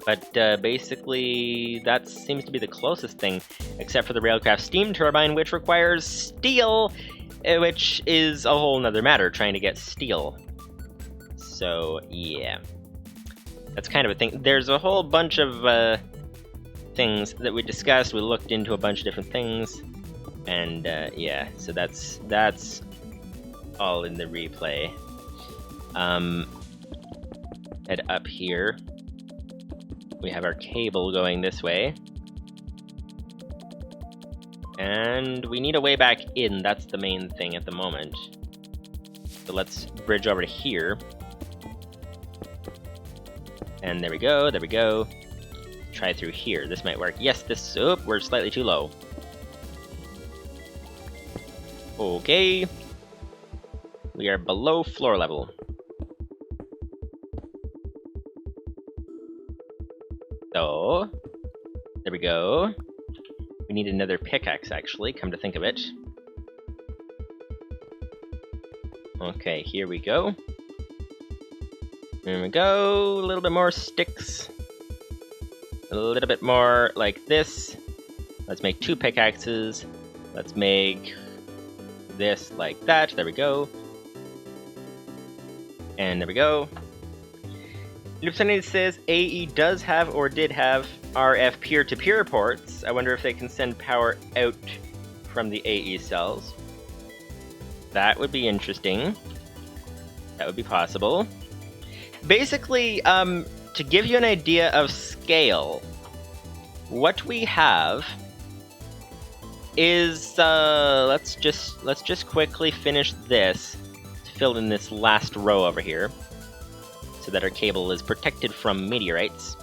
But, basically, that seems to be the closest thing, except for the Railcraft steam turbine, which requires steel, which is a whole nother matter, trying to get steel. So, yeah. That's kind of a thing. There's a whole bunch of things that we discussed. We looked into a bunch of different things. And, yeah, so that's all in the replay. Head up here. We have our cable going this way. And we need a way back in. That's the main thing at the moment. So let's bridge over to here. And there we go, there we go. Try through here. This might work. Yes, this... oh, we're slightly too low. Okay. We are below floor level. So, there we go. We need another pickaxe, actually, come to think of it. Okay, here we go. There we go. A little bit more sticks. A little bit more like this. Let's make 2 pickaxes. Let's make this like that. There we go. And there we go. Lieutenant says AE does have or did have RF peer-to-peer ports. I wonder if they can send power out from the AE cells. That would be interesting. That would be possible. Basically, to give you an idea of scale, what we have is let's just quickly finish this to fill in this last row over here, so that our cable is protected from meteorites.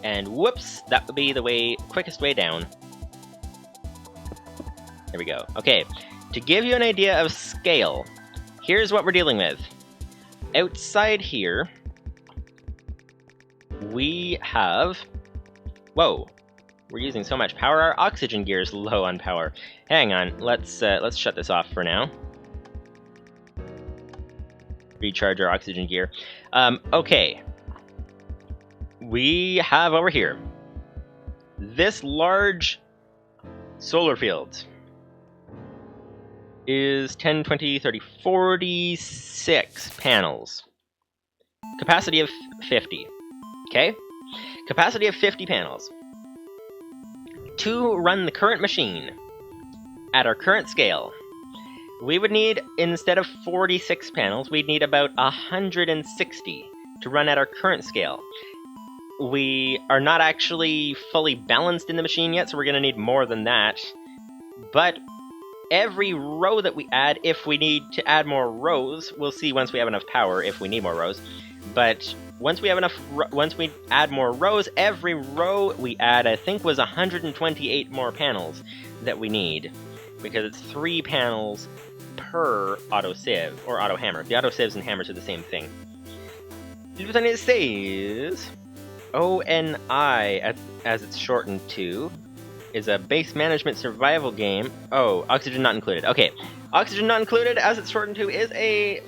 And whoops, that would be the quickest way down. There we go. Okay, to give you an idea of scale, here's what we're dealing with. Outside here, we have... whoa, we're using so much power. Our oxygen gear is low on power. Hang on, let's shut this off for now. Recharge our oxygen gear. Okay. We have over here this large solar field is 10, 20, 30, 46 panels. Capacity of 50. Okay? Capacity of 50 panels. To run the current machine at our current scale, we would need, instead of 46 panels, we'd need about 160 to run at our current scale. We are not actually fully balanced in the machine yet, so we're going to need more than that. But every row that we add, if we need to add more rows, we'll see once we have enough power if we need more rows. But once we have enough, once we add more rows, every row we add, I think, was 128 more panels that we need. Because it's 3 panels per auto sieve, or auto hammer. The auto sieves and hammers are the same thing. Lieutenant says ONI, as it's shortened to, is a base management survival game. Oh, oxygen not included. Okay, oxygen not included, as it's shortened to, is a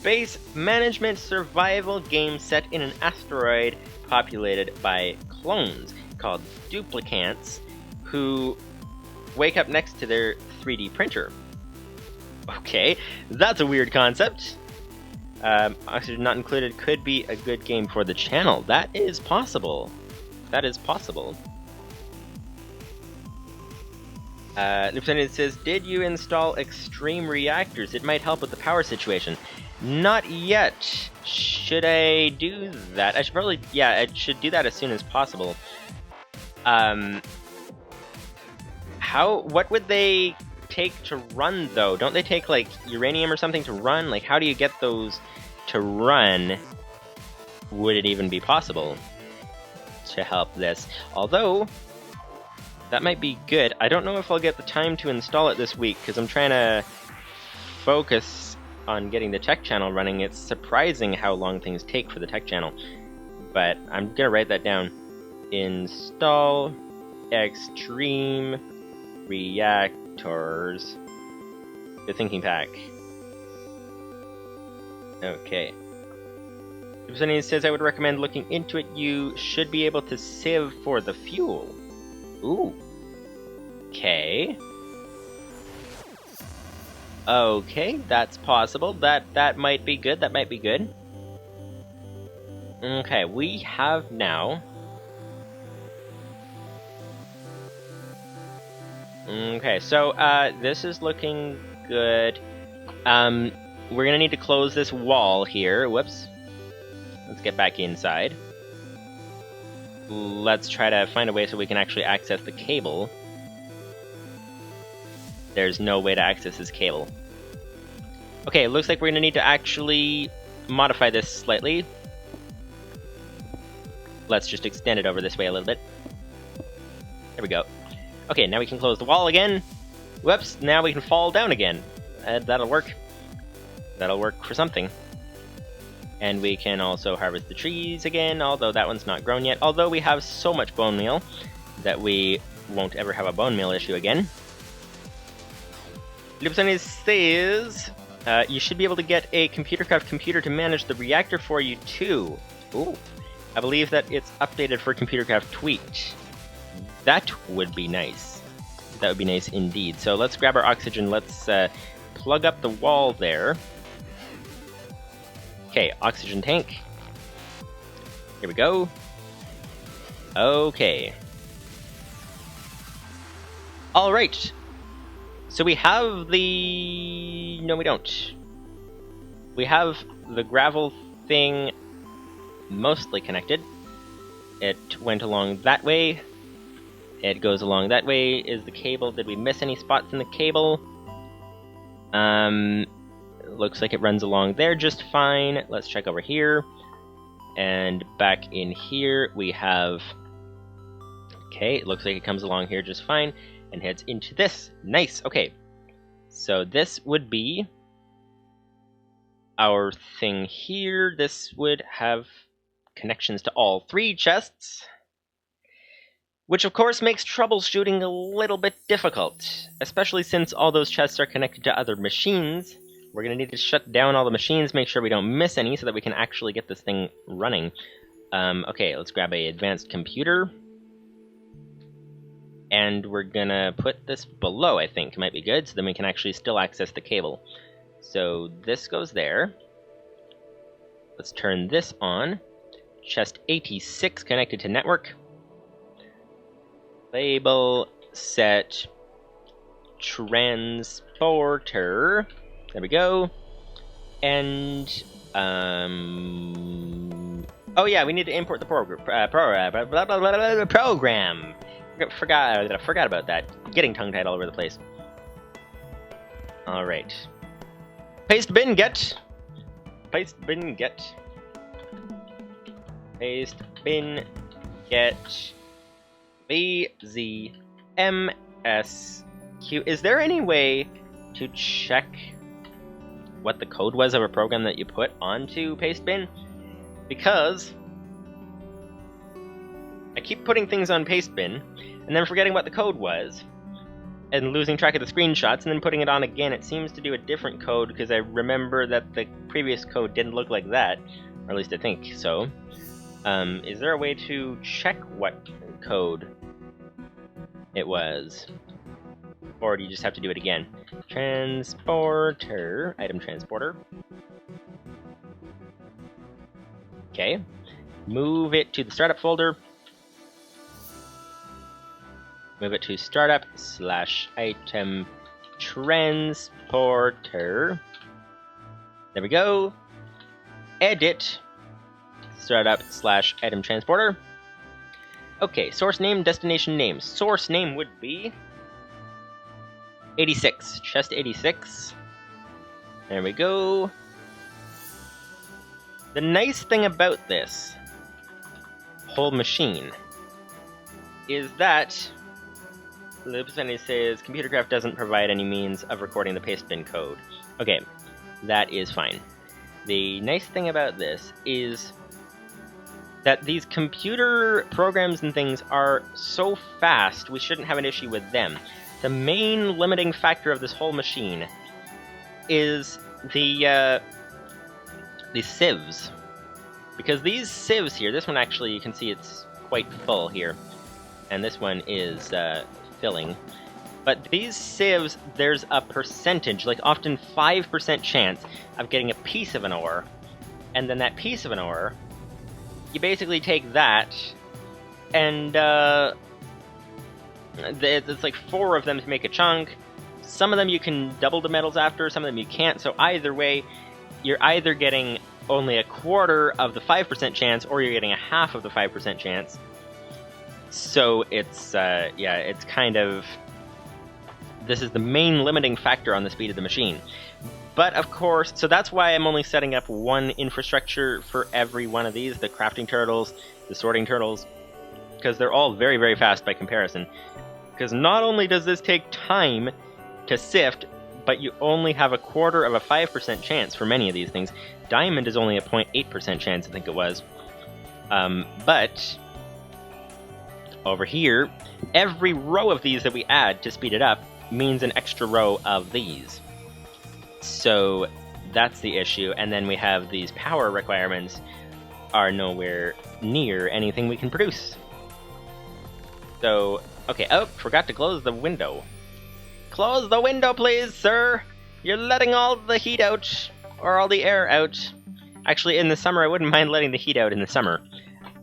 base management survival game set in an asteroid populated by clones called duplicants who wake up next to their 3D printer. Okay, that's a weird concept. Oxygen not included could be a good game for the channel. That is possible. That is possible. Lieutenant says, did you install extreme reactors? It might help with the power situation. Not yet. Should I do that? I should probably, yeah, I should do that as soon as possible. What would they take to run, though? Don't they take, like, uranium or something to run? Like, how do you get those to run? Would it even be possible to help this? Although, that might be good. I don't know if I'll get the time to install it this week, because I'm trying to focus on getting the tech channel running. It's surprising how long things take for the tech channel. But I'm gonna write that down. Install extreme reactors. The thinking pack. Okay. If anyone says I would recommend looking into it, you should be able to sieve for the fuel. Ooh. Okay. Okay, that's possible. That might be good. That might be good. Okay, we have now. Okay, so this is looking good. We're gonna need to close this wall here. Whoops. Let's get back inside. Let's try to find a way so we can actually access the cable. There's no way to access this cable. Okay, it looks like we're gonna need to actually modify this slightly. Let's just extend it over this way a little bit. There we go. Okay, now we can close the wall again. Whoops, now we can fall down again. That'll work. That'll work for something. And we can also harvest the trees again, although that one's not grown yet. Although we have so much bone meal that we won't ever have a bone meal issue again. Lipsoni says, you should be able to get a ComputerCraft computer to manage the reactor for you too. Ooh. I believe that it's updated for ComputerCraft Tweaked. That would be nice. That would be nice indeed. So let's grab our oxygen. Let's plug up the wall there. Okay, oxygen tank. Here we go. Okay. Alright. So we have the... No, we don't. We have the gravel thing mostly connected. It went along that way. It goes along that way. Is the cable... Did we miss any spots in the cable? Looks like it runs along there just fine. Let's check over here. And back in here we have... Okay, it looks like it comes along here just fine and heads into this. Nice, okay. So this would be our thing here. This would have connections to all three chests, which of course makes troubleshooting a little bit difficult, especially since all those chests are connected to other machines. We're going to need to shut down all the machines, make sure we don't miss any, so that we can actually get this thing running. Okay, let's grab a advanced computer. And we're going to put this below, I think. Might be good, so then we can actually still access the cable. So this goes there. Let's turn this on. Chest 86 connected to network. Label set transporter. There we go. And oh yeah, we need to import the program. Forgot about that. Getting tongue-tied all over the place. All right. Paste bin get. Paste bin get. Paste bin get. BZMSQ. Is there any way to check what the code was of a program that you put onto Pastebin? Because I keep putting things on Pastebin, and then forgetting what the code was, and losing track of the screenshots, and then putting it on again. It seems to do a different code, because I remember that the previous code didn't look like that, or at least I think so. Is there a way to check what code it was? Or do you just have to do it again? Transporter, item transporter. Okay, move it to the startup folder. Move it to startup / item transporter. There we go. Edit startup / item transporter. Okay, source name, destination name. Source name would be 86, chest 86. There we go. The nice thing about this whole machine is that Ep17 says ComputerCraft doesn't provide any means of recording the pastebin code. Okay, that is fine. The nice thing about this is that these computer programs and things are so fast, we shouldn't have an issue with them. The main limiting factor of this whole machine is the sieves. Because these sieves here, this one actually, you can see it's quite full here. And this one is filling. But these sieves, there's a percentage, like often 5% chance of getting a piece of an ore. And then that piece of an ore, you basically take that, and it's like 4 of them to make a chunk. Some of them you can double the metals after, some of them you can't, so either way, you're either getting only a quarter of the 5% chance, or you're getting a half of the 5% chance. So it's, yeah, it's kind of... This is the main limiting factor on the speed of the machine. But of course, so that's why I'm only setting up one infrastructure for every one of these, the crafting turtles, the sorting turtles, because they're all very, very fast by comparison. Because not only does this take time to sift, but you only have a quarter of a 5% chance for many of these things. Diamond is only a 0.8% chance, I think it was. But over here, every row of these that we add to speed it up means an extra row of these. So that's the issue, and then we have these power requirements are nowhere near anything we can produce. So, okay, oh, forgot to close the window. Close the window, please, sir! You're letting all the heat out, or all the air out. Actually, in the summer, I wouldn't mind letting the heat out in the summer.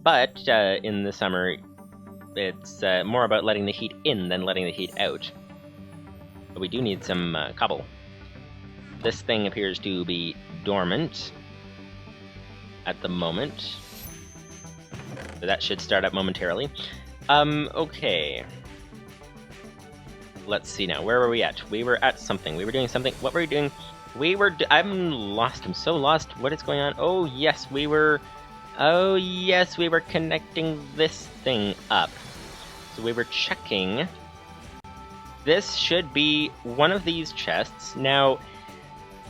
But, in the summer, it's more about letting the heat in than letting the heat out. But we do need some cobble. This thing appears to be dormant at the moment. So that should start up momentarily. Okay. Let's see now. Where were we at? We were at something. We were doing something. What were we doing? We were... I'm lost. I'm so lost. What is going on? Oh, yes, we were... Oh, yes, we were connecting this thing up. So we were checking. This should be one of these chests. Now,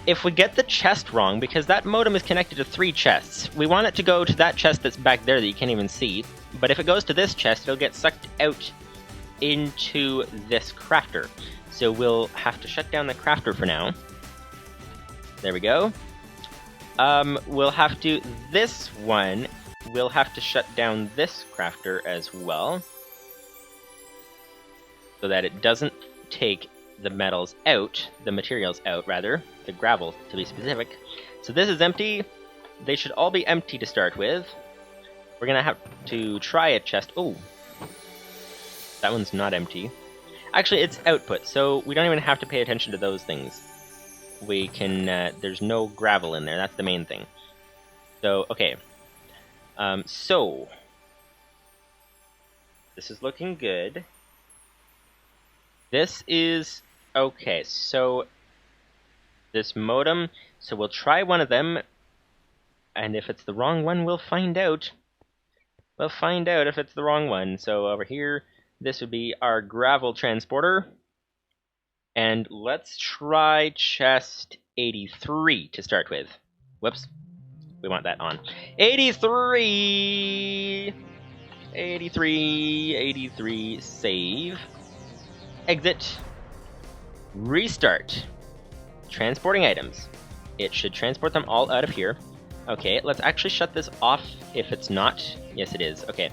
if we get the chest wrong, because that modem is connected to 3 chests, we want it to go to that chest that's back there that you can't even see. But if it goes to this chest, it'll get sucked out into this crafter. So we'll have to shut down the crafter for now. There we go. We'll have to... This one, we'll have to shut down this crafter as well, so that it doesn't take the metals out, the materials out, rather, the gravel, to be specific. So this is empty. They should all be empty to start with. We're gonna have to try a chest. Oh, that one's not empty. Actually, it's output, so we don't even have to pay attention to those things. We can, there's no gravel in there, that's the main thing. So, okay. So, this is looking good. This is, okay, so, this modem, so we'll try one of them, and if it's the wrong one, we'll find out. We'll find out if it's the wrong one. So over here, this would be our gravel transporter. And let's try chest 83 to start with. Whoops. We want that on. 83! 83, save, exit, restart, transporting items. It should transport them all out of here. Okay, let's actually shut this off if it's not. Yes, it is. Okay,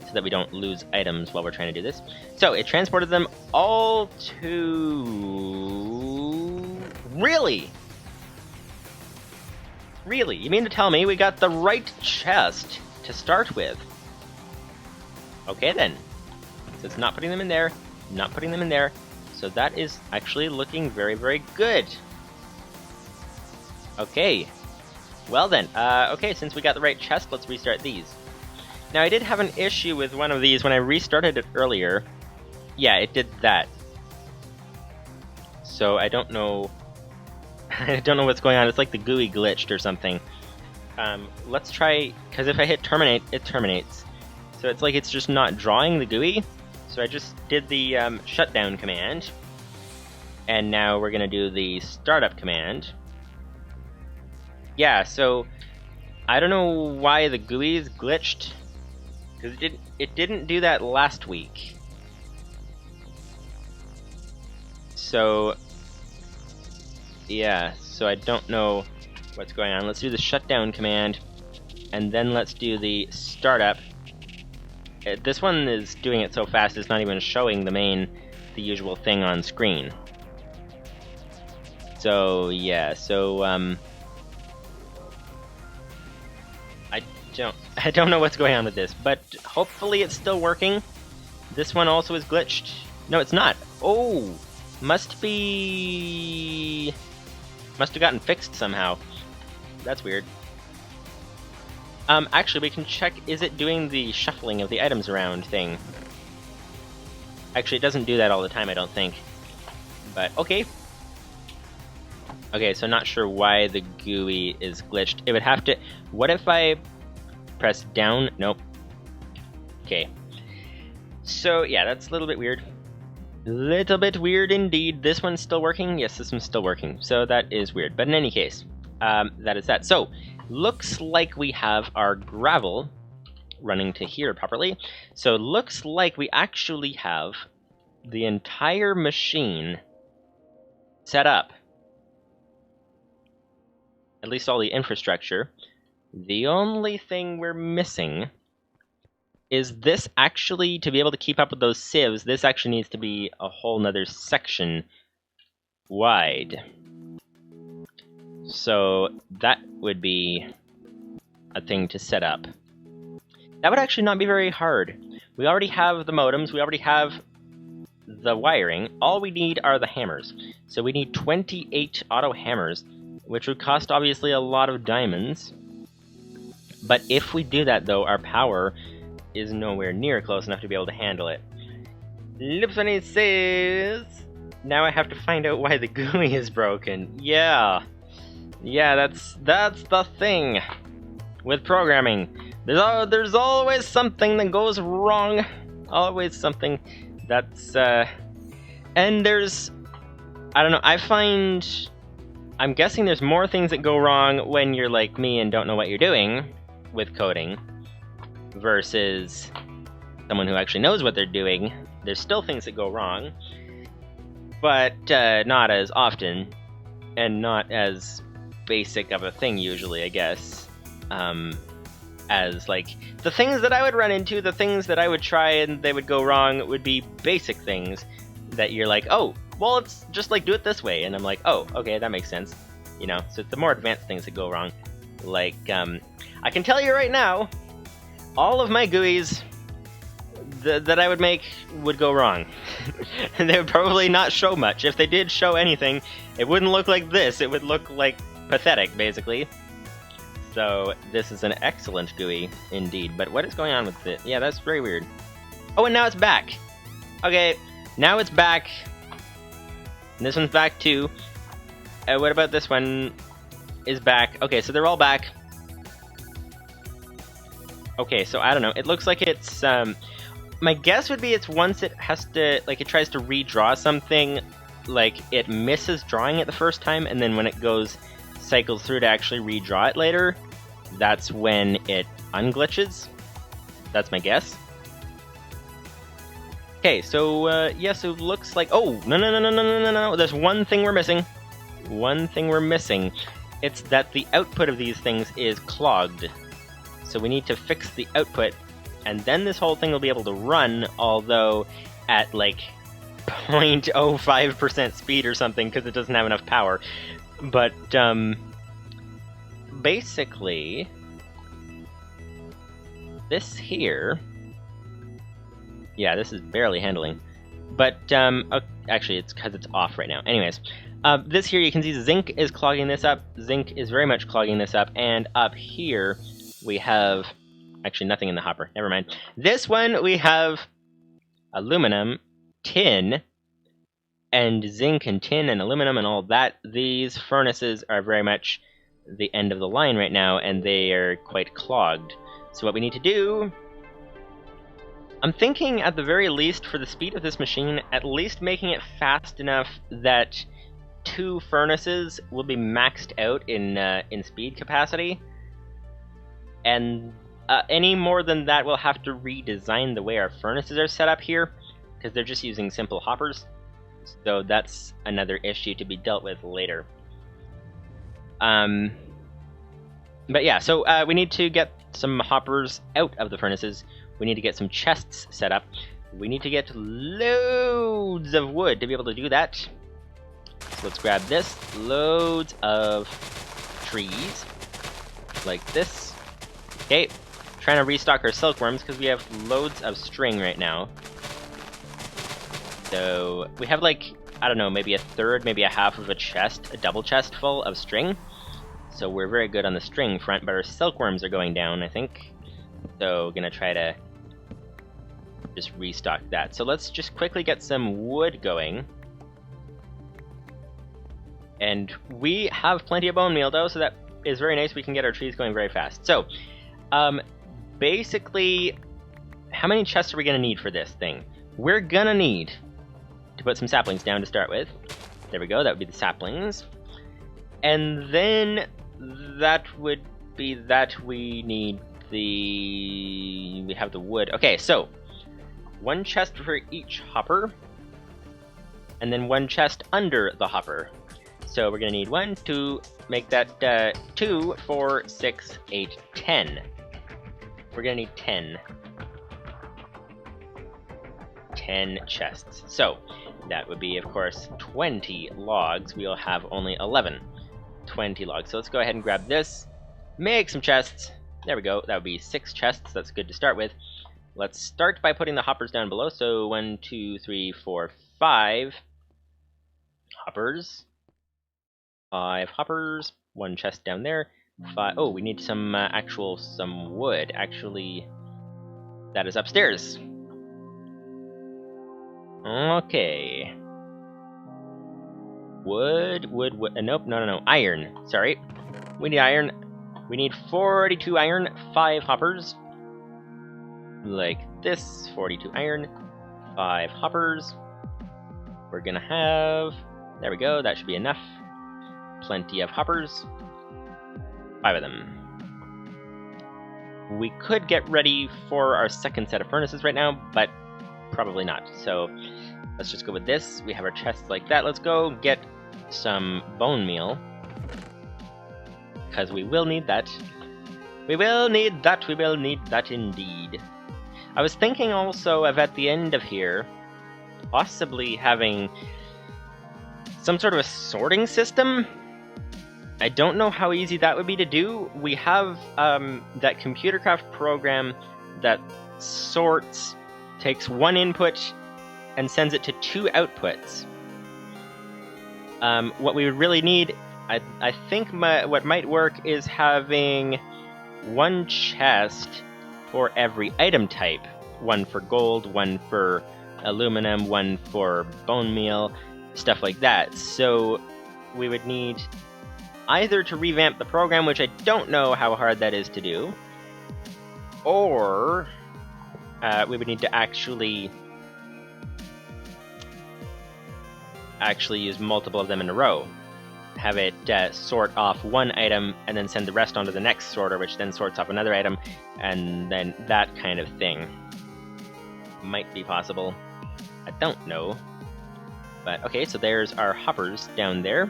so that we don't lose items while we're trying to do this. So it transported them all to... Really? Really? You mean to tell me we got the right chest to start with? Okay then. So it's not putting them in there, not putting them in there. So that is actually looking very, very good. Okay. Well then, okay, since we got the right chest, let's restart these. Now I did have an issue with one of these when I restarted it earlier. Yeah, it did that. So I don't know... I don't know what's going on. It's like the GUI glitched or something. Let's try... Because if I hit terminate, it terminates. So it's like it's just not drawing the GUI. So I just did the shutdown command. And now we're going to do the startup command. Yeah, so I don't know why the GUI is glitched. Because it didn't do that last week. So... yeah, so I don't know what's going on. Let's do the shutdown command, and then let's do the startup. This one is doing it so fast it's not even showing the usual thing on screen. So yeah, so I don't know what's going on with this, but hopefully it's still working. This one also is glitched. No, it's not. Oh, must have gotten fixed somehow. That's weird. Actually, we can check, is it doing the shuffling of the items around thing? Actually, it doesn't do that all the time, I don't think. But, okay. Okay, so not sure why the GUI is glitched. It would have to... What if I press down? Nope. Okay. So, yeah, that's a little bit weird. Little bit weird indeed. This one's still working? Yes, this one's still working. So that is weird. But in any case, that is that. So, looks like we have our gravel running to here properly. So looks like we actually have the entire machine set up. At least all the infrastructure. The only thing we're missing is this actually, to be able to keep up with those sieves, this actually needs to be a whole nother section wide. So that would be a thing to set up. That would actually not be very hard. We already have the modems, we already have the wiring. All we need are the hammers. So we need 28 auto hammers, which would cost obviously a lot of diamonds. But if we do that though, our power is nowhere near close enough to be able to handle it. Lipsony says, now I have to find out why the GUI is broken. Yeah, that's the thing with programming. There's always something that goes wrong. Always something that's and there's, I don't know, I'm guessing there's more things that go wrong when you're like me and don't know what you're doing with coding versus someone who actually knows what they're doing. There's still things that go wrong, but not as often and not as basic of a thing usually, I guess, as like the things that I would run into, the things that I would try and they would go wrong would be basic things that you're like, oh, well, it's just like do it this way, and I'm like, oh, okay, that makes sense, you know. So it's the more advanced things that go wrong. Like I can tell you right now, all of my GUIs that I would make would go wrong. And they would probably not show much. If they did show anything, it wouldn't look like this. It would look like pathetic, basically. So this is an excellent GUI indeed. But what is going on with it? Yeah, that's very weird. Oh, and now it's back. Okay, now it's back. And this one's back too. What about this one is back? Okay, so they're all back. Okay, so I don't know. It looks like it's my guess would be it's once it has to, like, it tries to redraw something, like it misses drawing it the first time, and then when it cycles through to actually redraw it later, that's when it unglitches. That's my guess. Okay, so, yeah, so it looks like... Oh, no. There's one thing we're missing. One thing we're missing. It's that the output of these things is clogged. So we need to fix the output, and then this whole thing will be able to run, although at, like, 0.05% speed or something, because it doesn't have enough power. But, basically, this here... Yeah, this is barely handling. But, actually, it's because it's off right now. Anyways, this here, you can see zinc is clogging this up. Zinc is very much clogging this up. And up here, we have... Actually, nothing in the hopper. Never mind. This one, we have aluminum, tin, and zinc and tin and aluminum and all that. These furnaces are very much the end of the line right now, and they are quite clogged. So what we need to do... I'm thinking, at the very least, for the speed of this machine, at least making it fast enough that 2 furnaces will be maxed out in speed capacity. And any more than that, we'll have to redesign the way our furnaces are set up here, because they're just using simple hoppers. So that's another issue to be dealt with later. But yeah, so we need to get some hoppers out of the furnaces. We need to get some chests set up. We need to get loads of wood to be able to do that. So let's grab this. Loads of trees. Like this. Okay. Trying to restock our silkworms because we have loads of string right now. So we have like, I don't know, maybe a third, maybe a half of a chest, a double chest full of string. So we're very good on the string front, but our silkworms are going down, I think. So gonna try to just restock that. So let's just quickly get some wood going. And we have plenty of bone meal though, so that is very nice. We can get our trees going very fast. So, basically, how many chests are we gonna need for this thing? We're gonna need to put some saplings down to start with. There we go, that would be the saplings. And then that would be that we need we have the wood. Okay, so 1 chest for each hopper, and then 1 chest under the hopper. So we're gonna need 1 to make that 2, 4, 6, 8, 10. We're gonna need 10 chests. So that would be, of course, 20 logs. We'll have only 11. 20 logs. So let's go ahead and grab this, make some chests. There we go. That would be 6 chests. That's good to start with. Let's start by putting the hoppers down below. So 1, 2, 3, 4, 5 hoppers. 5 hoppers. 1 chest down there. 5. Oh, we need some some wood. Actually, that is upstairs. Okay. Wood. Nope. No. Iron. Sorry. We need iron. We need 42 iron, 5 hoppers. Like this, 42 iron, 5 hoppers. We're gonna have... There we go, that should be enough. Plenty of hoppers. 5 of them. We could get ready for our second set of furnaces right now, but probably not. So let's just go with this. We have our chests like that. Let's go get some bone meal, because we will need that. We will need that indeed. I was thinking also of, at the end of here, possibly having some sort of a sorting system. I don't know how easy that would be to do. We have that ComputerCraft program that sorts, takes 1 input and sends it to 2 outputs. What we would really need, I think what might work is having 1 chest for every item type. 1 for gold, 1 for aluminum, 1 for bone meal, stuff like that. So we would need either to revamp the program, which I don't know how hard that is to do, or we would need to actually use multiple of them in a row. Have it sort off 1 item and then send the rest onto the next sorter, which then sorts off another item, and then that kind of thing might be possible. I don't know. But okay, so there's our hoppers down there.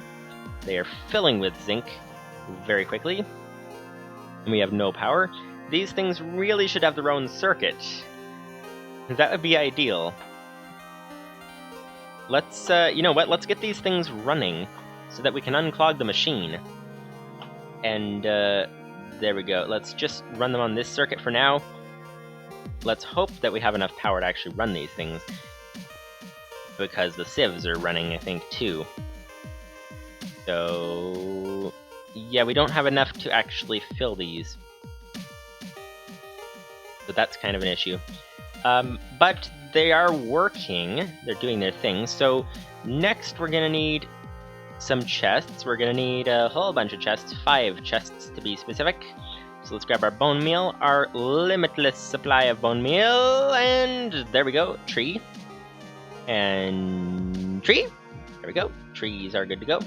They are filling with zinc very quickly. And we have no power. These things really should have their own circuit. That would be ideal. Let's, you know what, let's get these things running so that we can unclog the machine. And, there we go. Let's just run them on this circuit for now. Let's hope that we have enough power to actually run these things. Because the sieves are running, I think, too. So... yeah, we don't have enough to actually fill these. So that's kind of an issue. But they are working. They're doing their thing. So next we're gonna need some chests. We're gonna need a whole bunch of chests. 5 chests to be specific. So let's grab our bone meal, our limitless supply of bone meal, and there we go. Tree. And tree. There we go. Trees are good to go.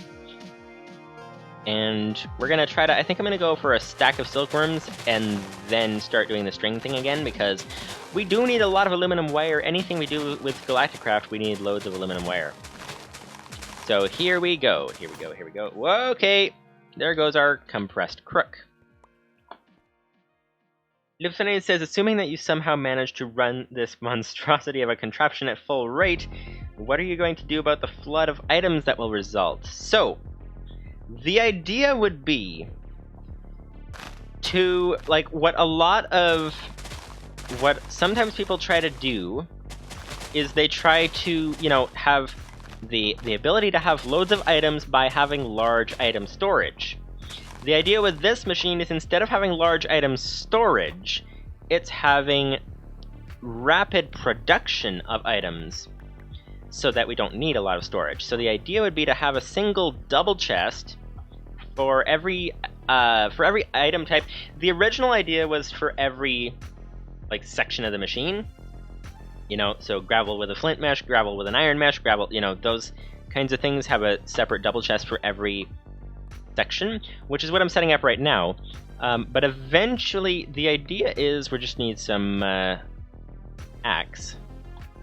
And we're gonna try to, I think I'm gonna go for a stack of silkworms and then start doing the string thing again, because we do need a lot of aluminum wire. Anything we do with Galacticraft, we need loads of aluminum wire. So here we go, here we go, here we go. Okay, there goes our compressed crook. Livestream says, assuming that you somehow managed to run this monstrosity of a contraption at full rate, what are you going to do about the flood of items that will result? So, the idea would be to, like, what sometimes people try to do is they try to, you know, have the ability to have loads of items by having large item storage. The idea with this machine is instead of having large item storage, it's having rapid production of items so that we don't need a lot of storage. So the idea would be to have a single double chest for every item type. The original idea was for every, like, section of the machine. You know, so gravel with a flint mesh, gravel with an iron mesh, gravel, you know, those kinds of things have a separate double chest for every section, which is what I'm setting up right now. But eventually, the idea is we just need some axe.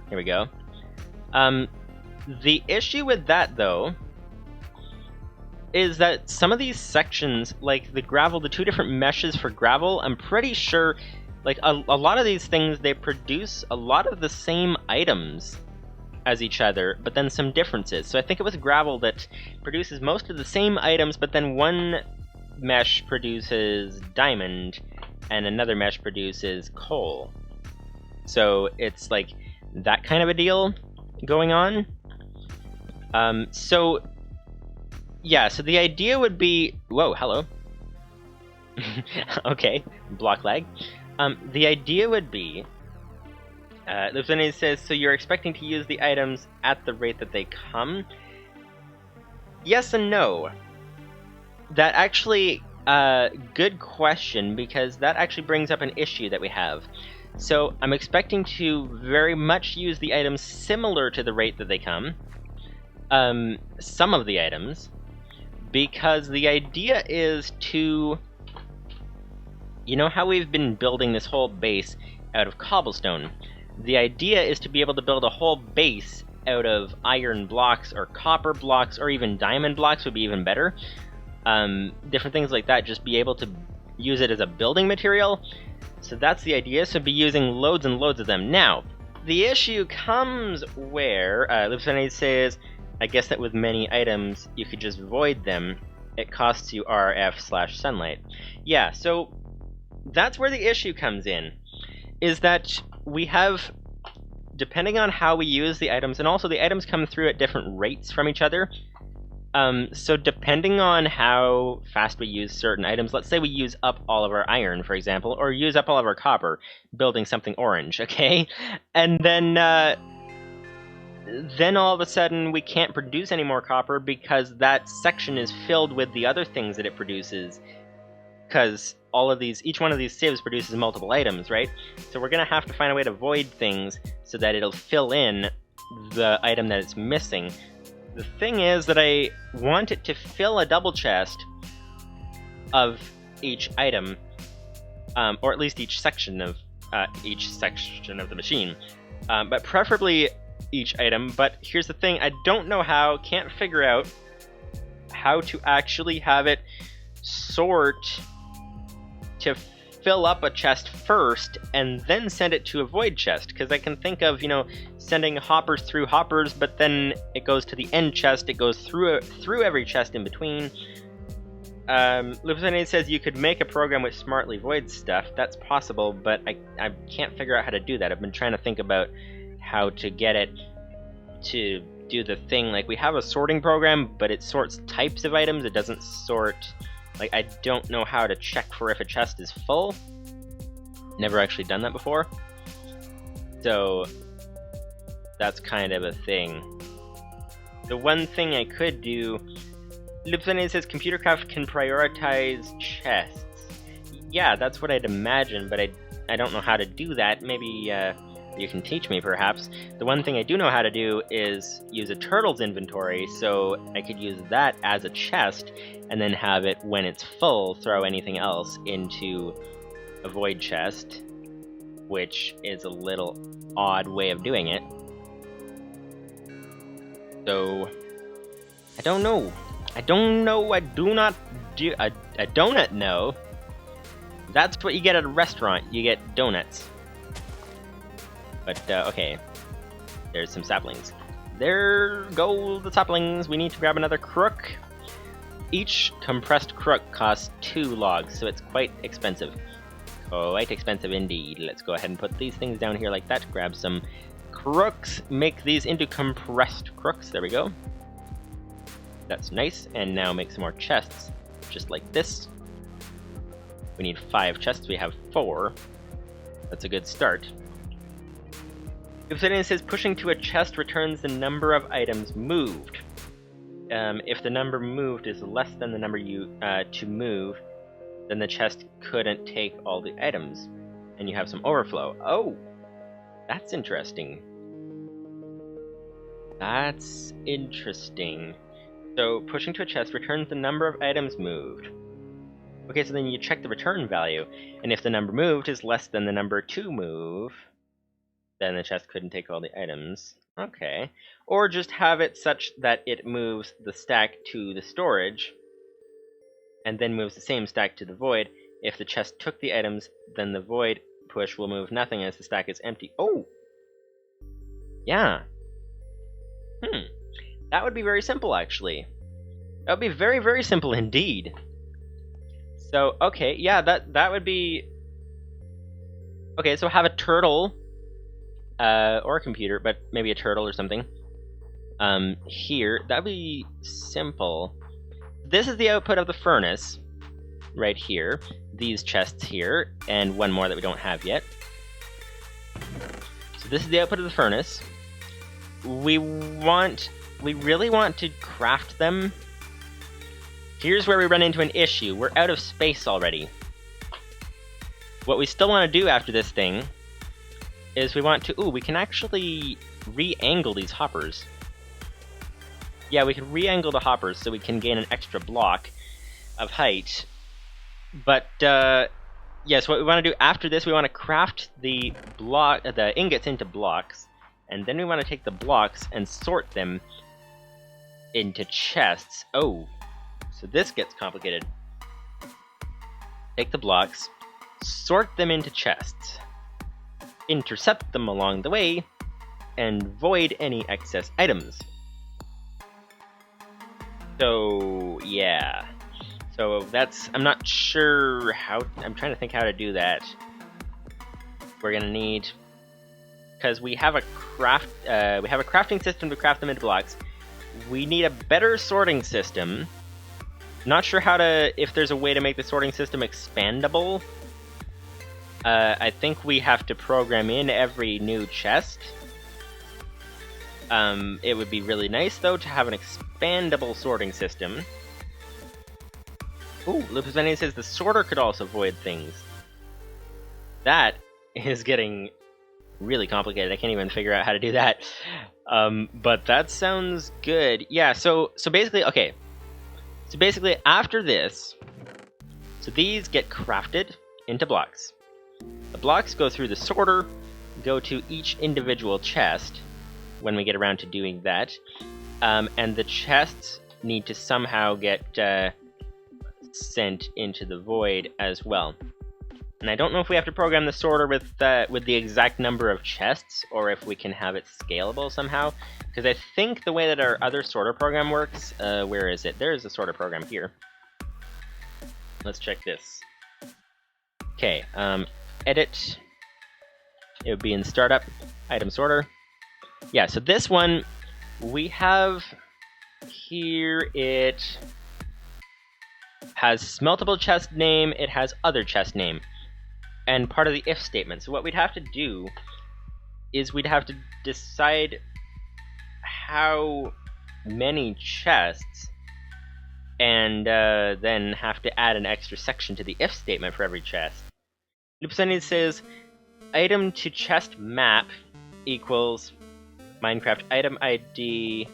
Here we go. The issue with that, though, is that some of these sections, like the gravel, the 2 different meshes for gravel, I'm pretty sure, like, a lot of these things, they produce a lot of the same items as each other, but then some differences. So I think it was gravel that produces most of the same items, but then one mesh produces diamond, and another mesh produces coal. So it's like that kind of a deal going on. So yeah, so the idea would be... whoa, hello. Okay, block lag. The idea would be... Lieutenant says, so you're expecting to use the items at the rate that they come? Yes and no. That actually... good question, because that actually brings up an issue that we have. So I'm expecting to very much use the items similar to the rate that they come. Some of the items. Because the idea is to... you know how we've been building this whole base out of cobblestone? The idea is to be able to build a whole base out of iron blocks or copper blocks, or even diamond blocks would be even better. Different things like that, just be able to use it as a building material. So that's the idea, so be using loads and loads of them. Now, the issue comes where, Lieutenant says, I guess that with many items, you could just void them. It costs you RF/sunlight. Yeah, so that's where the issue comes in, is that we have, depending on how we use the items, and also the items come through at different rates from each other. So depending on how fast we use certain items, let's say we use up all of our iron, for example, or use up all of our copper, building something orange, okay? And then all of a sudden we can't produce any more copper because that section is filled with the other things that it produces, because each one of these sieves produces multiple items, right? So we're gonna have to find a way to void things so that it'll fill in the item that it's missing. The thing is that I want it to fill a double chest of each item, or at least each section of the machine. But preferably each item, but here's the thing, I don't know how, can't figure out how to actually have it sort to fill up a chest first and then send it to a void chest, because I can think of, you know, sending hoppers through hoppers, but then it goes to the end chest, it goes through every chest in between. Lieutenant says you could make a program with smartly void stuff. That's possible, but I can't figure out how to do that. I've been trying to think about how to get it to do the thing. Like, we have a sorting program, but it sorts types of items. It doesn't sort... Like, I don't know how to check for if a chest is full. Never actually done that before. So, that's kind of a thing. The one thing I could do... Lieutenant says ComputerCraft can prioritize chests. Yeah, that's what I'd imagine, but I don't know how to do that. Maybe you can teach me, perhaps. The one thing I do know how to do is use a turtle's inventory, so I could use that as a chest, and then have it, when it's full, throw anything else into a void chest, which is a little odd way of doing it. So, I don't know. I do not know. That's what you get at a restaurant. You get donuts. But, okay. There's some saplings. There go the saplings. We need to grab another crook. Each compressed crook costs 2 logs, so it's quite expensive. Quite expensive indeed. Let's go ahead and put these things down here like that. Grab some crooks. Make these into compressed crooks. There we go. That's nice. And now make some more chests, just like this. We need 5 chests. We have 4. That's a good start. Obsidian says pushing to a chest returns the number of items moved. If the number moved is less than the number you to move, then the chest couldn't take all the items, and you have some overflow. Oh, that's interesting. That's interesting. So pushing to a chest returns the number of items moved. Okay, so then you check the return value, and if the number moved is less than the number to move, then the chest couldn't take all the items. Okay. Or just have it such that it moves the stack to the storage, and then moves the same stack to the void. If the chest took the items, then the void push will move nothing as the stack is empty. Oh! Yeah. That would be very simple, actually. That would be very, very simple indeed. So, okay, yeah, that would be... Okay, so have a turtle... or a computer, but maybe a turtle or something. Here, that'd be simple. This is the output of the furnace, right here. These chests here, and one more that we don't have yet. So this is the output of the furnace. We really want to craft them. Here's where we run into an issue. We're out of space already. What we still want to do after this thing is we want to... Ooh, we can actually re-angle these hoppers. Yeah, we can re-angle the hoppers so we can gain an extra block of height. But, yes, what we want to do after this, we want to craft the ingots into blocks, and then we want to take the blocks and sort them into chests. Oh, so this gets complicated. Take the blocks, sort them into chests, intercept them along the way, and void any excess items. So, yeah. So that's... I'm not sure how... I'm trying to think how to do that. We're gonna need... Because we have a crafting system to craft them into blocks. We need a better sorting system. Not sure how to... If there's a way to make the sorting system expandable. I think we have to program in every new chest. It would be really nice, though, to have an expandable sorting system. Ooh, Lupus Benny says the sorter could also void things. That is getting really complicated. I can't even figure out how to do that. But that sounds good. Yeah, so basically, okay. So basically, after this, so these get crafted into blocks. The blocks go through the sorter, go to each individual chest, when we get around to doing that. And the chests need to somehow get sent into the void as well. And I don't know if we have to program the sorter with the exact number of chests, or if we can have it scalable somehow. Because I think the way that our other sorter program works, where is it? There is a sorter program here. Let's check this. Okay, edit. It would be in startup, item sorter. Yeah, so this one, we have here, it has multiple chest name, it has other chest name, and part of the if statement. So what we'd have to do is we'd have to decide how many chests, and then have to add an extra section to the if statement for every chest. Ep17 says item to chest map equals Minecraft item ID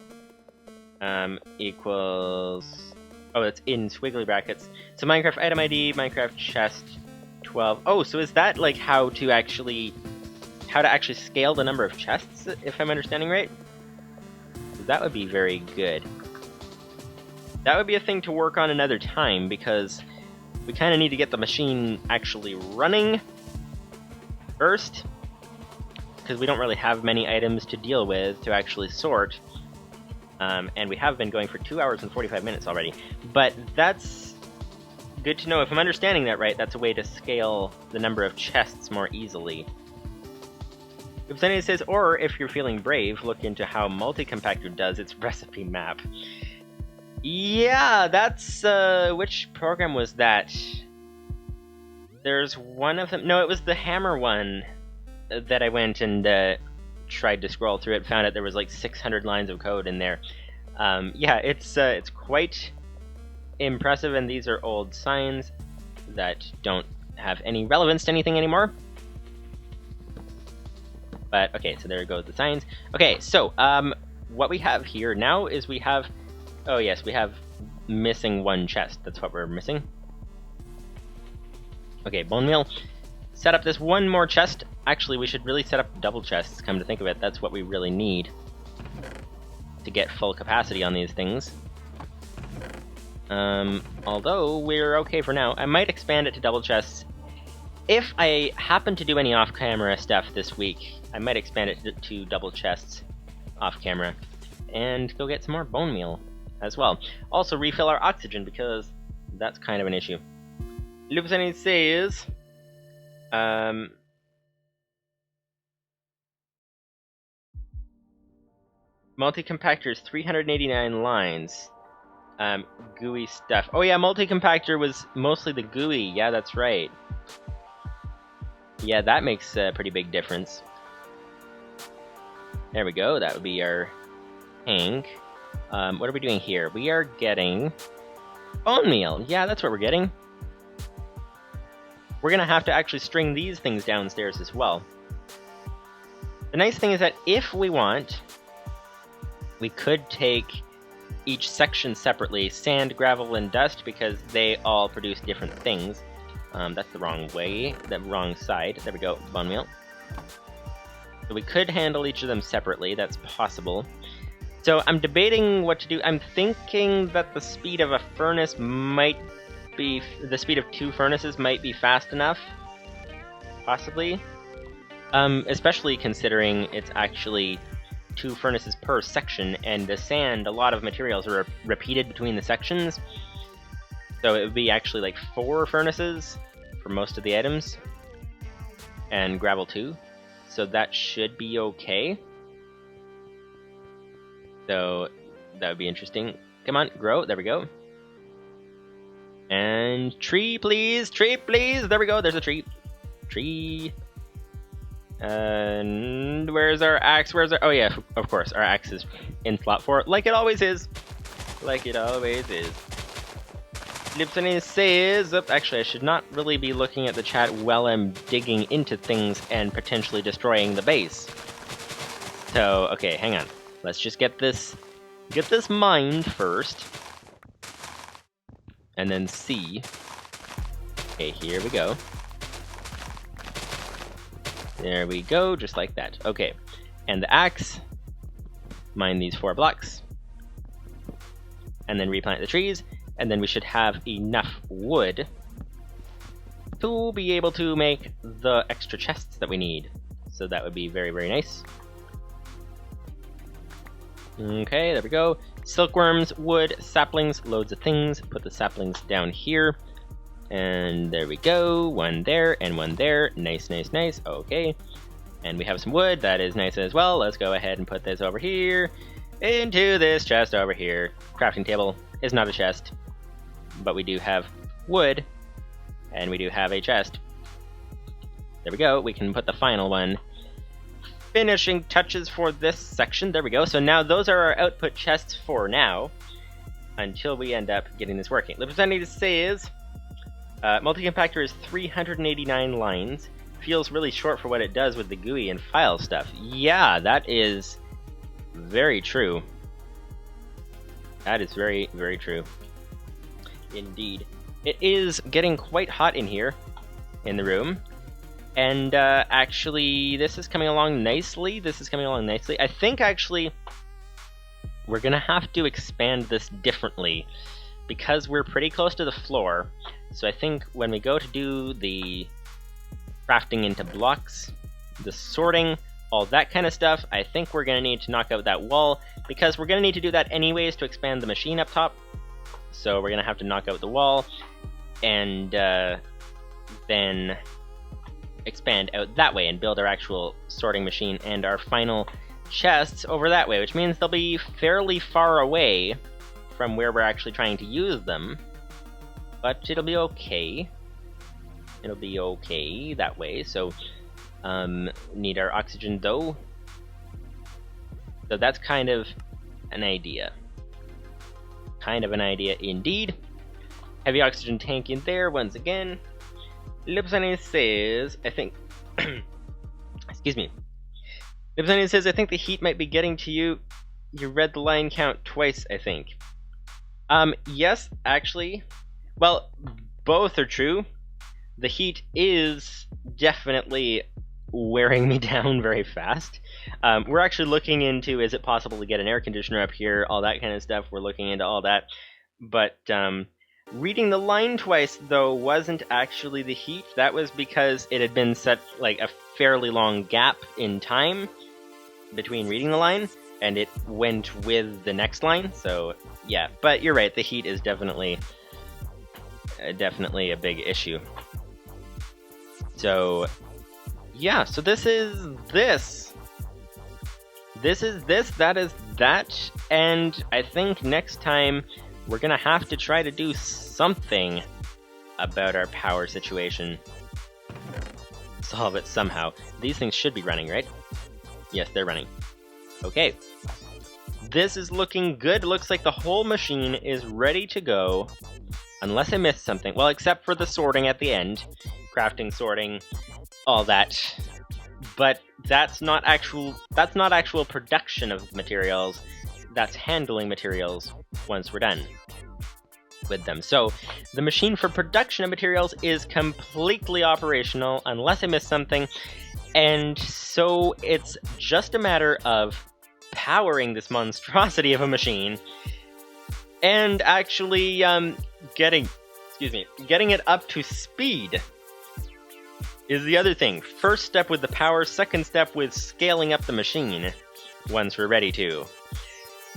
equals, oh, it's in squiggly brackets. So Minecraft item ID, Minecraft chest 12. Oh, so is that like how to actually scale the number of chests, if I'm understanding right? That would be very good. That would be a thing to work on another time, because we kind of need to get the machine actually running first, because we don't really have many items to deal with to actually sort. And we have been going for 2 hours and 45 minutes already. But that's good to know. If I'm understanding that right, that's a way to scale the number of chests more easily. If anyone says, or if you're feeling brave, look into how Multi-Compactor does its recipe map. Yeah, that's, which program was that? There's one of them, no, it was the hammer one that I went and tried to scroll through it, found out there was like 600 lines of code in there. Yeah, it's quite impressive, and these are old signs that don't have any relevance to anything anymore. But, okay, so there goes the signs. Okay, so, what we have here now is we have, oh yes, we have missing one chest. That's what we're missing. Okay, bone meal. Set up this one more chest. Actually, we should really set up double chests, come to think of it. That's what we really need to get full capacity on these things. Although, we're okay for now. I might expand it to double chests. If I happen to do any off-camera stuff this week, I might expand it to double chests off-camera. And go get some more bone meal as well. Also, refill our oxygen, because that's kind of an issue. Ep17 says... Multi-Compactor is 389 lines. GUI stuff. Oh yeah, Multi-Compactor was mostly the GUI. Yeah, that's right. Yeah, that makes a pretty big difference. There we go. That would be our tank. What are we doing here? We are getting bone meal. Yeah, that's what we're getting. We're gonna have to actually string these things downstairs as well. The nice thing is that if we want, we could take each section separately, sand, gravel, and dust, because they all produce different things. That's the wrong way, the wrong side. There we go, bone meal. So we could handle each of them separately, that's possible. So I'm debating what to do. I'm thinking that the speed of a furnace might be, the speed of 2 furnaces might be fast enough, possibly. Especially considering it's actually 2 furnaces per section, and the sand, a lot of materials are repeated between the sections. So it would be actually like 4 furnaces for most of the items, and gravel 2. So that should be okay. So that would be interesting. Come on, grow. There we go. And tree, please. Tree, please. There we go. There's a tree. Tree. And where's our axe? Where's our... Oh yeah, of course. Our axe is in slot 4, like it always is. Like it always is. Ep17 says... Oh, actually, I should not really be looking at the chat while I'm digging into things and potentially destroying the base. So, okay, hang on. Let's just get this mined first. And then see. Okay, here we go. There we go, just like that. Okay, and the axe mine these 4 blocks, and then replant the trees, and then we should have enough wood to be able to make the extra chests that we need. So that would be very, very nice. Okay, there we go. Silkworms, wood, saplings, loads of things. Put the saplings down here. And there we go. One there and one there. Nice, nice, nice. Okay. And we have some wood. That is nice as well. Let's go ahead and put this over here into this chest over here. Crafting table is not a chest, but we do have wood and we do have a chest. There we go. We can put the final one. Finishing touches for this section. There we go. So now those are our output chests for now, until we end up getting this working. The percentage says multi-compactor is 389 lines. Feels really short for what it does with the GUI and file stuff. Yeah, that is very true. That is very, very true. Indeed. It is getting quite hot in here, in the room. And actually, this is coming along nicely. This is coming along nicely. I think, actually, we're going to have to expand this differently, because we're pretty close to the floor. So I think when we go to do the crafting into blocks, the sorting, all that kind of stuff, I think we're going to need to knock out that wall, because we're going to need to do that anyways to expand the machine up top. So we're going to have to knock out the wall, and then expand out that way and build our actual sorting machine and our final chests over that way, which means they'll be fairly far away from where we're actually trying to use them. But it'll be okay. It'll be okay that way. So, need our oxygen though. So that's kind of an idea. Kind of an idea indeed. Heavy oxygen tank in there once again. Lipsani says, I think, excuse me. Lipsani says, I think the heat might be getting to you. You read the line count twice, I think. Yes, actually. Well, both are true. The heat is definitely wearing me down very fast. We're actually looking into, is it possible to get an air conditioner up here, all that kind of stuff. We're looking into all that. But, reading the line twice, though, wasn't actually the heat. That was because it had been set, like, a fairly long gap in time between reading the line, and it went with the next line, so, yeah. But you're right, the heat is definitely a big issue. So, yeah, so this is this. This is this, that is that, and I think next time we're gonna have to try to do something about our power situation. Solve it somehow. These things should be running, right? Yes, they're running. Okay. This is looking good. Looks like the whole machine is ready to go. Unless I missed something. Well, except for the sorting at the end. Crafting, sorting, all that. But that's not actual production of materials. That's handling materials once we're done with them. So the machine for production of materials is completely operational, unless I missed something, and so it's just a matter of powering this monstrosity of a machine and actually getting it up to speed is the other thing. First step with the power, second step with scaling up the machine once we're ready to.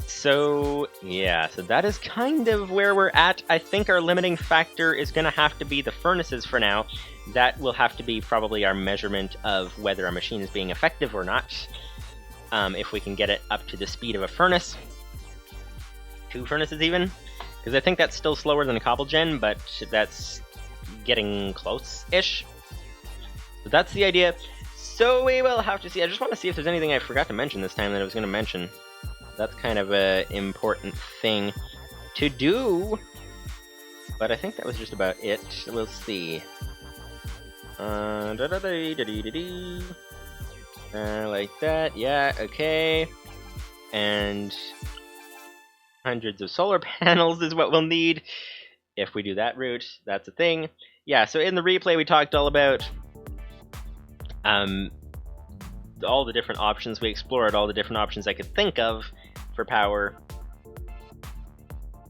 So, yeah, so that is kind of where we're at. I think our limiting factor is going to have to be the furnaces for now. That will have to be probably our measurement of whether our machine is being effective or not. If we can get it up to the speed of a furnace. 2 furnaces even. Because I think that's still slower than a cobble gen, but that's getting close-ish. So that's the idea. So we will have to see. I just want to see if there's anything I forgot to mention this time that I was going to mention. That's kind of an important thing to do. But I think that was just about it. We'll see. Like that. Yeah, okay. And hundreds of solar panels is what we'll need if we do that route. That's a thing. Yeah, so in the replay we talked all about all the different options. We explored all the different options I could think of for power.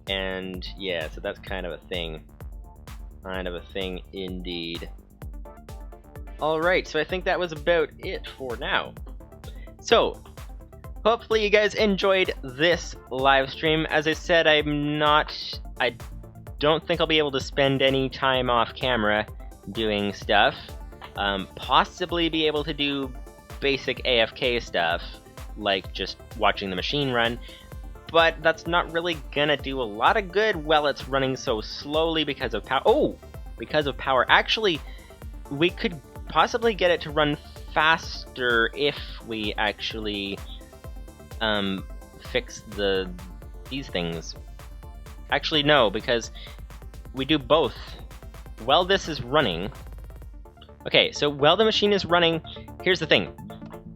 And yeah, so that's kind of a thing. Kind of a thing indeed. Alright, so I think that was about it for now. So, hopefully you guys enjoyed this live stream. As I said, I don't think I'll be able to spend any time off camera doing stuff. Possibly be able to do basic AFK stuff, like just watching the machine run. But that's not really gonna do a lot of good while it's running so slowly because of power. Oh! Because of power. Actually, we could possibly get it to run faster if we actually fix these things. Actually, no, because we do both. While this is running... Okay, so while the machine is running, here's the thing.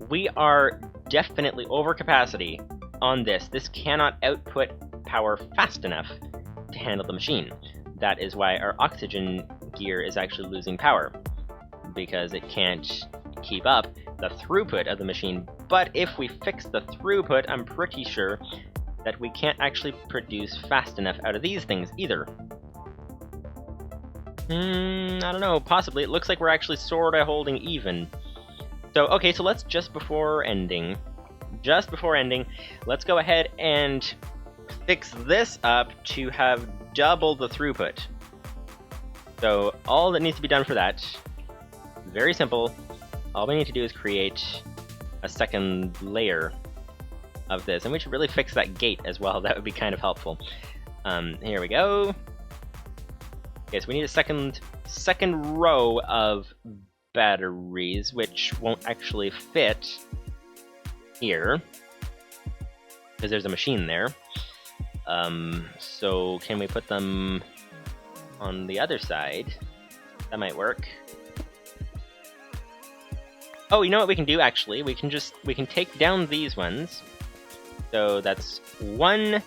We are definitely over capacity on this. This cannot output power fast enough to handle the machine. That is why our oxygen gear is actually losing power, because it can't keep up the throughput of the machine. But if we fix the throughput, I'm pretty sure that we can't actually produce fast enough out of these things either. I don't know, possibly. It looks like we're actually sorta holding even. So, okay, so let's just before ending, let's go ahead and fix this up to have double the throughput. So all that needs to be done for that, very simple. All we need to do is create a second layer of this, and we should really fix that gate as well. That would be kind of helpful. Here we go. Okay, so we need a second row of batteries, which won't actually fit here because there's a machine there. So can we put them on the other side? That might work. Oh, you know what we can do actually? We can take down these ones. So that's one.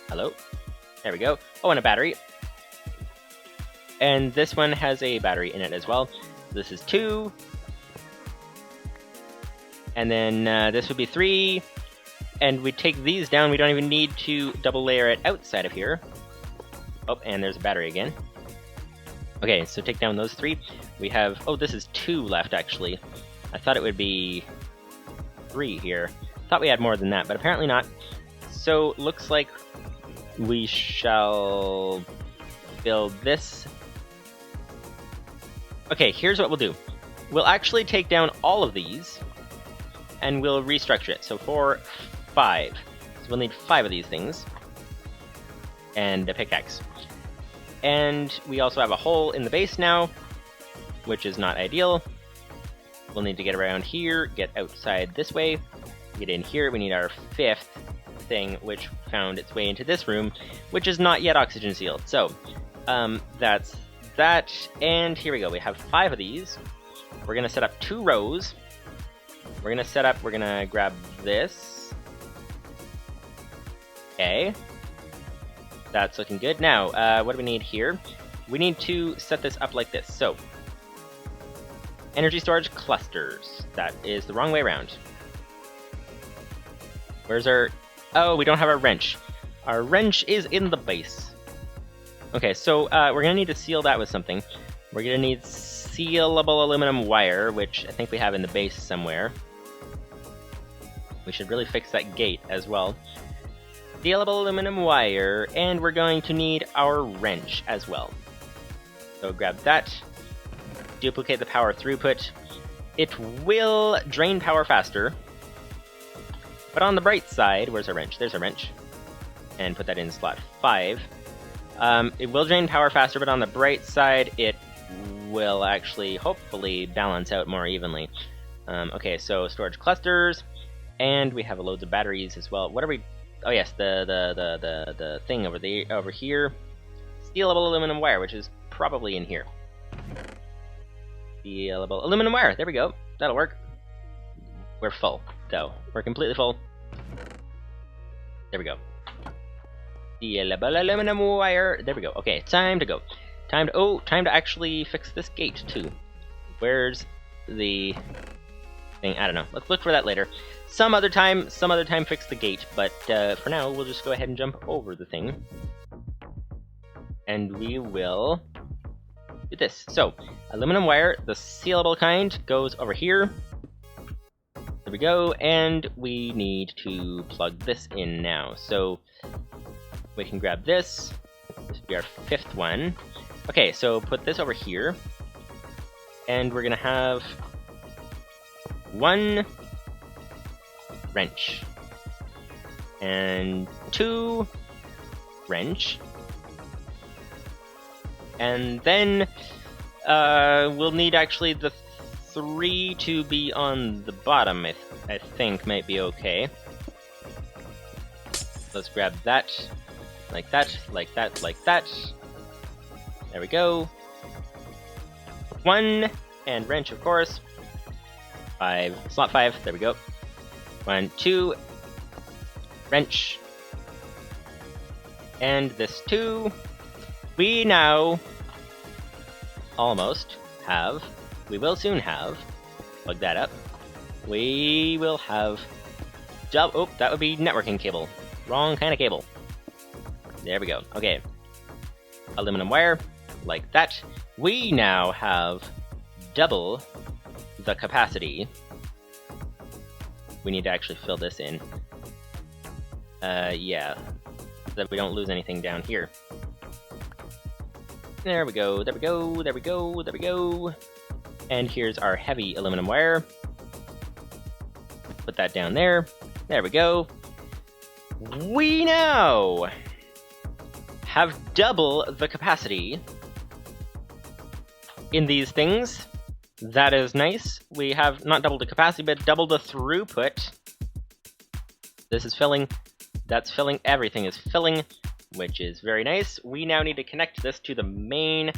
Hello? There we go. Oh, and a battery. And this one has a battery in it as well. This is 2. And then this would be 3. And we take these down. We don't even need to double layer it outside of here. Oh, and there's a battery again. Okay, so take down those 3. We have... Oh, this is 2 left, actually. I thought it would be 3 here. Thought we had more than that, but apparently not. So, looks like we shall build this. Okay, here's what we'll do. We'll actually take down all of these, and we'll restructure it. So 4, 5. So we'll need 5 of these things. And a pickaxe. And we also have a hole in the base now, which is not ideal. We'll need to get around here, get outside this way, get in here. We need our 5th thing, which found its way into this room, which is not yet oxygen sealed. So, that's that. And here we go. We have 5 of these. We're going to set up 2 rows. We're going to grab this. Okay. That's looking good. Now, what do we need here? We need to set this up like this. So, energy storage clusters. That is the wrong way around. Where's our... Oh, we don't have our wrench. Our wrench is in the base. Okay, so we're going to need to seal that with something. We're going to need sealable aluminum wire, which I think we have in the base somewhere. We should really fix that gate as well. Sealable aluminum wire, and we're going to need our wrench as well. So grab that, duplicate the power throughput. It will drain power faster, but on the bright side, where's our wrench? There's our wrench. And put that in slot 5. It will drain power faster, but on the bright side, it will actually, hopefully, balance out more evenly. Okay, so storage clusters, and we have loads of batteries as well. What are we... Oh yes, the thing over here. Sealable aluminum wire, which is probably in here. Sealable aluminum wire. There we go. That'll work. We're full, though. We're completely full. There we go. Sealable aluminum wire. There we go. Okay, time to go. Time to actually fix this gate too. Where's the thing. I don't know. Let's look for that later. Some other time fix the gate, but for now, we'll just go ahead and jump over the thing. And we will do this. So, aluminum wire, the sealable kind, goes over here. There we go, and we need to plug this in now. So, we can grab this. This will be our 5th one. Okay, so put this over here. And we're gonna have 1 wrench. And 2 wrench. And then we'll need actually the 3 to be on the bottom, I think might be okay. Let's grab that, like that, like that, like that. There we go. 1, and wrench, of course. 5, slot 5, there we go. 1, 2, wrench. And this 2. We now almost have, we will soon have, plug that up, we will have, oh, that would be networking cable. Wrong kind of cable. There we go. Okay. Aluminum wire, like that. We now have double the capacity. We need to actually fill this in. Yeah. So that we don't lose anything down here. There we go, there we go, there we go, there we go. And here's our heavy aluminum wire. Put that down there. There we go. We now have double the capacity in these things. That is nice. We have not double the capacity, but double the throughput. This is filling. That's filling. Everything is filling, which is very nice. We now need to connect this to the main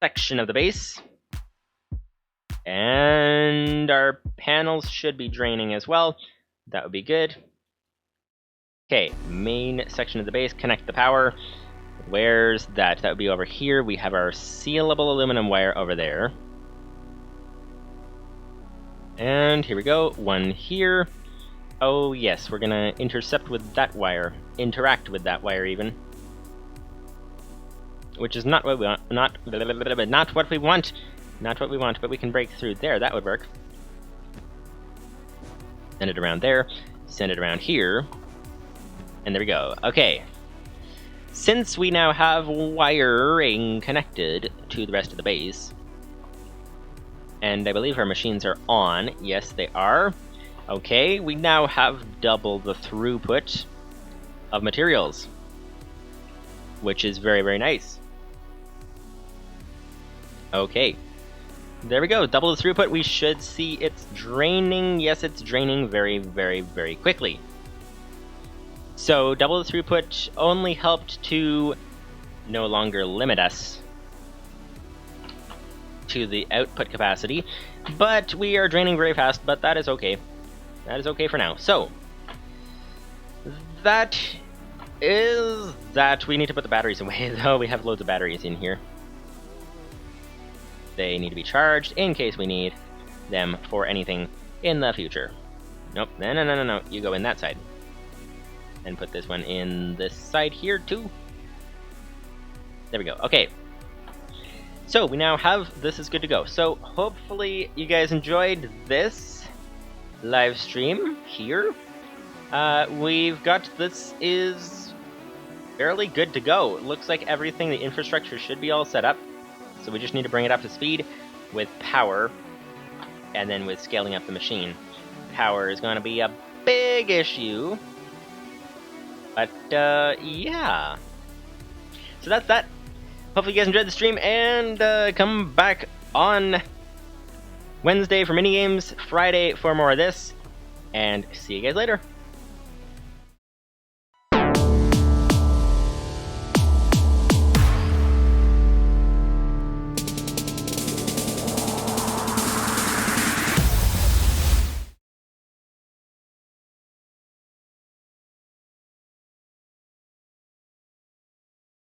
section of the base. And our panels should be draining as well. That would be good. Okay, main section of the base, connect the power. Where's that? That would be over here. We have our sealable aluminum wire over there. And here we go, 1 here. Oh yes, we're gonna intercept with that wire. Interact with that wire even. Which is not what we want, not what we want. Not what we want, but we can break through there, that would work. Send it around there, send it around here. And there we go. Okay. Since we now have wiring connected to the rest of the base, and I believe our machines are on. Yes, they are. Okay, we now have double the throughput of materials, which is very, very nice. Okay. There we go. Double the throughput. We should see it's draining. Yes, it's draining very, very, very quickly. So double the throughput only helped to no longer limit us to the output capacity, but we are draining very fast, but that is okay. That is okay for now. So, that is that. We need to put the batteries away, though. We have loads of batteries in here. They need to be charged in case we need them for anything in the future. Nope, no. You go in that side. And put this one in this side here, too. There we go. Okay. So, we now have, this is good to go. So, hopefully you guys enjoyed this live stream here. We've got, this is fairly good to go. It looks like everything, the infrastructure should be all set up. So we just need to bring it up to speed with power, and then with scaling up the machine. Power is going to be a big issue. But, yeah. So that's that. Hopefully you guys enjoyed the stream, and come back on Wednesday for minigames, Friday for more of this, and see you guys later.